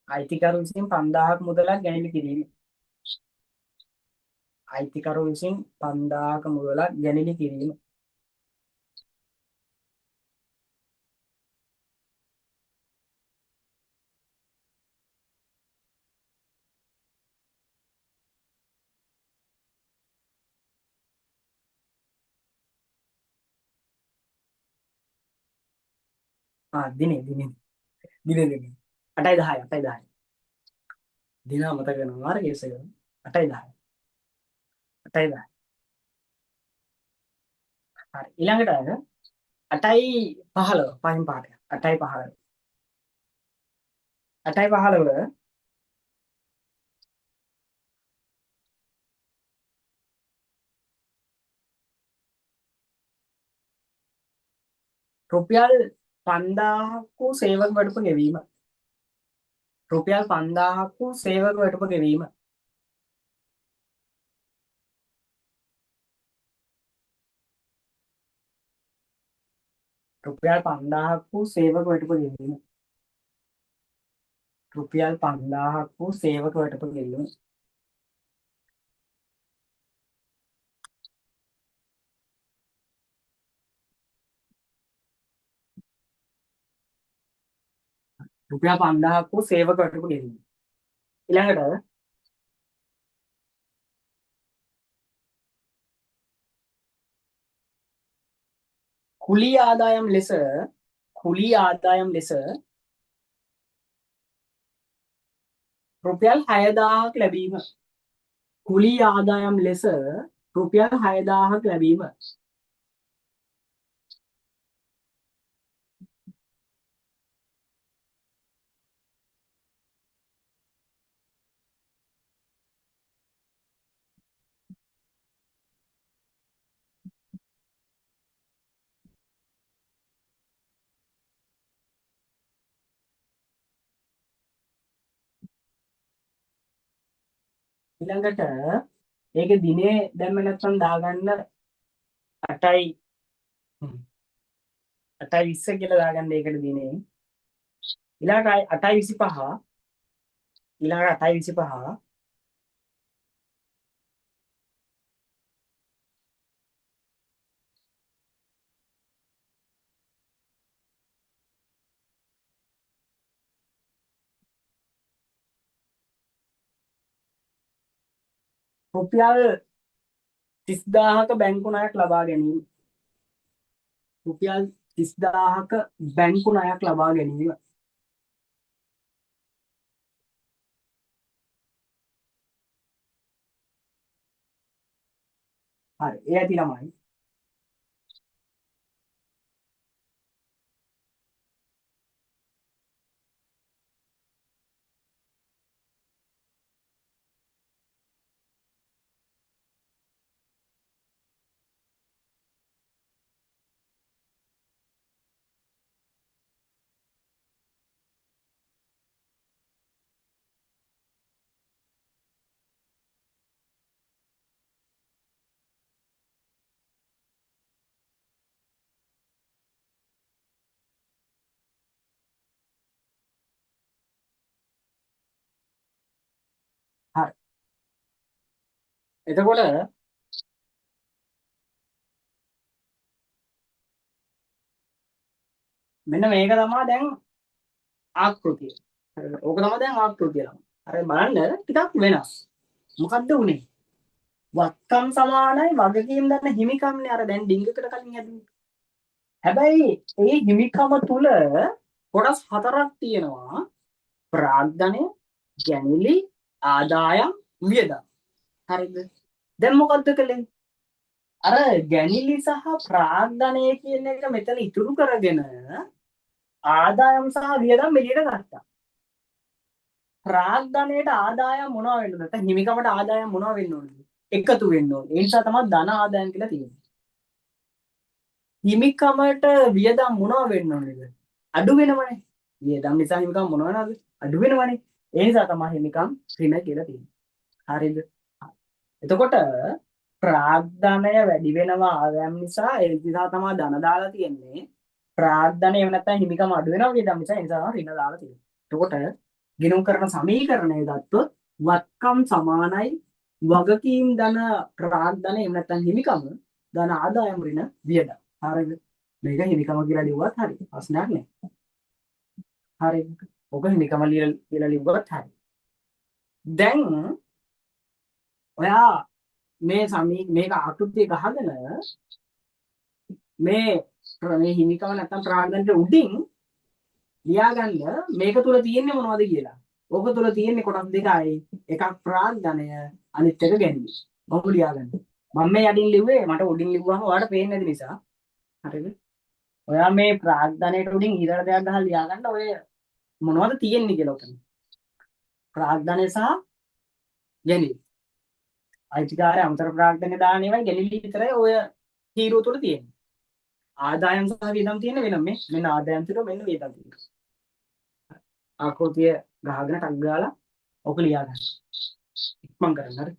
අයිතිකරු විසින් 5000ක මුදලක් ගැනිලි කිරීම. අයිතිකරු විසින් 5000ක මුදලක් ගැනිලි කිරීම. දිනේ දිනේ දිනේ දිනේ 8යි 10යි 8යි 10යි දින මතක වෙනවා අර කේස් එක 8යි 10යි 8යි 10යි හරි ඊළඟට 8යි 15 පහින් පාඩය 8යි 15 8යි 15 රුපියල් 5000ක් වූ සේවක වටුප ගෙවීම. රුපියල් 5000ක් වූ සේවක වටුප ගෙවීම. රුපියල් 5000ක් වූ සේවක වටුප ගෙවීම. රුපියල් 5000ක් වූ සේවක වටුප ගෙවීම. රුපියල් 5000ක් වූ සේවක වටුප ගෙවීම. ඊළඟට කුලී ආදායම් ලෙස කුලී ආදායම් ලෙස රුපියල් 6000ක් ලැබීම. කුලී ආදායම් ලෙස රුපියල් 6000ක් ලැබීම. ඊළඟට ඒකේ දිනේ දැම්ම නැත්නම් දාගන්න 8යි 8යි 20 කියලා දාගන්න ඒකට දිනේ. ඊළඟට 8යි 25 ඊළඟට 8යි 25 රුපියල් 30000ක බැංකු ණයක් ලබා ගැනීම. රුපියල් 30000ක බැංකු ණයක් ලබා ගැනීම. හරි ඒ ඇති ළමයි එතකොට මෙන්න මේක තමයි දැන් ආකෘතිය. හරිද? ඕක තමයි දැන් ආකෘතිය ළම. හරි බලන්න ටිකක් වෙනස්. මොකද්ද උනේ? වත්කම් සමානයි වගකීම් දන්න හිමිකම්නේ අර දැන් ඩිංගකට කලින් යදුනේ. හැබැයි ඒ හිමිකම තුල කොටස් හතරක් තියෙනවා. ප්‍රාග්ධනය, ගැනිලි, ආදායම්, වියදම්. හරිද? දැන් මොකද්ද කළේ? අර ගැනිලි සහ ප්‍රාග්ධනය කියන එක මෙතන ඉතුරු කරගෙන ආදායම් සහ වියදම් එළියට ගත්තා. ප්‍රාග්ධනයට ආදායම් මොනවා වෙන්නද? නැත්නම් හිමිකමට ආදායම් මොනවා වෙන්න ඕනද? එකතු වෙන්න ඕනේ. ඒ නිසා තමයි ධන ආදායම් කියලා තියෙන්නේ. හිමිකමට වියදම් මොනවා වෙන්න ඕනේද? අඩු වෙනවනේ. වියදම් නිසා හිමිකම් මොනවා වෙනවද? අඩු වෙනවනේ. ඒ නිසා තමයි හිමිකම් ඍණ කියලා තියෙන්නේ. හරිද? එතකොට ප්‍රාග්ධනය වැඩි වෙනවා ආදායම් නිසා ඒ නිසා තමයි ධන දාලා තියෙන්නේ. ප්‍රාග්ධනය එහෙම නැත්නම් හිමිකම අඩු වෙනවා වියදම් නිසා ඒ නිසා තමයි ඍණ දාලා තියෙන්නේ. එතකොට ගිණුම් කරන සමීකරණය ගත්තොත් වත්කම් සමානයි වගකීම් ධන ප්‍රාග්ධනය එහෙම නැත්නම් හිමිකම ධන ආදායම් ඍණ වියදම්. හරිද? මේක හිමිකම කියලා ලිව්වත් හරි. ප්‍රශ්නයක් නෑ. හරිද? ඔක හිමිකම කියලා ලිව්වත් හරි. දැන් ඔයා මේක ආකෘතිය ගහගෙන මේ හිමිකම නැත්නම් ප්‍රාග්ධනයට උඩින් ලියාගන්න මේක තුල තියෙන්නේ මොනවද කියලා. ඕක තුල තියෙන්නේ කොටස් දෙකයි. එකක් ප්‍රාග්ධනය අනිත් එක ගැනීම. මම ලියාගන්න. මම මේ යටින් ලිව්වේ මට උඩින් ලිව්වම ඔයාලට පේන්නේ නැති නිසා. හරිද? ඔයා මේ ප්‍රාග්ධනයට උඩින් ඊළඟ දෙයක් ගහලා ලියාගන්න ඔය මොනවද තියෙන්නේ කියලා උතන. ප්‍රාග්ධනය සහ ගැනීම. අයිතිකාරය අමතර ප්‍රාග්ධනය දාන ඒවායි ගැනීම විතරයි ඔය තීරුව තුල තියෙන්නේ. ආදායම් සහ වියදම් තියෙන වෙනම මෙන්න ආදායම් තියෙනවා මෙන්න වියදම් තියෙනවා. ආකෘතිය ගහගෙන ටක් ගාලා ඔක ලියා ගන්න. ඉක්මන් කරන්න හරි.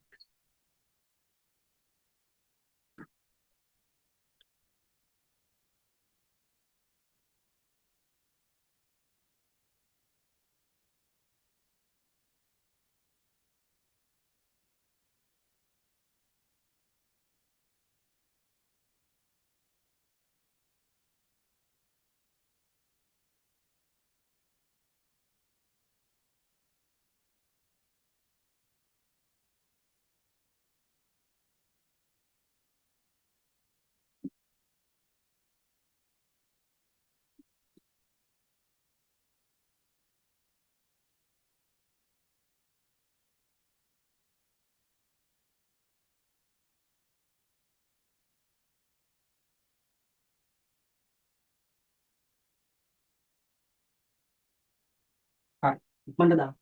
හරි. ඉක්මනට දාන්න.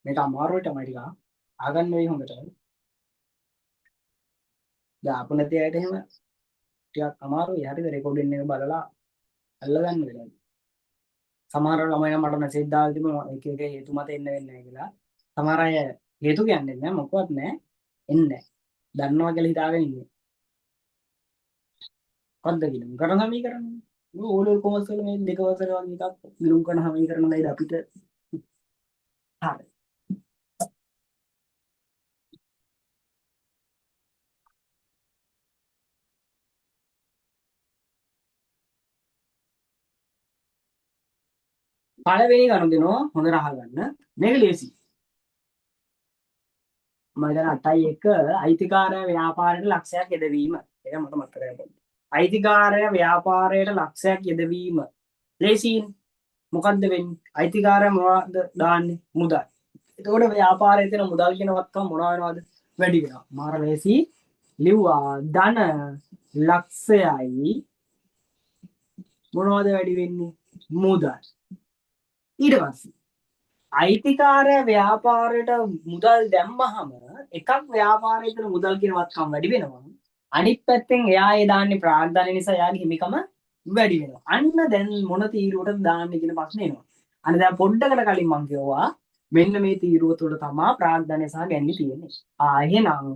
මේක අමාරුයි තමයි ටික. ආගන්න වෙයි හොඳට. දාපු නැති අයට එහෙම ටිකක් අමාරුයි. හරිද? රෙකෝඩින් එක බලලා අල්ලගන්න වෙනවා. සමහර ළමයි නම් මට මෙසේජ් දාලා තිබුණා එක එක හේතු මත එන්න වෙන්නේ නැහැ කියලා. සමහර අය හේතු කියන්නේ නැහැ මොකවත් නැහැ. එන්නේ නැහැ. දන්නවා කියලා හිතාගෙන ඉන්නේ. මොකද්ද කියලා. කරන සමීකරණ. ඕලෝ කොමර්ස් වල මේ දෙක වසර වගේ එකක් ගිරුම් කරන සමීකරණ නේද අපිට. හරි. පළවෙනි ගනුදෙනුව හොඳට අහගන්න. මේක ලේසි. මම දැන් 8.1 අයිතිකාරය ව්‍යාපාරයට ලක්ෂයක් යෙදවීම. ඒක මට මතක නැහැ. අයිතිකාරය ව්‍යාපාරයට ලක්ෂයක් යෙදවීම. ලේසියින් මොකද්ද වෙන්නේ? අයිතිකාරය මොනවද දාන්නේ? මුදල්. එතකොට ව්‍යාපාරයේ තියෙන මුදල් කියන වත්කම මොනවා වෙනවද? වැඩි වෙනවා. මාර ලේසි ලිව්වා ධන ලක්ෂයයි මොනවද වැඩි වෙන්නේ? මුදල්. ඊට පස්සේ අයිතිකාරය ව්‍යාපාරයට මුදල් දැම්මහම එකක් ව්‍යාපාරයේ තියෙන මුදල් කියන වත්කම වැඩි වෙනවා. අනිත් පැත්තෙන් එයා ඒ දාන්නේ ප්‍රාග්ධනය නිසා එයාගේ හිමිකම වැඩි වෙනවා. අන්න දැන් මොන තීරුවටද දාන්නේ කියන ප්‍රශ්නේ එනවා. අන්න දැන් පොඩ්ඩකට කලින් මම කිව්වා මෙන්න මේ තීරුව තුළ තමයි ප්‍රාග්ධනය සහ ගැන්වීම තියෙන්නේ. එහෙනම්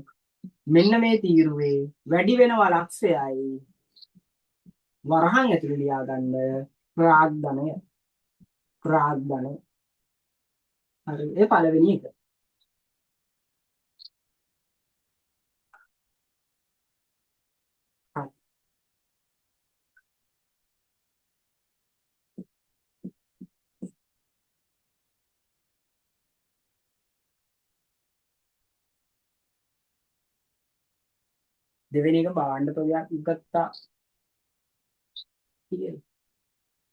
මෙන්න මේ තීරුවේ වැඩි වෙනවා ලක්ෂයයි වරහන් ඇතුළේ ලියා ගන්න ප්‍රාග්ධනය. හරි ඒ පළවෙනි එක. දෙවෙනි එක භාණ්ඩ තොගයක් ගත්තා කියලා.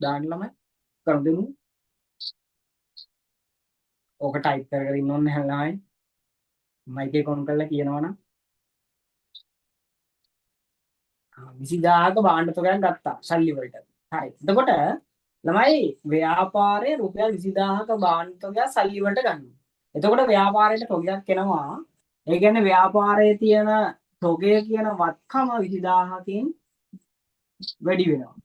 දාන්න ළමයි කරු දෙමු. ඕක ටයිප් කරගෙන ඉන්න ඕනේ නැහැ ළමයි. මයික් එක ඔන් කරලා කියනවනම් 20000ක භාණ්ඩ තොගයක් ගත්තා සල්ලි වලට. හරි. එතකොට ළමයි ව්‍යාපාරයේ රුපියල් 20000ක භාණ්ඩ තොගයක් සල්ලි වලට ගන්නවා. එතකොට ව්‍යාපාරයට තොගයක් එනවා. ඒ කියන්නේ ව්‍යාපාරයේ තියෙන තොගය කියන වත්කම 20000කින් වැඩි වෙනවා.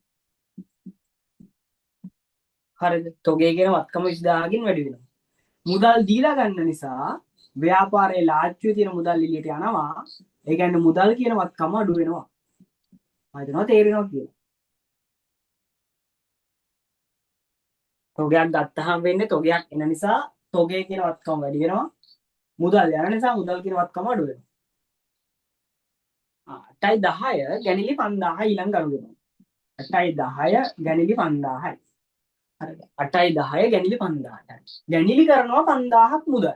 හරිද? තොගය කියන වත්කම 20000කින් වැඩි වෙනවා. මුදල් දීලා ගන්න නිසා ව්‍යාපාරයේ ලාච්චුවේ තියෙන මුදල් එළියට යනවා. ඒ කියන්නේ මුදල් කියන වත්කම අඩු වෙනවා. හිතනවා තේරෙනවා කියලා. තොගයක් ගත්තාම වෙන්නේ තොගයක් එන නිසා තොගය කියන වත්කම වැඩි වෙනවා. මුදල් යන නිසා මුදල් කියන වත්කම අඩු වෙනවා. 8යි 10 ගැනිලි 5000 ඊළඟ අඩු වෙනවා. 8යි 10 ගැනිලි 5000යි. හරිද? 8යි 10 ගැනිලි 5000යි. ගැනිලි කරනවා 5000ක් මුදල්.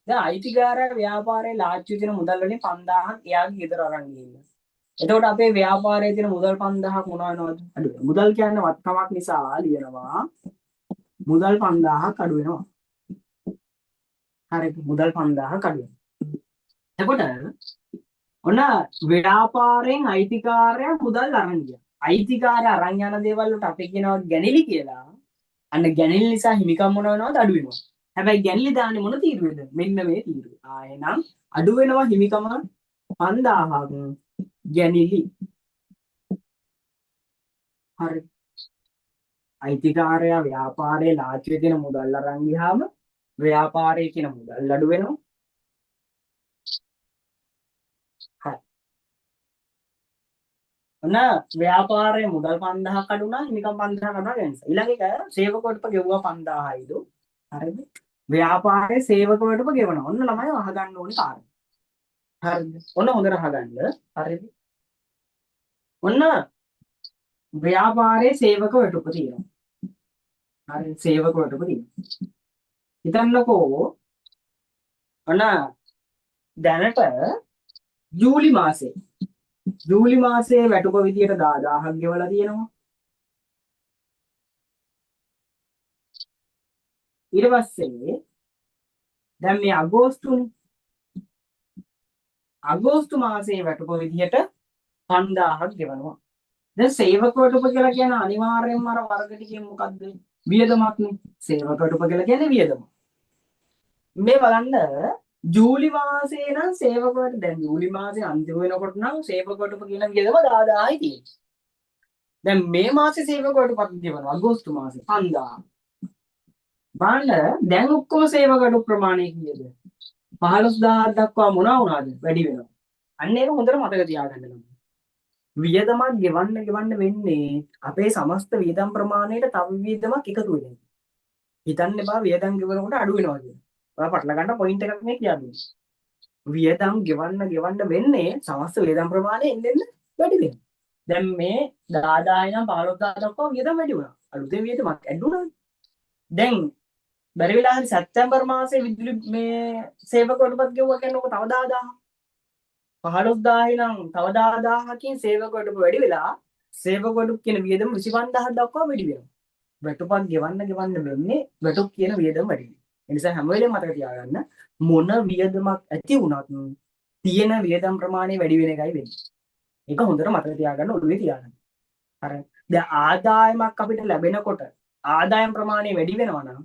දැන් අයිතිකාරයා ව්‍යාපාරයේ ලාච්චුවේ තියෙන මුදල් වලින් 5000ක් එයාගේ ගෙදර අරන් ගිහිල්ලා. එතකොට අපේ ව්‍යාපාරයේ තියෙන මුදල් 5000ක් මොනවා වෙනවද? අඩු වෙනවා. මුදල් කියන්නේ වත්කමක් නිසා ලියනවා. මුදල් 5000ක් අඩු වෙනවා. හරිද? මුදල් 5000ක් අඩු වෙනවා. එතකොට ඔන්න ව්‍යාපාරයෙන් අයිතිකාරයා මුදල් අරන් ගියා. අයිතිකාරයා අරන් යන දේවල් වලට අපි කියනවා ගැනිලි කියලා. අන්න ගැනිලි නිසා හිමිකම් මොන වෙනවද? අඩු වෙනවා. හැබැයි ගැනිලි දාන්නේ මොන තීරුවේද? මෙන්න මේ තීරුවේ. එහෙනම් අඩු වෙනවා හිමිකම 5000ක් ගැනිලි. හරි. අයිතිකාරයා ව්‍යාපාරයේ ලාච්චුවේ තියෙන මුදල් අරන් ගියාම ව්‍යාපාරයේ කියන මුදල් අඩු වෙනවා. හරි. ඔන්න ව්‍යාපාරයේ මුදල් 5000ක් අඩු වුණා හිමිකම් 5000ක් අඩු වුණා කියන්නේ. ඊළඟ එක සේවක වටුප ගෙවුවා 5000යිලු. හරිද? ව්‍යාපාරයේ සේවක වටුප ගෙවනවා. ඔන්න ළමයි අහගන්න ඕනේ කාරණා. හරිද? ඔන්න හොඳට අහගන්න. හරිද? ඔන්න ව්‍යාපාරයේ සේවක වටුප තියෙනවා. හරි සේවක වටුප තියෙනවා. හිතන්නකෝ ඔන්න දැනට ජූලි මාසේ වැටුප විදියට 10000ක් ගෙවලා තියෙනවා. ඊට පස්සේ දැන් මේ අගෝස්තු මාසේ වැටුප විදියට 5000ක් ගෙවනවා. දැන් සේවක වටුප කියලා කියන්නේ අනිවාර්යයෙන්ම අර වර්ග ටිකෙන් මොකද්ද? වියදමක්නේ. සේවක වටුප කියලා කියන්නේ වියදම. මේ බලන්න ජූලි මාසේ නම් සේවක වටුප දැන් ජූලි මාසේ අන්තිම වෙනකොට නම් සේවක වටුප කියන වියදම 10000යි තියෙන්නේ. දැන් මේ මාසේ සේවක වටුපක් ගෙවනවා අගෝස්තු මාසේ 5000. බලන්න දැන් ඔක්කොම සේවක වටුප ප්‍රමාණය කීයද? 15000ක් දක්වා මොනවා වුණාද? වැඩි වෙනවා. අන්න ඒක හොඳට මතක තියාගන්න ඕනේ. වියදමක් ගෙවන්න වෙන්නේ අපේ සමස්ත වියදම් ප්‍රමාණයට තව වියදමක් එකතු වෙනවා. හිතන්න එපා වියදම් ගෙවනකොට අඩු වෙනවා කියලා. ඔයා පටල ගන්න පොයින්ට් එකක් මේ කියන්නේ. වියදම් ගෙවන්න වෙන්නේ සමස්ත වියදම් ප්‍රමාණය එන්න වැඩි වෙනවා. දැන් මේ 10000 ඉඳන් 15000 දක්වා වියදම් වැඩි වුණා. අලුතෙන් වියදමක් ඇඩ් වුණා. දැන් බැරි වෙලා හරි සැප්තැම්බර් මාසේ විදුලි මේ සේවක වටුපත් ගෙවුවා කියන්නේ ඔක තව 10000. 15000 නම් තව 10000කින් සේවක වටුප වැඩි වෙලා සේවක වටුප කියන වියදම 25000 දක්වා වැඩි වෙනවා. වැටුපක් ගෙවන්න වෙන්නේ වැටුප් කියන වියදම වැඩි වෙනවා. ඒ නිසා හැම වෙලේම මතක තියාගන්න මොන වියදමක් ඇති වුණත් තියෙන වියදම් ප්‍රමාණය වැඩි වෙන එකයි වෙන්නේ. ඒක හොඳට මතක තියාගන්න ඔළුවේ තියාගන්න. හරි. දැන් ආදායමක් අපිට ලැබෙනකොට ආදායම් ප්‍රමාණය වැඩි වෙනවා නම්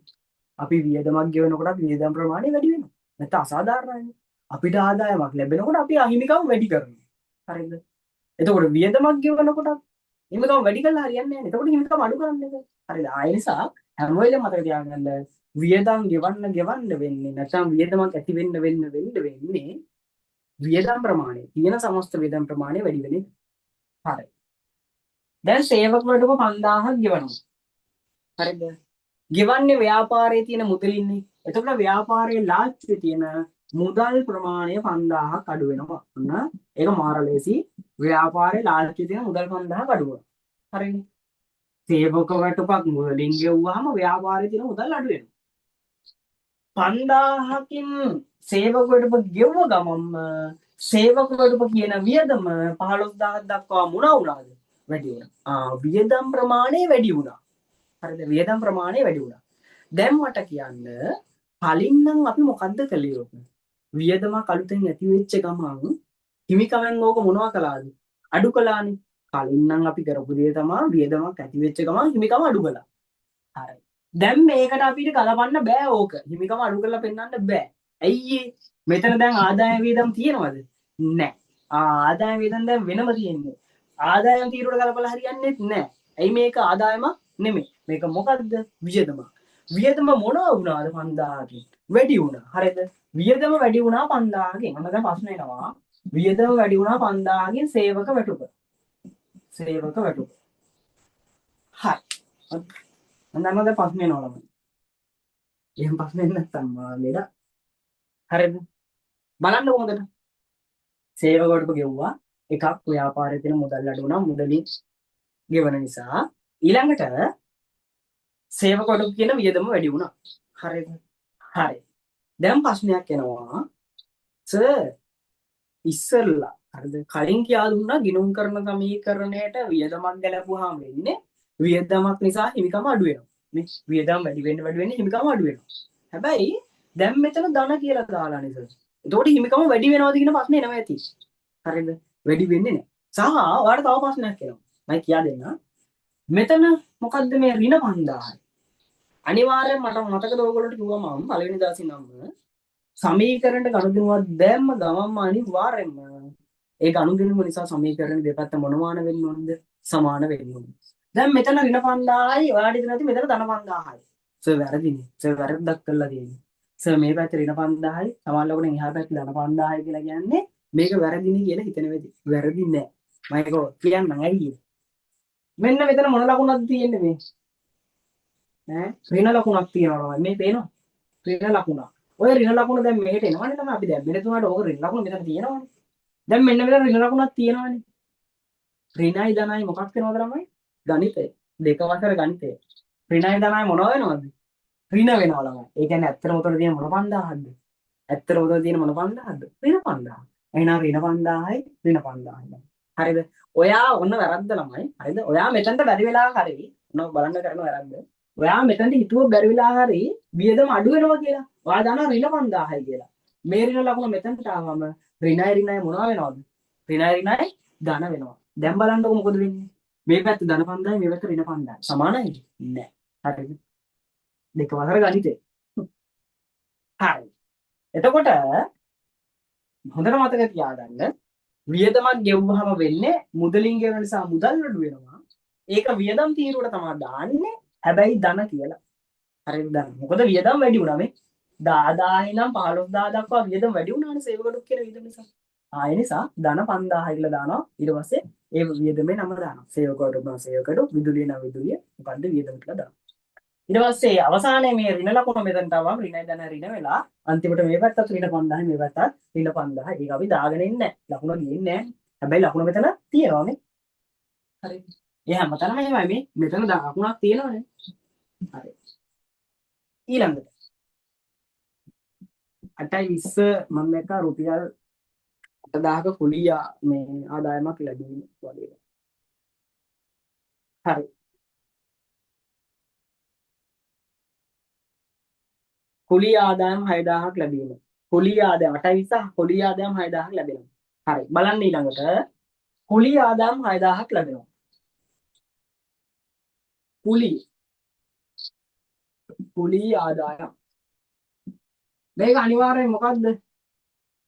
අපි වියදමක් ගෙවනකොට වියදම් ප්‍රමාණය වැඩි වෙනවා. නැත්නම් අසාධාරණයි. අපිට ආදායමක් ලැබෙනකොට අපි අහිමිකම් වැඩි කරනවා. හරිද? එතකොට වියදමක් ගෙවනකොට හිමිකම් වැඩි කරලා හරියන්නේ නැහැ. එතකොට හිමිකම් අඩු කරන්න ඕනේ. හරිද? ආය නිසා හැම වෙලේම මතක තියාගන්න වියදම් ගෙවන්න වෙන්නේ නැත්නම් වියදමක් ඇති වෙන්නේ වියදම් ප්‍රමාණය. තියෙන සමස්ත වියදම් ප්‍රමාණය වැඩි වෙන එක. හරි. දැන් සේවක වලට 5000ක් ගෙවනවා. හරිද? ගෙවන්නේ ව්‍යාපාරයේ තියෙන මුදලින්නේ. එතකොට ව්‍යාපාරයේ ලාච්චුවේ තියෙන මුදල් ප්‍රමාණය 5000ක් අඩු වෙනවා. ඔන්න ඒක මාරලේසි ව්‍යාපාරයේ ලාච්චුවේ තියෙන මුදල් 5000ක් අඩු වෙනවා. හරිනේ. සේවක වටුපක් මුදලින් ගෙවුවාම ව්‍යාපාරයේ තියෙන මුදල් අඩු වෙනවා. 5000කින් සේවක වටුප ගෙවුව ගමන්ම සේවක වඩුප කියන වියදම 15000ක් දක්වා මොනවා වුණාද? වැඩි වුණා. වියදම් ප්‍රමාණය වැඩි වුණා. හරිද? වියදම් ප්‍රමාණය වැඩි වුණා. දැන් මට කියන්න කලින් නම් අපි මොකද්ද කළේ ඔක? වියදමක් අලුතෙන් ඇති වෙච්ච ගමන් හිමිකමෙන් ඕක මොනවා කළාද? අඩු කළානේ. කලින් නම් අපි කරපු දේ තමයි වියදමක් ඇති වෙච්ච ගමන් හිමිකම අඩු කළා. හරි. දැන් මේකට අපිට කලපන්න බෑ ඕක. හිමිකම අඩු කරලා පෙන්වන්න බෑ. ඇයි ඒ? මෙතන දැන් ආදාය වියදම් තියෙනවද? නැහැ. ආදාය වියදම් දැන් වෙනම තියෙන්නේ. ආදායම් තීරුවට කලපලා හරියන්නේ නැහැ. ඇයි මේක ආදායමක් නෙමෙයි. මේක මොකද්ද? වියදමක්. වියදම මොනවා වුණාද 5000කින්? වැඩි වුණා. හරිද? වියදම වැඩි වුණා 5000කින්. අන්න දැන් ප්‍රශ්න එනවා. වියදම වැඩි වුණා 5000කින් සේවක වැටුප. සේවක වැටුප. හරි. අන්න දැන් ප්‍රශ්න එනවා ළමයි. එහෙම ප්‍රශ්න එන්නේ නැත්තම් ලෙඩ. හරිද? බලන්න කොහොමද? සේවක වැටුප ගෙවුවා. එකක් ව්‍යාපාරයේ තියෙන මුදල් අඩු වුණා. මුදලින් ගෙවන නිසා ඊළඟට සේවක වැටුප කියන වියදම වැඩි වුණා. හරිද? හරි. දැන් ප්‍රශ්නයක් එනවා. සර් ඉස්සෙල්ලා හරිද? කලින් කියලා දුන්නා ගිණුම් කරන සමීකරණයට වියදමක් ගැලපුවාම වෙන්නේ වියදමක් නිසා හිමිකම අඩු වෙනවා. මේ වියදම් වැඩි වෙන්න හිමිකම අඩු වෙනවා. හැබැයි දැන් මෙතන ධන කියලා දාලා නේද? එතකොට හිමිකම වැඩි වෙනවද කියන ප්‍රශ්නේ එනවා ඇති. හරිද? වැඩි වෙන්නේ නැහැ. සහ ඔයාලට තව ප්‍රශ්නයක් එනවා. මම කියා දෙන්න. මෙතන මොකද්ද මේ ඍණ 5000යි? අනිවාර්යෙන් මට මතකද ඔයගොල්ලන්ට කිව්වා මම පළවෙනි දාසේ නම් සමීකරණයට ගනුදෙනුවක් දැම්ම ගමන්ම අනිවාර්යෙන්ම ඒ ගනුදෙනුව නිසා සමීකරණ දෙපැත්ත මොනවාන වෙන්න ඕනද? සමාන වෙන්න ඕන. දැන් මෙතන ඍණ 5000යි ඔයාලට ඉතින් නැති මෙතන ධන 5000යි. සර් වැරදිනේ. සර් වැරද්දක් කළා තියෙන්නේ. සර් මේ පැත්තේ ඍණ 5000යි සමානලකුණෙන් එහා පැත්තේ ධන 5000යි කියලා කියන්නේ මේක වැරදිනේ කියලා හිතන වෙදී. වැරදි නෑ. මම ඒක කියන්නම් ඇයි? මෙන්න මෙතන මොන ලකුණක්ද තියෙන්නේ මේ? ඍණ ලකුණක් තියෙනවා මේ පේනවා. ඍණ ලකුණ. ඔය ඍණ ලකුණ දැන් මෙහෙට එනවනේ තමයි අපි දැන් මෙතනට ඕක ඍණ ලකුණ මෙතන තියෙනවනේ. දැන් මෙන්න මෙතන ඍණ ලකුණක් තියෙනවනේ. ඍණයි ධනයි මොකක් වෙනවද ළමයි? ගණිතය. දෙක වසර ගණිතය. ඍණයි ධනයි මොනව වෙනවද? ඍණ වෙනවා ළමයි. ඒ කියන්නේ ඇත්තටම උතන තියෙන මොන 5000ක්ද? ඇත්තටම උතන තියෙන මොන 5000ක්ද? ඍණ 5000. එහෙනම් ඍණ 5000යි ඍණ 5000යි. හරිද? ඔයා ඔන්න වැරද්ද ළමයි. හරිද? ඔයා මෙතනට බැරි වෙලා හරි ඔන්න බලන්න කරන වැරද්ද. ඔයා මෙතනට හිතුව බැරි වෙලා හරි වියදම අඩු වෙනවා කියලා. ඔයා දන්නා ඍණ 5000යි කියලා. මේ ඍණ ලකුණ මෙතනට ආවම ඍණයි මොනවා වෙනවද? ඍණයි ධන වෙනවා. දැන් බලන්නකො මොකද වෙන්නේ? මේ පැත්ත ධන 5000යි මේ පැත්ත ඍණ 5000යි. සමානයිද? නෑ. හරිද? දෙක වසර ගණිතේ. හරි. එතකොට හොඳට මතක තියාගන්න වියදමක් ගෙවුවහම වෙන්නේ මුදලින් ගෙවන නිසා මුදල් අඩු වෙනවා. ඒක වියදම් තීරුවට තමයි දාන්නේ. හැබැයි ධන කියලා. හරිද? ධන. මොකද වියදම් වැඩි වුණා මේ. 10000 ඉඳන් 15000 දක්වා වියදම් වැඩි වුණානේ සේවකඩුක් කියන වියදම නිසා. ඒ නිසා ධන 5000 කියලා දානවා. ඊට පස්සේ ඒ වියදමේ නම දානවා. සේවකඩු විදුලිය නම් විදුලිය. මොකද්ද වියදම කියලා දානවා. ඊට පස්සේ අවසානයේ මේ ඍණ ලකුණ මෙතනට ආවම ඍණයි ධන ඍණ වෙලා අන්තිමට මේ පැත්තත් ඍණ 5000 මේ පැත්තත් ඍණ 5000. ඒක අපි දාගෙන ඉන්නේ නැහැ. ලකුණ ගියේ නැහැ. හැබැයි ලකුණ මෙතන තියෙනවානේ. හරි. ඒ හැමතැනම එහෙමයි මේ මෙතන ලකුණක් තියෙනවානේ. හරි. ඊළඟට 820 මම දැක්කා රුපියල් 8000ක කුලිය මේ ආදායමක් ලැබීම වගේ. හරි. කුලිය ආදායම් 6000ක් ලැබීම. කුලිය ආදායම් 820 කුලිය ආදායම් 6000ක් ලැබෙනවා. හරි. බලන්න ඊළඟට කුලිය ආදායම් 6000ක් ලැබෙනවා. කුලිය ආදායම්. මේක අනිවාර්යෙන් මොකද්ද?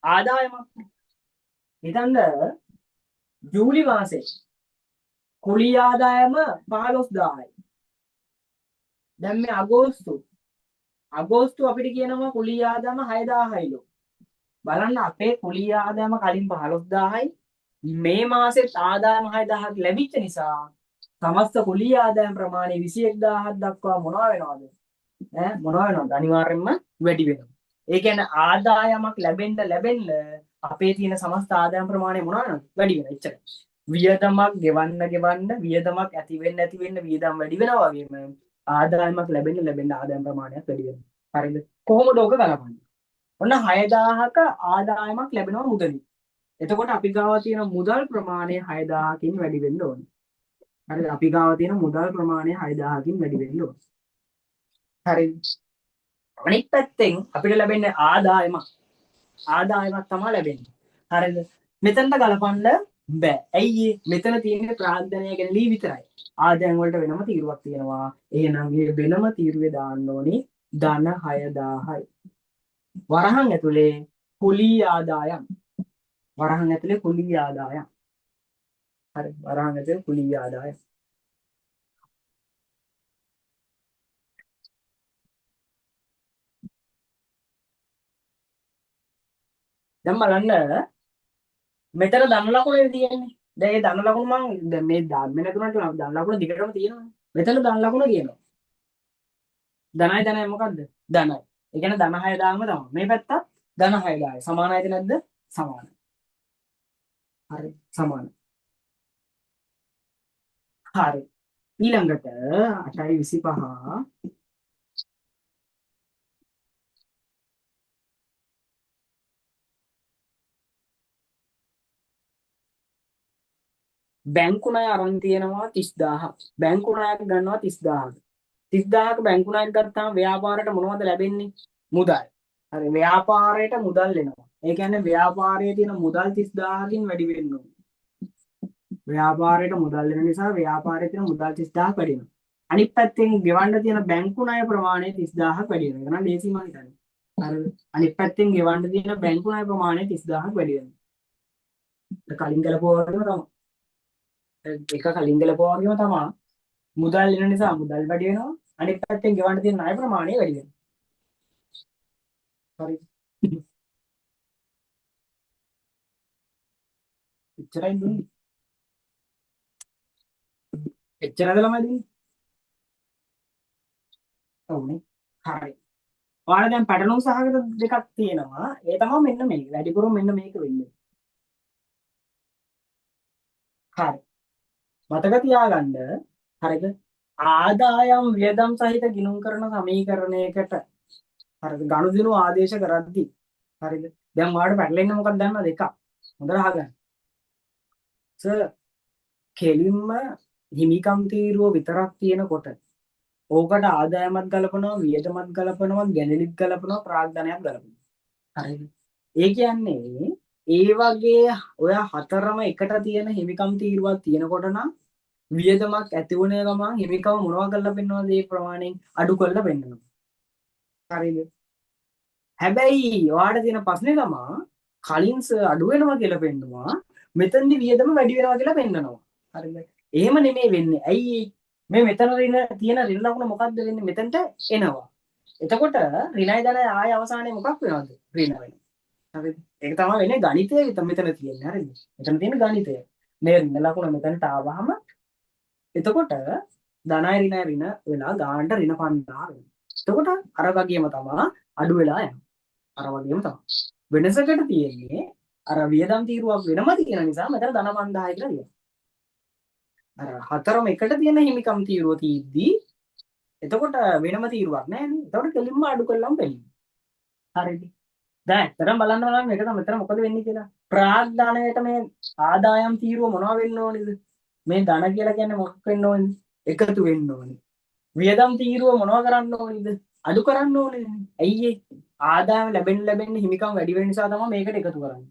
ආදායමක්. හිතන්න ජූලි මාසේ කුලිය ආදායම 15000යි. දැන් මේ අගෝස්තු අපිට කියනවා කුලිය ආදායම 6000යිලු. බලන්න අපේ කුලිය ආදායම කලින් 15000යි. මේ මාසෙත් ආදායම 6000ක් ලැබිච්ච නිසා සමස්ත කුලිය ආදායම් ප්‍රමාණය 21000ක් දක්වා මොනවා වෙනවද? මොනවා වෙනවද? අනිවාර්යෙන්ම වැඩි වෙනවා. ඒ කියන්නේ ආදායමක් ලැබෙන්න අපේ තියෙන සමස්ත ආදායම් ප්‍රමාණය මොනවා වෙනවද? වැඩි වෙනවා. එච්චරයි. වියදමක් ගෙවන්න වියදමක් ඇති වෙන්න වියදම් වැඩි වෙනවා වගේම ආදායමක් ලැබෙන්න ආදායම් ප්‍රමාණයක් වැඩි වෙනවා. හරිද? කොහොමද ඔක ගලපන්නේ? ඔන්න 6000ක ආදායමක් ලැබෙනවා මුදලින්. එතකොට අපි ගාව තියෙන මුදල් ප්‍රමාණය 6000කින් වැඩි වෙන්න ඕනේ. හරිද? අපි ගාව තියෙන මුදල් ප්‍රමාණය 6000කින් වැඩි වෙන්න ඕනේ. හරිද? අනිත් පැත්තෙන් අපිට ලැබෙන්නේ ආදායමක්. ආදායමක් තමයි ලැබෙන්නේ. හරිද? මෙතනට ගලපන්න බෑ. ඇයි මෙතන තියෙන්නේ ප්‍රාග්ධනය ගැනලී විතරයි. ආදායම් වලට වෙනම තීරුවක් තියෙනවා. එහෙනම් මේ වෙනම තීරුවේ දාන්න ඕනේ ධන 6000යි. වරහන් ඇතුලේ කුලී ආදායම්. වරහන් ඇතුලේ කුලී ආදායම්. හරි. වරහන් ඇතුලේ කුලී ආදායම්. දැන් බලන්න මෙතන ධන ලකුණේ තියෙන්නේ. දැන් මේ ධන ලකුණ මම දැන් මේ ධර්ම නැතුණට ධන ලකුණ දිගටම තියෙනවා. මෙතන ධන ලකුණ කියනවා. ධනයි ධනයි මොකද්ද? ධනයි. ඒ කියන්නේ ධන 6000ම තමයි. මේ පැත්තත් ධන 6000යි. සමානයිද නැද්ද? සමානයි. හරි. සමානයි. හරි. ඊළඟට 8.25 බැංකු ණය අරන් තියෙනවා 30000ක්. බැංකු ණයක් ගන්නවා 30000ක්. 30000ක බැංකු ණයක් ගත්තාම ව්‍යාපාරයට මොනවද ලැබෙන්නේ? මුදල්. හරි. ව්‍යාපාරයට මුදල් එනවා. ඒ කියන්නේ ව්‍යාපාරයේ තියෙන මුදල් 30000කින් වැඩි වෙන්න ඕනේ. ව්‍යාපාරයට මුදල් වෙන නිසා ව්‍යාපාරයේ තියෙන මුදල් 30000ක් වැඩි වෙනවා. අනිත් පැත්තෙන් ගෙවන්න තියෙන බැංකු ණය ප්‍රමාණය 30000ක් වැඩි වෙනවා. ඒක නම් ලේසි මම හිතන්නේ. හරිද? අනිත් පැත්තෙන් ගෙවන්න තියෙන බැංකු ණය ප්‍රමාණය 30000ක් වැඩි වෙනවා. ඒක කලින් ගලපුවා වගේම තමයි. ඒක කලින් ගලපුවා වගේම තමයි. මුදල් එන නිසා මුදල් වැඩි වෙනවා. අනිත් පැත්තෙන් ගෙවන්න තියෙන ණය ප්‍රමාණය වැඩි වෙනවා. හරි. එච්චරයි දුන්නේ. එච්චරද ළමයි දුන්නේ? ඔව්නේ. හරි. ඔයාලා දැන් පැටලුම් සහගත දෙකක් තියෙනවා. ඒ තමයි මෙන්න මේක. වැඩිපුරම මෙන්න මේක වෙන්නේ. හරි. මතක තියාගන්න. හරිද? ආදායම් වියදම් සහිත ගිණුම් කරන සමීකරණයකට හරිද? ගනුදෙනු ආදේශ කරද්දී හරිද? දැන් ඔයාලට පැටලෙන්නේ මොකක්ද දන්නවද? එකක්. හොඳට අහගන්න. සර් කෙලින්ම හිමිකම් තීරුව විතරක් තියෙනකොට ඕකට ආදායමත් ගලපනවා, වියදමත් ගලපනවා, ගැනලිත් ගලපනවා, ප්‍රාග්ධනයක් ගලපනවා. හරිද? ඒ කියන්නේ ඒ වගේ ඔය හතරම එකට තියෙන හිමිකම් තීරුවක් තියෙනකොට නම් වියදමක් ඇති වුණේ ගමන් හිමිකම මොනවා කරලා පෙන්වනවද? ඒ ප්‍රමාණයෙන් අඩු කරලා පෙන්වනවා. හරිද? හැබැයි ඔයාලට තියෙන ප්‍රශ්නේ තමයි කලින් අඩු වෙනවා කියලා පෙන්වනවා. මෙතනදි වියදම වැඩි වෙනවා කියලා පෙන්වනවා. හරිද? එහෙම නෙමෙයි වෙන්නේ. ඇයි මේ මෙතන තියෙන ඍණ ලකුණ මොකක්ද වෙන්නේ? මෙතනට එනවා. එතකොට ඍණයි ධනයි ආය අවසානයේ මොකක් වෙනවද? ඍණ වෙනවා. හරිද? ඒක තමයි වෙන්නේ ගණිතය මෙතන තියෙන්නේ. හරිද? මෙතන තියෙන ගණිතය. මේ ඍණ ලකුණ මෙතනට ආවහම එතකොට ධනයි ඍණයි ඍණ වෙලා ගානට ඍණ 5000 වෙනවා. එතකොට අර වගේම තමයි අඩු වෙලා යනවා. අර වගේම තමයි. වෙනසකට තියෙන්නේ අර වියදම් තීරුවක් වෙනම තියෙන නිසා මෙතන ධන 5000 කියලා කියනවා. අර හතරම එකට තියෙන හිමිකම් තීරුව තියෙද්දී එතකොට වෙනම තීරුවක් නැහැ නේ. එතකොට කෙලින්ම අඩු කළාම බැලියි. හරිද? දැන් ඇත්තටම බලන්න බලන්න මේක තමයි මෙතන මොකද වෙන්නේ කියලා. ප්‍රාග්ධනයට මේ ආදායම් තීරුව මොනවා වෙන්න ඕනේද? මේ ධන කියලා කියන්නේ මොකක් වෙන්න ඕනේද? එකතු වෙන්න ඕනේ. වියදම් තීරුව මොනවා කරන්න ඕනේද? අඩු කරන්න ඕනේ. ඇයි ඒ? ආදායම ලැබෙන්න හිමිකම් වැඩි වෙන නිසා තමයි මේකට එකතු කරන්නේ.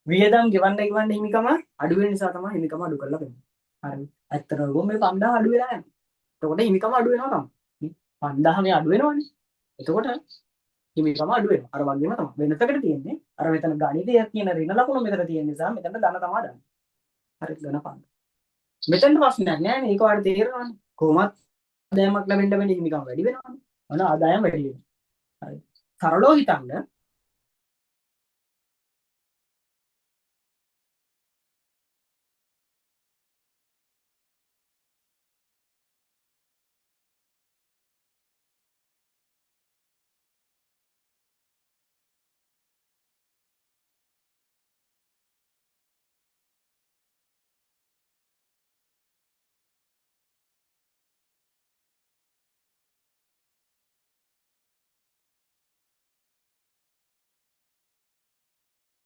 වියදම් ගෙවන්න හිමිකම අඩු වෙන නිසා තමයි හිමිකම අඩු කරලා දෙන්නේ. හරි. ඇත්තටම මේ 5000 අඩු වෙලා යනවා. එතකොට හිමිකම අඩු වෙනවා තමයි. 5000 මේ අඩු වෙනවනේ. එතකොට හිමිකම අඩු වෙනවා. අර වගේම තමයි. වෙනතකට තියෙන්නේ අර මෙතන ගණිතය කියන ඍණ ලකුණ මෙතන තියෙන නිසා මෙතන ධන තමයි දාන්නේ. හරි ධන 5. මෙතන ප්‍රශ්නයක් නෑ නේ. ඒක ඔයාලට තේරෙනවනේ. කොහොමත් ආදායමක් ලැබෙන්න හිමිකම වැඩි වෙනවනේ. මොන ආදායම වැඩි වෙනවා. හරි. සරලව හිතන්න